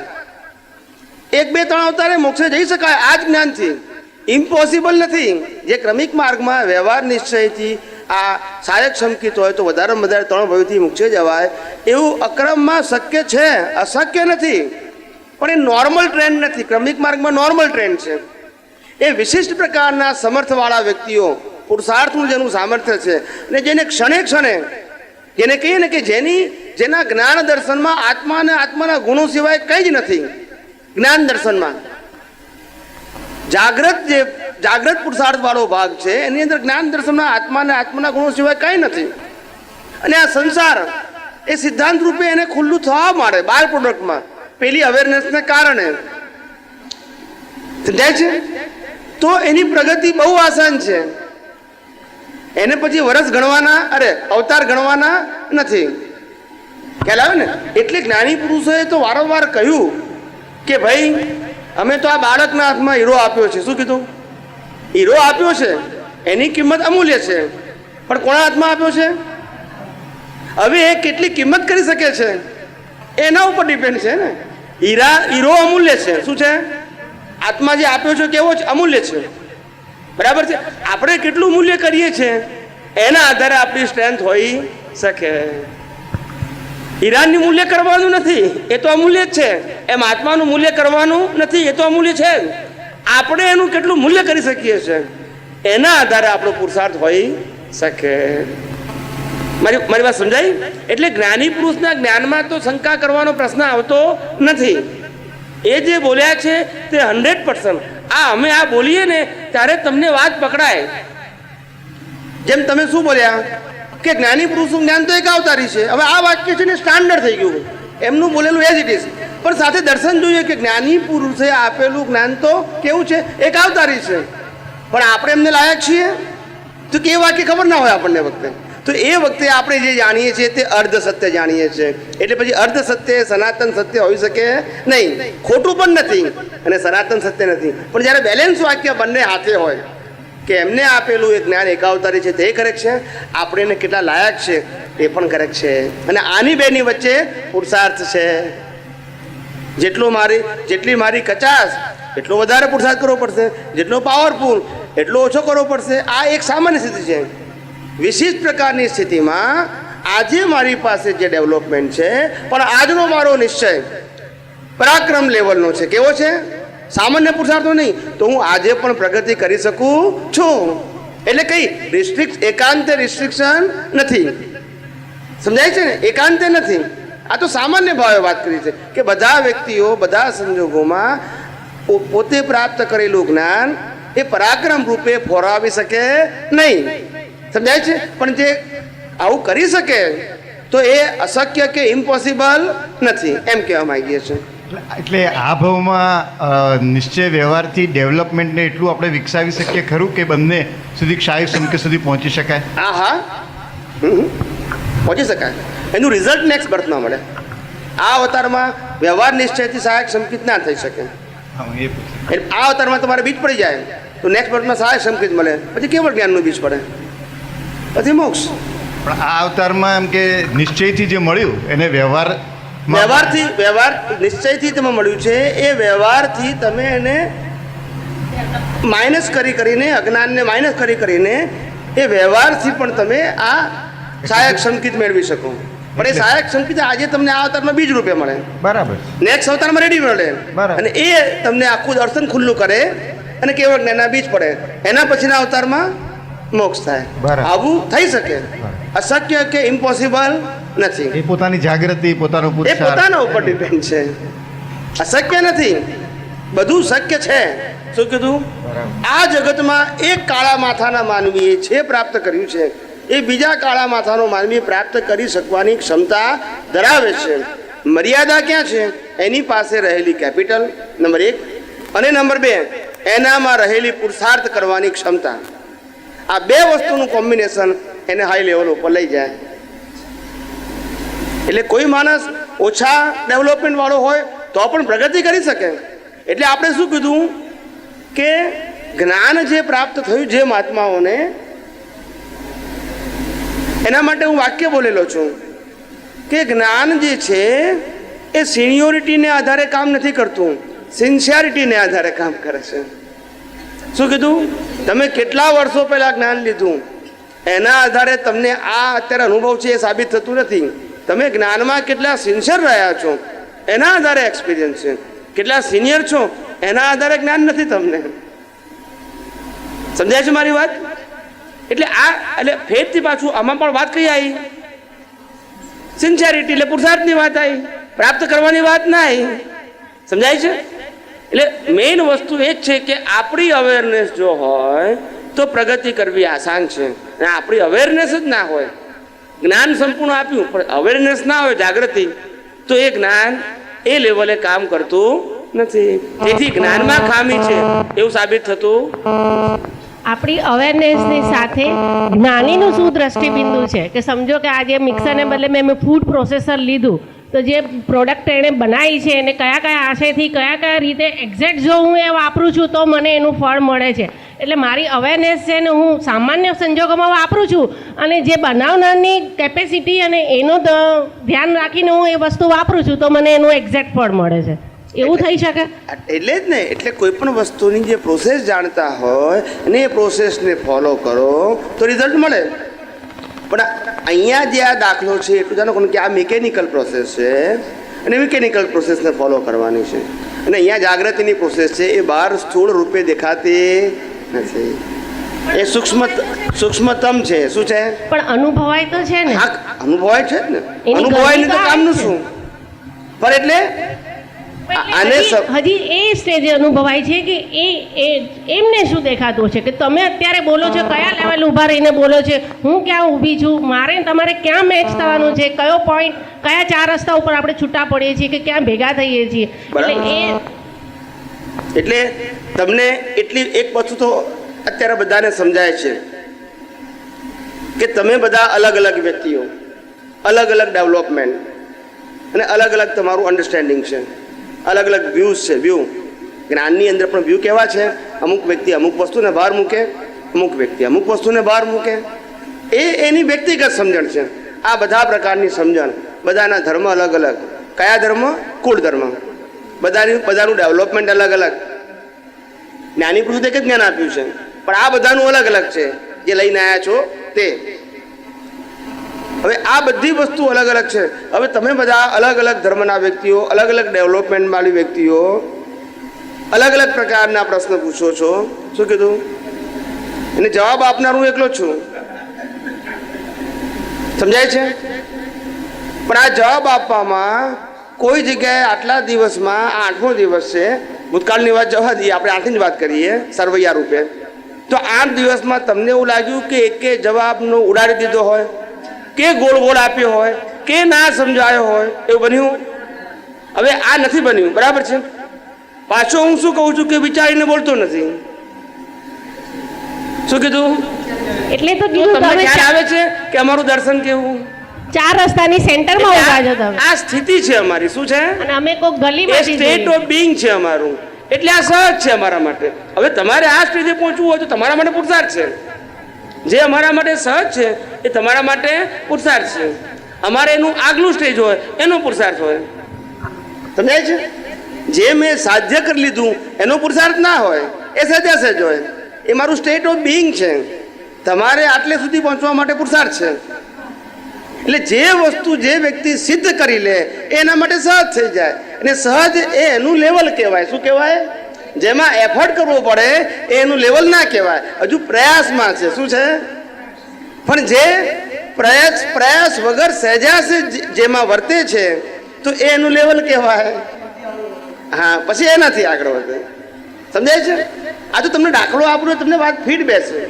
1-2-3 અવતારે મોક્ષે જઈ શકાય આ જ જ્ઞાનથી. ઇમ્પોસિબલ નથી. જે ક્રમિક માર્ગમાં વ્યવહાર નિશ્ચયથી આ સહાયક સંકિત હોય તો વધારે 3 ભયથી મોક્ષે જવાય એવું અક્રમમાં શક્ય છે, અશક્ય નથી. પણ એ નોર્મલ ટ્રેન્ડ નથી. ક્રમિક માર્ગમાં નોર્મલ ટ્રેન્ડ છે. એ વિશિષ્ટ પ્રકારના સમર્થવાળા વ્યક્તિઓ, પુરુષાર્થનું જેનું સામર્થ્ય છે અને જેને ક્ષણે ક્ષણે જેને કહીએ ને કે જેના જ્ઞાન દર્શનમાં આત્મા અને આત્માના ગુણો સિવાય કંઈ જ નથી. જ્ઞાન દર્શનમાં જાગ્રત પુરુષાર્થ વાળો ભાગ છે, એની અંદર જ્ઞાન દર્શનમાં આત્મા અને આત્માના ગુણો સિવાય કંઈ નથી. અને આ સંસાર એ સિદ્ધાંત રૂપે એને ખુલ્લું થવા માંડે બાય પ્રોડક્ટમાં પેલી અવેરનેસને કારણે. સમજાય છે? તો એની પ્રગતિ બહુ આસાન છે. એને પછી વર્ષ ગણવાના, અવતાર ગણવાના નથી. ખ્યાલ આવે ને? એટલે જ્ઞાની પુરુષોએ તો વારંવાર કહ્યું કે ભાઈ અમે તો આ બાળકના હાથમાં હીરો આપ્યો છે. શું કીધું? હીરો આપ્યો છે, એની કિંમત અમૂલ્ય છે, પણ કોના હાથમાં આપ્યો છે? હવે એ કેટલી કિંમત કરી શકે છે એના ઉપર ડિપેન્ડ છે ને. હીરો અમૂલ્ય છે. શું છે? આત્મા જે આપ્યો છે કેવો છે? અમૂલ્ય છે. બરાબર છે? આપણે કેટલું મૂલ્ય કરીએ છીએ એના આધારે આપણી સ્ટ્રેન્થ હોઈ શકે. હીરાનું મૂલ્ય કરવાનું નથી, એ તો અમૂલ્ય જ છે. એમ આત્માનું મૂલ્ય કરવાનું નથી, એ તો અમૂલ્ય છે. આપણે એનું કેટલું મૂલ્ય કરી શકીએ છીએ એના આધારે આપણો પુરુષાર્થ હોઈ શકે. મારી વાત સમજાય? એટલે જ્ઞાની પુરુષના જ્ઞાનમાં તો શંકા કરવાનો પ્રશ્ન આવતો નથી. એ જે બોલ્યા છે તે 100%. અમે આ બોલીએ ને ત્યારે તમને વાત પકડાય. જેમ તમે શું બોલ્યા કે જ્ઞાની પુરુષનું જ્ઞાન તો એક અવતારી છે. હવે આ વાક્ય છે ને સ્ટાન્ડર્ડ થઈ ગયું, એમનું બોલેલું એઝ ઇટ ઇઝ. પણ સાથે દર્શન જોઈએ કે જ્ઞાની પુરુષે આપેલું જ્ઞાન તો કેવું છે? એક અવતારી છે. પણ આપણે એમને લાયક છીએ તો કે વાક્ય ખબર ના હોય આપણને વખતે. તો એ વખતે આપણે જે જાણીએ છીએ તે અર્ધ સત્ય જાણીએ છીએ. એટલે પછી અર્ધ સત્ય સનાતન સત્ય હોઈ શકે નહીં. ખોટું પણ નથી અને સનાતન સત્ય નથી. પણ જ્યારે બેલેન્સ વાક્ય બંને હાથે હોય કે એમને આપેલું એ જ્ઞાન એકાવતારી છે તે કરેક્ટ છે, આપણે એને કેટલા લાયક છે એ પણ કરેક્ટ છે. અને આની બેની વચ્ચે પુરુષાર્થ છે. જેટલી મારી કચાશ એટલો વધારે પુરુષાર્થ કરવો પડશે, જેટલો પાવરફુલ એટલો ઓછો કરવો પડશે. આ એક સામાન્ય સ્થિતિ છે. વિશિષ્ટ પ્રકારની સ્થિતિમાં આજે મારી પાસે જે ડેવલપમેન્ટ છે પણ આજનો મારો નિશ્ચય પરાક્રમ લેવલનો છે. કેવો છે? સામાન્ય પુરુષાર્થો નહીં, તો હું આજે પણ પ્રગતિ કરી શકું છું. એટલે કઈ એકાંતે રિસ્ટ્રિક્શન નથી. સમજાય છે ને? એકાંતે નથી. આ તો સામાન્ય ભાવે વાત કરી છે કે બધા વ્યક્તિઓ બધા સંજોગોમાં પોતે પ્રાપ્ત કરેલું જ્ઞાન એ પરાક્રમ રૂપે ફોરાવી શકે નહીં. સમજાય છે? પણ જે આવું કરી શકે તો એ અશક્ય કે ઇમ્પોસિબલ નથી, એમ કહેવા માંગીએ છીએ. એટલે આ ભાવમાં નિશ્ચય વ્યવહારથી ડેવલપમેન્ટને એટલું આપણે વિકસાવી શકીએ ખરું કે બંને સુધી ક્ષાય સંકેત સુધી પહોંચી શકાય? હા, પહોંચી શકાય. એનું રિઝલ્ટ નેક્સ્ટ બર્થમાં મળે. આ અવતારમાં વ્યવહાર નિશ્ચયથી સહાયક સંકેત ના થઈ શકે. આ અવતારમાં તમારે બીજ પડી જાય તો નેક્સ્ટ બર્થમાં સહાયક સંકેત મળે, પછી કેવળ જ્ઞાનનું બીજ પડે, પછી મોક્ષ. પણ આ અવતારમાં એમ કે નિશ્ચયથી જે મળ્યું એને વ્યવહાર નિશ્ચયથી તમે મળ્યું છે, એ વ્યવહારથી તમે એને માઇનસ કરીને અજ્ઞાનને માઇનસ કરીને એ વ્યવહારથી પણ તમે આ સહાયક સંકેત મેળવી શકો. પણ એ સહાયક સંકેત આજે તમને આ અવતારમાં બીજ રૂપે મળે, બરાબર, નેક્સ્ટ અવતારમાં રેડી મળે, અને એ તમને આખું દર્શન ખુલ્લું કરે અને કેવળ જ્ઞાનના બીજ પડે. એના પછીના અવતારમાં મોક્ષ થાય. આવું થઈ શકે, અશક્ય કે ઇમ્પોસિબલ નથી. એ પોતાની જાગૃતિ, પોતાનો એ પોતાના ઉપર ડિપેન્ડ છે. અશક્ય નથી, બધું શક્ય છે. શું કીધું? આ જગતમાં એક કાળા માથાના માનવીએ છે પ્રાપ્ત કર્યું છે, એ બીજા કાળા માથાનો માનવી પ્રાપ્ત કરી શકવાની ક્ષમતા ધરાવે છે. મર્યાદા ક્યાં છે? એની પાસે રહેલી કેપિટલ નંબર 1, અને નંબર 2 એનામાં રહેલી પુરુષાર્થ કરવાની ક્ષમતા. આ બે વસ્તુનું કોમ્બિનેશન એને હાઈ લેવલ ઉપર લઈ જાય. એટલે કોઈ માણસ ઓછા ડેવલપમેન્ટ વાળો હોય તો પણ પ્રગતિ કરી શકે. એટલે આપણે શું કીધું કે જ્ઞાન જે પ્રાપ્ત થયું જે મહાત્માઓને, એના માટે હું વાક્ય બોલેલો છું કે જ્ઞાન જે છે એ સિનિયોરિટીને આધારે કામ નથી કરતું, સિન્સિયરિટીને આધારે કામ કરે છે. શું કીધું? તમે કેટલા વર્ષો પહેલાં જ્ઞાન લીધું એના આધારે તમને આ અત્યારે અનુભવ છે એ સાબિત થતું નથી. તમે જ્ઞાનમાં કેટલા સિન્સિયર રહ્યા છો એના આધારે એક્સપિરિયન્સ છે. કેટલા સિનિયર છો એના આધારે જ્ઞાન નથી તમને. સમજાય છે મારી વાત? એટલે ફેથથી પાછું આમાં પણ વાત કઈ આવી? સિન્સિયરિટી એટલે પુરુષાર્થની વાત આવી, પ્રાપ્ત કરવાની વાત ના આવી. સમજાય છે? એટલે મેઇન વસ્તુ એ જ છે કે આપણી અવેરનેસ જો હોય તો પ્રગતિ કરવી આસાન છે. અને આપણી અવેરનેસ જ ના હોય, જ્ઞાન સંપૂર્ણ આપ્યું પણ અવેરનેસ ના હોય, જાગૃતિ, તો એ જ્ઞાન એ લેવલે કામ કરતું નથી. તેથી જ્ઞાનમાં ખામી છે એવું સાબિત થતું. આપણી અવેરનેસની સાથે જ્ઞાનીનું શું દ્રષ્ટિબિંદુ છે કે સમજો કે આજે મિક્સરને બદલે મેં ફૂડ પ્રોસેસર લીધું, તો જે પ્રોડક્ટ એણે બનાવી છે એને કયા આશયથી કયા રીતે એક્ઝેક્ટ જો હું એ વાપરું છું તો મને એનું ફળ મળે છે. એટલે મારી અવેરનેસ છે ને હું સામાન્ય સંજોગોમાં વાપરું છું, અને જે બનાવનારની કેપેસિટી અને એનું ધ્યાન રાખીને હું એ વસ્તુ વાપરું છું તો મને એનું એક્ઝેક્ટ ફળ મળે છે. એવું થઈ શકે? એટલે જ ને, એટલે કોઈ પણ વસ્તુની જે પ્રોસેસ જાણતા હોય અને એ પ્રોસેસને ફોલો કરો તો રિઝલ્ટ મળે. પણ અહીંયા જે આ દાખલો છે એટલું જાણો કે આ મિકેનિકલ પ્રોસેસ છે અને મિકેનિકલ પ્રોસેસને ફોલો કરવાની છે, અને અહીંયા જાગૃતિની પ્રોસેસ છે એ બહાર સ્થૂળ રૂપે દેખાતી નથી, એ સૂક્ષ્મતમ છે. શું છે? પણ અનુભવાય તો છે ને. અનુભવાય છે ને, અનુભવાય નહીં તો કામનું શું? પણ એટલે હજી એ સ્ટેજે અનુભવાય છે કે એમને શું દેખાતું છે કે તમે અત્યારે બોલો છો, કયા લેવલ ઊભા રહીને બોલો છો, હું ક્યાં ઊભી છું, મારે તમારે ક્યાં મેચ થવાનું છે, કયો પોઈન્ટ, કયા 4 રસ્તા ઉપર આપણે છૂટા પડીએ છીએ કે ક્યાં ભેગા થઈએ છીએ. એટલે તમને એટલી એક વસ્તુ તો અત્યારે બધાને સમજાય છે કે તમે બધા અલગ અલગ વ્યક્તિઓ, અલગ અલગ ડેવલપમેન્ટ અને અલગ અલગ તમારું અન્ડરસ્ટેન્ડિંગ છે, અલગ અલગ વ્યૂઝ છે. વ્યૂ જ્ઞાનની અંદર પણ વ્યૂ કેવા છે? અમુક વ્યક્તિ અમુક વસ્તુને બહાર મૂકે, અમુક વ્યક્તિ અમુક વસ્તુને બહાર મૂકે. એની વ્યક્તિગત સમજણ છે. આ બધા પ્રકારની સમજણ, બધાના ધર્મ અલગ અલગ. કયા ધર્મ? કુળ ધર્મ. બધાનું ડેવલપમેન્ટ અલગ અલગ. જ્ઞાની પુરુષે એક જ જ્ઞાન આપ્યું છે, પણ આ બધાનું અલગ અલગ છે જે લઈને આવ્યા છો તે. હવે આ બધી વસ્તુ અલગ અલગ છે. હવે તમે બધા અલગ અલગ ધર્મના વ્યક્તિઓ, અલગ અલગ ડેવલપમેન્ટ વાળી વ્યક્તિઓ, અલગ અલગ પ્રકારના પ્રશ્ન પૂછો છો. શું કીધું? એને જવાબ આપનાર હું એકલો જ છું. સમજાય છે? પણ આ જવાબ આપવામાં કોઈ જગ્યાએ આટલા દિવસમાં આ 8મો દિવસ છે, ભૂતકાળની વાત જવા દઈએ, આપણે 8ની જ વાત કરીએ સરવૈયા રૂપે. તો 8 દિવસમાં તમને એવું લાગ્યું કે એકે જવાબનો ઉડાડી દીધો હોય, કે ગોળ ગોળ આપ્યો હોય, કે ના સમજાયો હોય, એવું બન્યું? હવે આ નથી બન્યું, બરાબર છે. પાછો હું શું કહું છું કે વિચારીને બોલતો નથી. શું કીધું? એટલે તો તો કીધું તમને તમે ખ્યાલ આવે છે કે અમારું દર્શન કેવું? 4 રસ્તાની સેન્ટરમાં ઊભા છો તમે, આ સ્થિતિ છે અમારી. શું છે? અને અમે કોઈક એ ગલીમાંથી સ્ટેટ ઓફ બીઇંગ છે અમારું. એટલે આ સહજ છે અમારા માટે. હવે તમારે આ સ્ટેજે પહોંચવું હોય તો તમારા માટે પુરુષાર્થ છે. જે અમારા માટે સહજ છે એ તમારા માટે પુરુષાર્થ છે. અમારે એનું આગલું સ્ટેજ હોય એનો પુરુષાર્થ હોય. સમજાય છે? જે મેં સાધ્ય કરી લીધું એનો પુરુષાર્થ ના હોય, એ સહેજ હોય. એ મારું સ્ટેટ ઓફ બીઇંગ છે. તમારે આટલે સુધી પહોંચવા માટે પુરુષાર્થ છે. એટલે જે વસ્તુ જે વ્યક્તિ સિદ્ધ કરી લે એના માટે સહજ થઈ જાય. અને સહજ એ એનું લેવલ કહેવાય. શું કહેવાય? જેમાં એફર્ટ કરવો પડે એ એનું લેવલ ના કહેવાય, હજુ પ્રયાસમાં છે. શું છે? પણ જે પ્રયાસ વગર સહેજાસે જેમાં વર્તે છે તો એ એનું લેવલ કહેવાય. હા, પછી એનાથી આગળ વધે. સમજાય છે? આ તો તમને દાખલો આપણો તમને વાત ફીટ બેસે.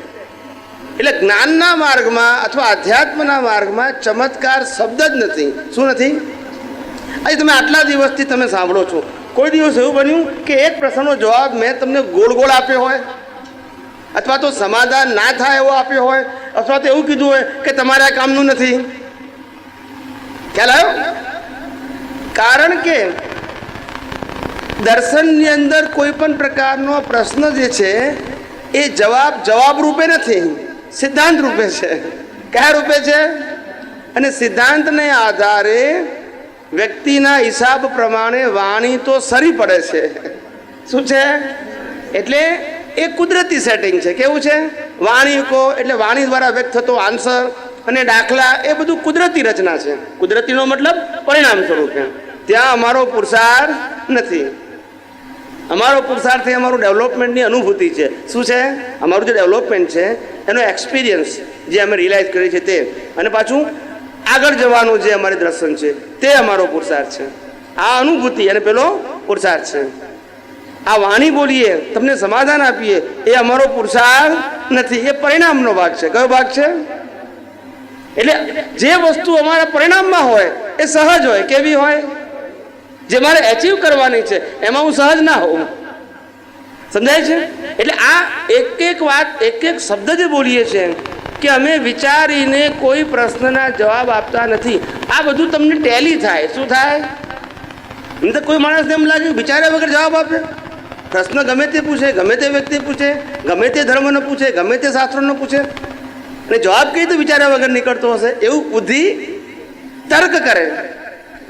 એટલે જ્ઞાનના માર્ગમાં અથવા આધ્યાત્મના માર્ગમાં ચમત્કાર શબ્દ જ નથી. શું નથી? આજે તમે આટલા દિવસથી તમે સાંભળો છો, કોઈ દિવસ એવું બન્યું કે એક પ્રશ્નનો જવાબ મેં તમને ગોળ ગોળ આપ્યો હોય, અથવા તો સમાધાન ના થાય એવો આપ્યો હોય, અથવા તો એવું કીધું હોય કે તમારે આ કામનું નથી? ખ્યાલ આવ્યો? કારણ કે દર્શનની અંદર કોઈ પણ પ્રકારનો પ્રશ્ન જે છે એ જવાબ રૂપે નથી, સિદ્ધાંત રૂપે છે. કયા રૂપે છે? અને સિદ્ધાંતને આધારે વ્યક્તિના હિસાબ પ્રમાણે વાણી તો સરી પડે છે. શું છે? એટલે એ કુદરતી સેટિંગ છે. કેવું છે? વાણી કહો એટલે વાણી દ્વારા વ્યક્ત થતો આન્સર અને દાખલા એ બધું કુદરતી રચના છે. કુદરતીનો મતલબ પરિણામ સ્વરૂપે. ત્યાં અમારો પુરુષાર્થ નથી. અમારો પુરુષાર્થ એ અમારું ડેવલપમેન્ટની અનુભૂતિ છે. શું છે? અમારું જે ડેવલપમેન્ટ છે એનો એક્સપિરિયન્સ જે અમે રિયલાઇઝ કરીએ છીએ તે, અને પાછું આગળ જવાનું જે અમારી દર્શન છે તે અમારો પુરુષાર્થ છે. આ અનુભૂતિ અને પેલો પુરુષાર્થ છે. આ વાણી બોલીએ, તમને સમાધાન આપીએ, એ અમારો પુરુષાર્થ નથી, એ પરિણામનો ભાગ છે. કયો ભાગ છે? એટલે જે વસ્તુ અમારા પરિણામમાં હોય એ સહજ હોય. કેવી હોય? જે મારે એચીવ કરવાની છે એમાં હું સહજ ના હોઉં. સમજાય છે? એટલે આ એક વાત, એક શબ્દ જે બોલીએ છીએ કે અમે વિચારીને કોઈ પ્રશ્નના જવાબ આપતા નથી, આ બધું તમને ટેલી થાય. શું થાય? એમ તો કોઈ માણસને એમ લાગે વિચાર્યા વગર જવાબ આપે. પ્રશ્ન ગમે તે પૂછે, ગમે તે વ્યક્તિ પૂછે, ગમે તે ધર્મનો પૂછે, ગમે તે શાસ્ત્રનો પૂછે, અને જવાબ કઈ રીતે વિચાર્યા વગર નીકળતો હશે એવું બુદ્ધિ તર્ક કરે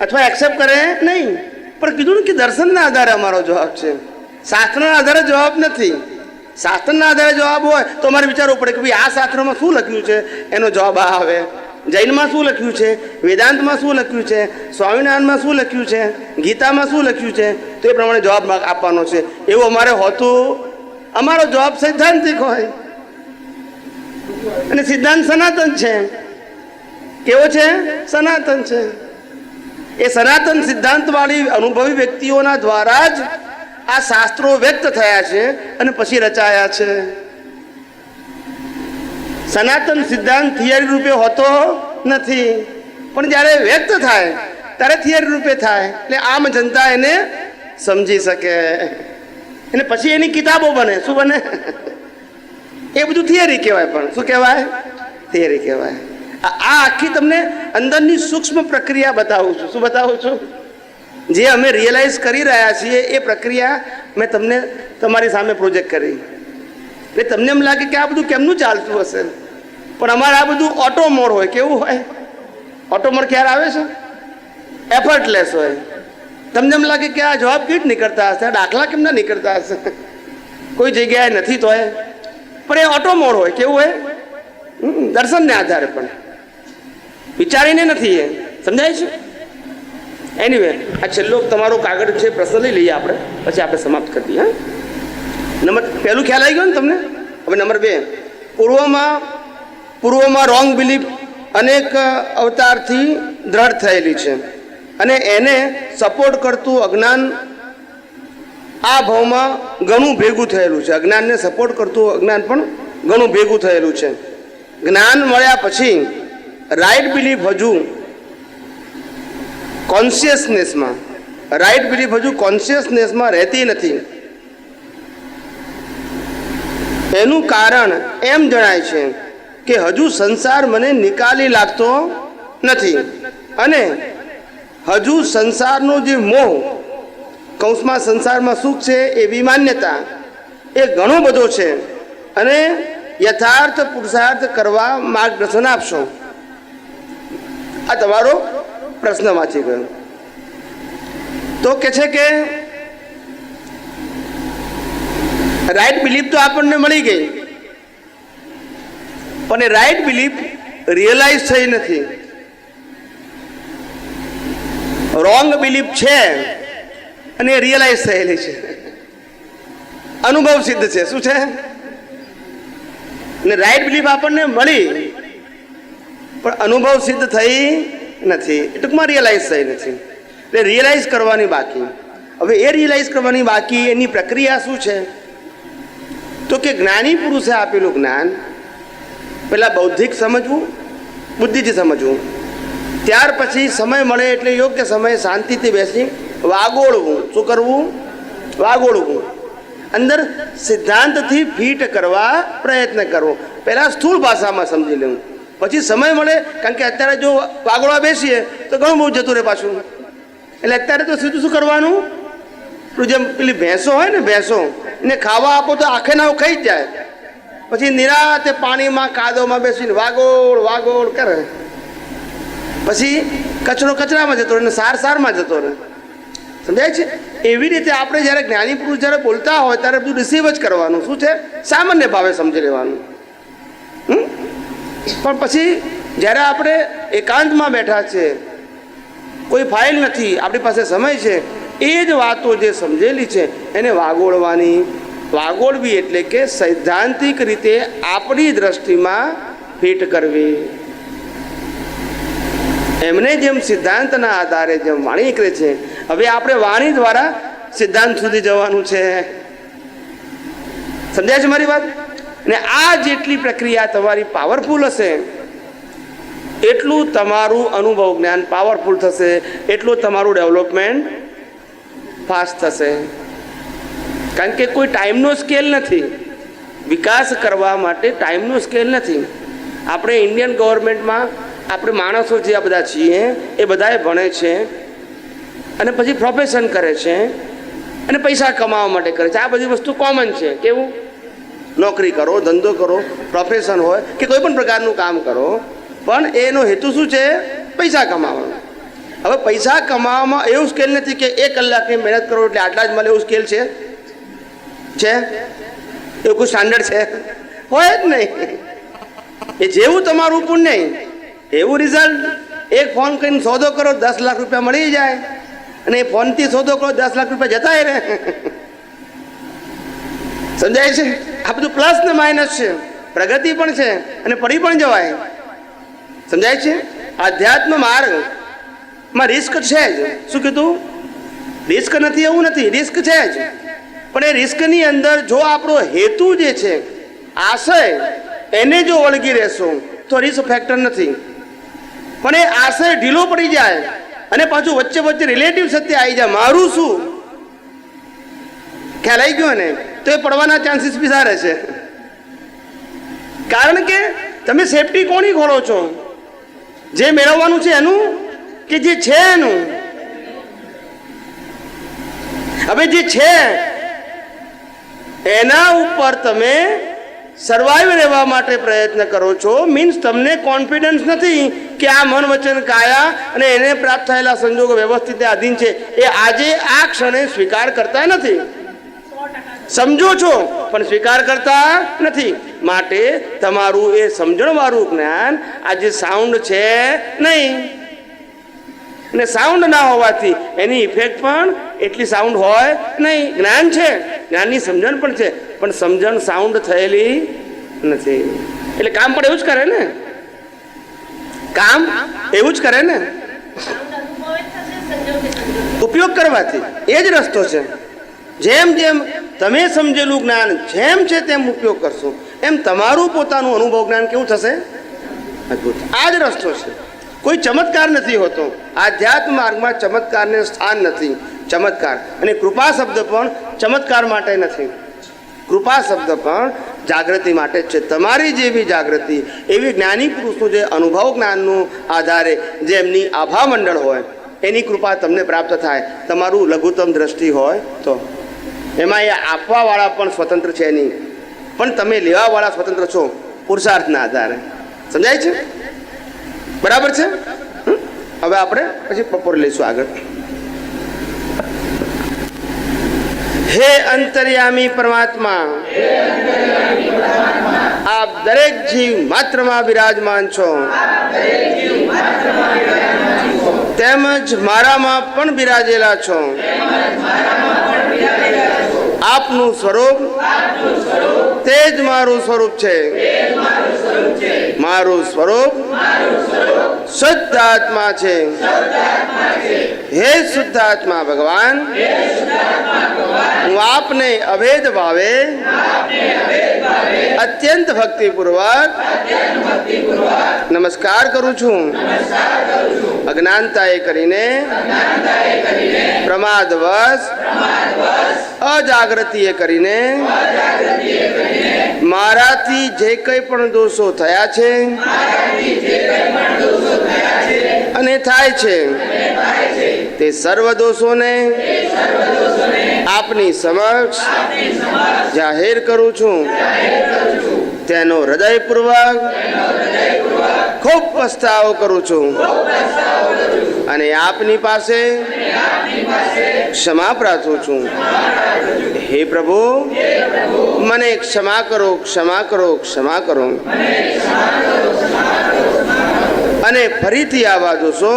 અથવા એક્સેપ્ટ કરે નહીં. પણ કીધું ને કે દર્શનના આધારે અમારો જવાબ છે, શાસ્ત્રના આધારે જવાબ નથી. શાસ્ત્રના આધારે જવાબ હોય તો અમારે વિચારવું પડે કે ભાઈ આ શાસ્ત્રમાં શું લખ્યું છે એનો જવાબ આ આવે, જૈનમાં શું લખ્યું છે, વેદાંતમાં શું લખ્યું છે, સ્વામિનારાયણમાં શું લખ્યું છે, ગીતામાં શું લખ્યું છે, તો એ પ્રમાણે જવાબ આપવાનો છે. એવું અમારે હોતું. અમારો જવાબ સૈદ્ધાંતિક હોય અને સિદ્ધાંત સનાતન છે. કેવો છે? સનાતન છે. એ સનાતન સિદ્ધાંતવાળી અનુભવી વ્યક્તિઓના દ્વારા જ આ શાસ્ત્રો વ્યક્ત થયા છે અને પછી રચાયા છે. સનાતન સિદ્ધાંત થિયરી રૂપે હોતો નથી, પણ જ્યારે વ્યક્ત થાય ત્યારે થિયરી રૂપે થાય, એટલે આમ જનતા એને સમજી શકે અને પછી એની કિતાબો બને. શું બને? એ બધું થિયરી કહેવાય. પણ શું કહેવાય? થિયરી કહેવાય. આ આખી તમને અંદરની સૂક્ષ્મ પ્રક્રિયા બતાવું છું. શું બતાવું છું? જે અમે રિયલાઇઝ કરી રહ્યા છીએ એ પ્રક્રિયા મેં તમને તમારી સામે પ્રોજેક્ટ કરી. એટલે તમને એમ લાગે કે આ બધું કેમનું ચાલતું હશે, પણ અમારે આ બધું ઓટો મોડ હોય. કેવું હોય? ઓટો મોડ ક્યારે આવે છે? એફર્ટલેસ હોય. તમને એમ લાગે કે આ જવાબ કેવી રીતે નીકળતા હશે, આ દાખલા કેમ ના નીકળતા હશે, કોઈ જગ્યાએ નથી તો હોય, પણ એ ઓટો મોડ હોય. કેવું હોય? દર્શનને આધારે, પણ વિચારીને નથી. એ સમજાય છે? એનીવે આ છેલ્લો તમારો કાગળ છે, પ્રશ્ન લઈ લઈએ આપણે, પછી આપણે સમાપ્ત કરી દઈએ. પહેલું ખ્યાલ આવી ગયો ને તમને? હવે નંબર 2, પૂર્વમાં રોંગ બિલીફ અનેક અવતારથી દ્રઢ થયેલી છે અને એને સપોર્ટ કરતું અજ્ઞાન આ ભાવમાં ઘણું ભેગું થયેલું છે. અજ્ઞાનને સપોર્ટ કરતું અજ્ઞાન પણ ઘણું ભેગું થયેલું છે. જ્ઞાન મળ્યા પછી રાઈટ બિલીફ હજુ કોન્શિયસનેસમાં રહેતી નથી. એનું કારણ એમ જણાય છે કે હજુ સંસાર મને નિકાલી લાગતો નથી અને હજુ સંસારનો જે મોહ, કૌંસમાં સંસારમાં સુખ છે એવી માન્યતા એ ઘણો બધો છે અને યથાર્થ પુરુષાર્થ કરવા માર્ગદર્શન આપશો. આ તમારો પ્રશ્ન વાંચી ગયો. તો કે છે કે રાઈટ બિલીફ તો આપણને મળી ગઈ, પણ એ રાઈટ બિલીફ રિયલાઇઝ થઈ નથી. રોંગ બિલીફ છે અને એ રિયલાઇઝ થયેલી છે, અનુભવ સિદ્ધ છે. શું છે? ને રાઈટ બિલીફ આપણને મળી પણ અનુભવ સિદ્ધ થઈ નથી, ટૂંકમાં રિયલાઇઝ થઈ નથી. એટલે રિયલાઇઝ કરવાની બાકી. હવે એ રિયલાઇઝ કરવાની બાકી, એની પ્રક્રિયા શું છે? તો કે જ્ઞાની પુરુષે આપેલું જ્ઞાન પહેલાં બૌદ્ધિક સમજવું, બુદ્ધિથી સમજવું, ત્યાર પછી સમય મળે એટલે યોગ્ય સમયે શાંતિથી બેસી વાગોળવું. શું કરવું? વાગોળવું. અંદર સિદ્ધાંતથી ફિટ કરવા પ્રયત્ન કરવો. પહેલાં સ્થૂળ ભાષામાં સમજી લેવું, પછી સમય મળે, કારણ કે અત્યારે જો વાગોળવા બેસીએ તો ઘણું બહુ જતું રહે પાછું. એટલે અત્યારે તો સીધું શું કરવાનું? જેમ પેલી ભેંસો હોય ને, ભેંસો એને ખાવા આપો તો આખે નાવ ખાઈ જ જાય, પછી નિરાતે પાણીમાં કાદવમાં બેસીને વાગોળ વાગોળ કરે, પછી કચરો કચરામાં જતો રહે ને સાર સારમાં જતો રહે. સમજાય છે? એવી રીતે આપણે જ્યારે જ્ઞાની પુરુષ જ્યારે બોલતા હોય ત્યારે બધું રિસીવ જ કરવાનું. શું છે? સામાન્ય ભાવે સમજી લેવાનું. પણ પછી જ્યારે આપણે એકાંતમાં બેઠા છે, કોઈ ફાઇલ નથી, આપણી પાસે સમય છે, એ જ વાતો જે સમજેલી છે એને વાગોળવાની. વાગોળવી એટલે કે સૈદ્ધાંતિક રીતે આપણી દ્રષ્ટિમાં ફિટ કરવી. એમને જેમ સિદ્ધાંતના આધારે જેમ વાણી કરે છે, હવે આપણે વાણી દ્વારા સિદ્ધાંત સુધી જવાનું છે. સમજાય છે મારી વાત? ને આ જેટલી પ્રક્રિયા તમારી પાવરફુલ હશે એટલું તમારું અનુભવ જ્ઞાન પાવરફુલ થશે, એટલું તમારું ડેવલપમેન્ટ ફાસ્ટ થશે. કારણ કે કોઈ ટાઈમનો સ્કેલ નથી, વિકાસ કરવા માટે ટાઈમનો સ્કેલ નથી. આપણે ઇન્ડિયન ગવર્મેન્ટમાં આપણે માણસો જે આ બધા છીએ એ બધાએ ભણે છે અને પછી પ્રોફેશન કરે છે અને પૈસા કમાવા માટે કરે છે. આ બધી વસ્તુ કોમન છે. કેવું? નોકરી કરો, ધંધો કરો, પ્રોફેશન હોય કે કોઈ પણ પ્રકારનું કામ કરો, પણ એનો હેતુ શું છે? પૈસા કમાવાનો. હવે પૈસા કમાવામાં એવું સ્કેલ નથી કે 1 કલાકની મહેનત કરો એટલે આટલા જ મળે, એવું સ્કેલ છે? એવું કોઈ સ્ટાન્ડર્ડ છે? હોય જ નહીં. એ જેવું તમારું પુણ્ય એવું રિઝલ્ટ. એક ફોન કરીને સોદો કરો, 10 લાખ રૂપિયા મળી જાય, અને એ ફોનથી સોદો કરો, 10 લાખ રૂપિયા જતા રહે. સમજાય છે? આ બધું પ્લસ ને માઇનસ છે, પ્રગતિ પણ છે અને પડી પણ જવાય. સમજાય છે? આધ્યાત્મ માર્ગમાં રિસ્ક છે જ. શું કીધું? રિસ્ક નથી એવું નથી, રિસ્ક છે જ. પણ એ રિસ્કની અંદર જો આપણો હેતુ જે છે, આશય, એને જો વળગી રહેશો તો રિસ્ક ફેક્ટર નથી. પણ એ આશય ઢીલો પડી જાય અને પાછું વચ્ચે વચ્ચે રિલેટિવ સત્ય આવી જાય, મારું શું, ખ્યાલ આવી ગયો ને, તો એ પડવાના ચાન્સીસ બી સારા છે. કારણ કે તમે સેફટી કોની ખોલો છો? જે મેળવવાનું છે એનું કે જે છે એનું? હવે જે છે એના ઉપર તમે સર્વાઈવ રહેવા માટે પ્રયત્ન કરો છો. મીન્સ તમને કોન્ફિડન્સ નથી કે આ મન વચન કાયા અને એને પ્રાપ્ત થયેલા સંજોગો વ્યવસ્થિત આધીન છે, એ આજે આ ક્ષણે સ્વીકાર કરતા નથી. સમજો છો પણ સ્વીકાર કરતા નથી. માટે તમારું એ સમજણવાળું જ્ઞાન આજે સાઉન્ડ છે નહીં. અને સાઉન્ડ ના હોવાથી એની ઇફેક્ટ પણ એટલી સાઉન્ડ હોય નહીં. જ્ઞાન છે, જ્ઞાનની સમજણ પણ છે, પણ સમજણ સાઉન્ડ થયેલી નથી. એટલે કામ પણ એવું જ કરે ને, કામ એવું જ કરે ને, ઉપયોગ કરવાથી. એ જ રસ્તો છે. જેમ જેમ તમે સમજેલું જ્ઞાન જેમ છે તેમ ઉપયોગ કરશો એમ તમારું પોતાનું અનુભવ જ્ઞાન કેવું થશે? અદ્ભુત. આ જ રસ્તો છે. કોઈ ચમત્કાર નથી હોતો. આધ્યાત્મ માર્ગમાં ચમત્કારને સ્થાન નથી. ચમત્કાર અને કૃપા શબ્દ પણ ચમત્કાર માટે નથી. કૃપા શબ્દ પણ જાગૃતિ માટે જ છે. તમારી જેવી જાગૃતિ, એવી જ્ઞાની પુરુષનું જે અનુભવ જ્ઞાનનું આધારે જે એમની આભા મંડળ હોય એની કૃપા તમને પ્રાપ્ત થાય. તમારું લઘુત્તમ દ્રષ્ટિ હોય તો એમાં એ આપવાવાળા પણ સ્વતંત્ર છે નહીં, પણ તમે લેવાવાળા સ્વતંત્ર છો પુરુષાર્થના આધારે. સમજાય છે? બરાબર છે? હવે આપણે પછી બપોરે લઈશું આગળ. હે અંતર્યામી પરમાત્મા, આપ દરેક જીવ માત્રમાં બિરાજમાન છો, તેમજ મારામાં પણ બિરાજેલા છો. આપનું સ્વરૂપ તે જ મારું સ્વરૂપ છે. મારું સ્વરૂપ શુદ્ધ આત્મા છે. હે શુદ્ધ આત્મા ભગવાન, હું આપને અભેદ ભાવે અત્યંત ભક્તિપૂર્વક નમસ્કાર કરું છું. અજ્ઞાનતાએ કરીને, પ્રમાદવશ, અજાગૃતિએ કરીને મારાથી જે કંઈ પણ દોષો થયા છે અને થાય છે તે સર્વ દોષોને આપની સમક્ષ જાહેર કરું છું. તેનો હૃદયપૂર્વક ખૂબ પસ્તાવો કરું છું અને આપની પાસે ક્ષમા પ્રાર્થું છું. હે પ્રભુ, મને ક્ષમા કરો, ક્ષમા કરો, ક્ષમા કરો. અને ફરીથી આવા દોષો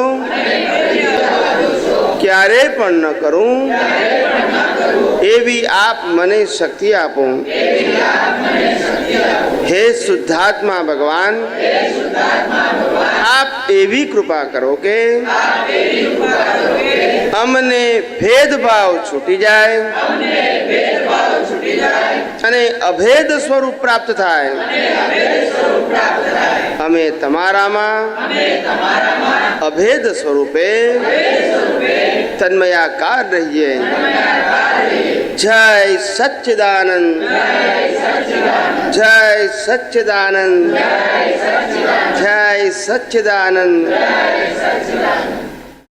ક્યારે પણ ન કરું એવી આપ મને શક્તિ આપો. હે શુદ્ધાત્મા ભગવાન, આપ એવી કૃપા કરો કે અમને ભેદભાવ છૂટી જાય અને અભેદ સ્વરૂપ પ્રાપ્ત થાય. અમે તમારામાં અભેદ સ્વરૂપે તન્મયાકાર રહીએ. જય સચ્ચિદાનંદ, જય સચ્ચિદાનંદ, જય સચ્ચિદાનંદ.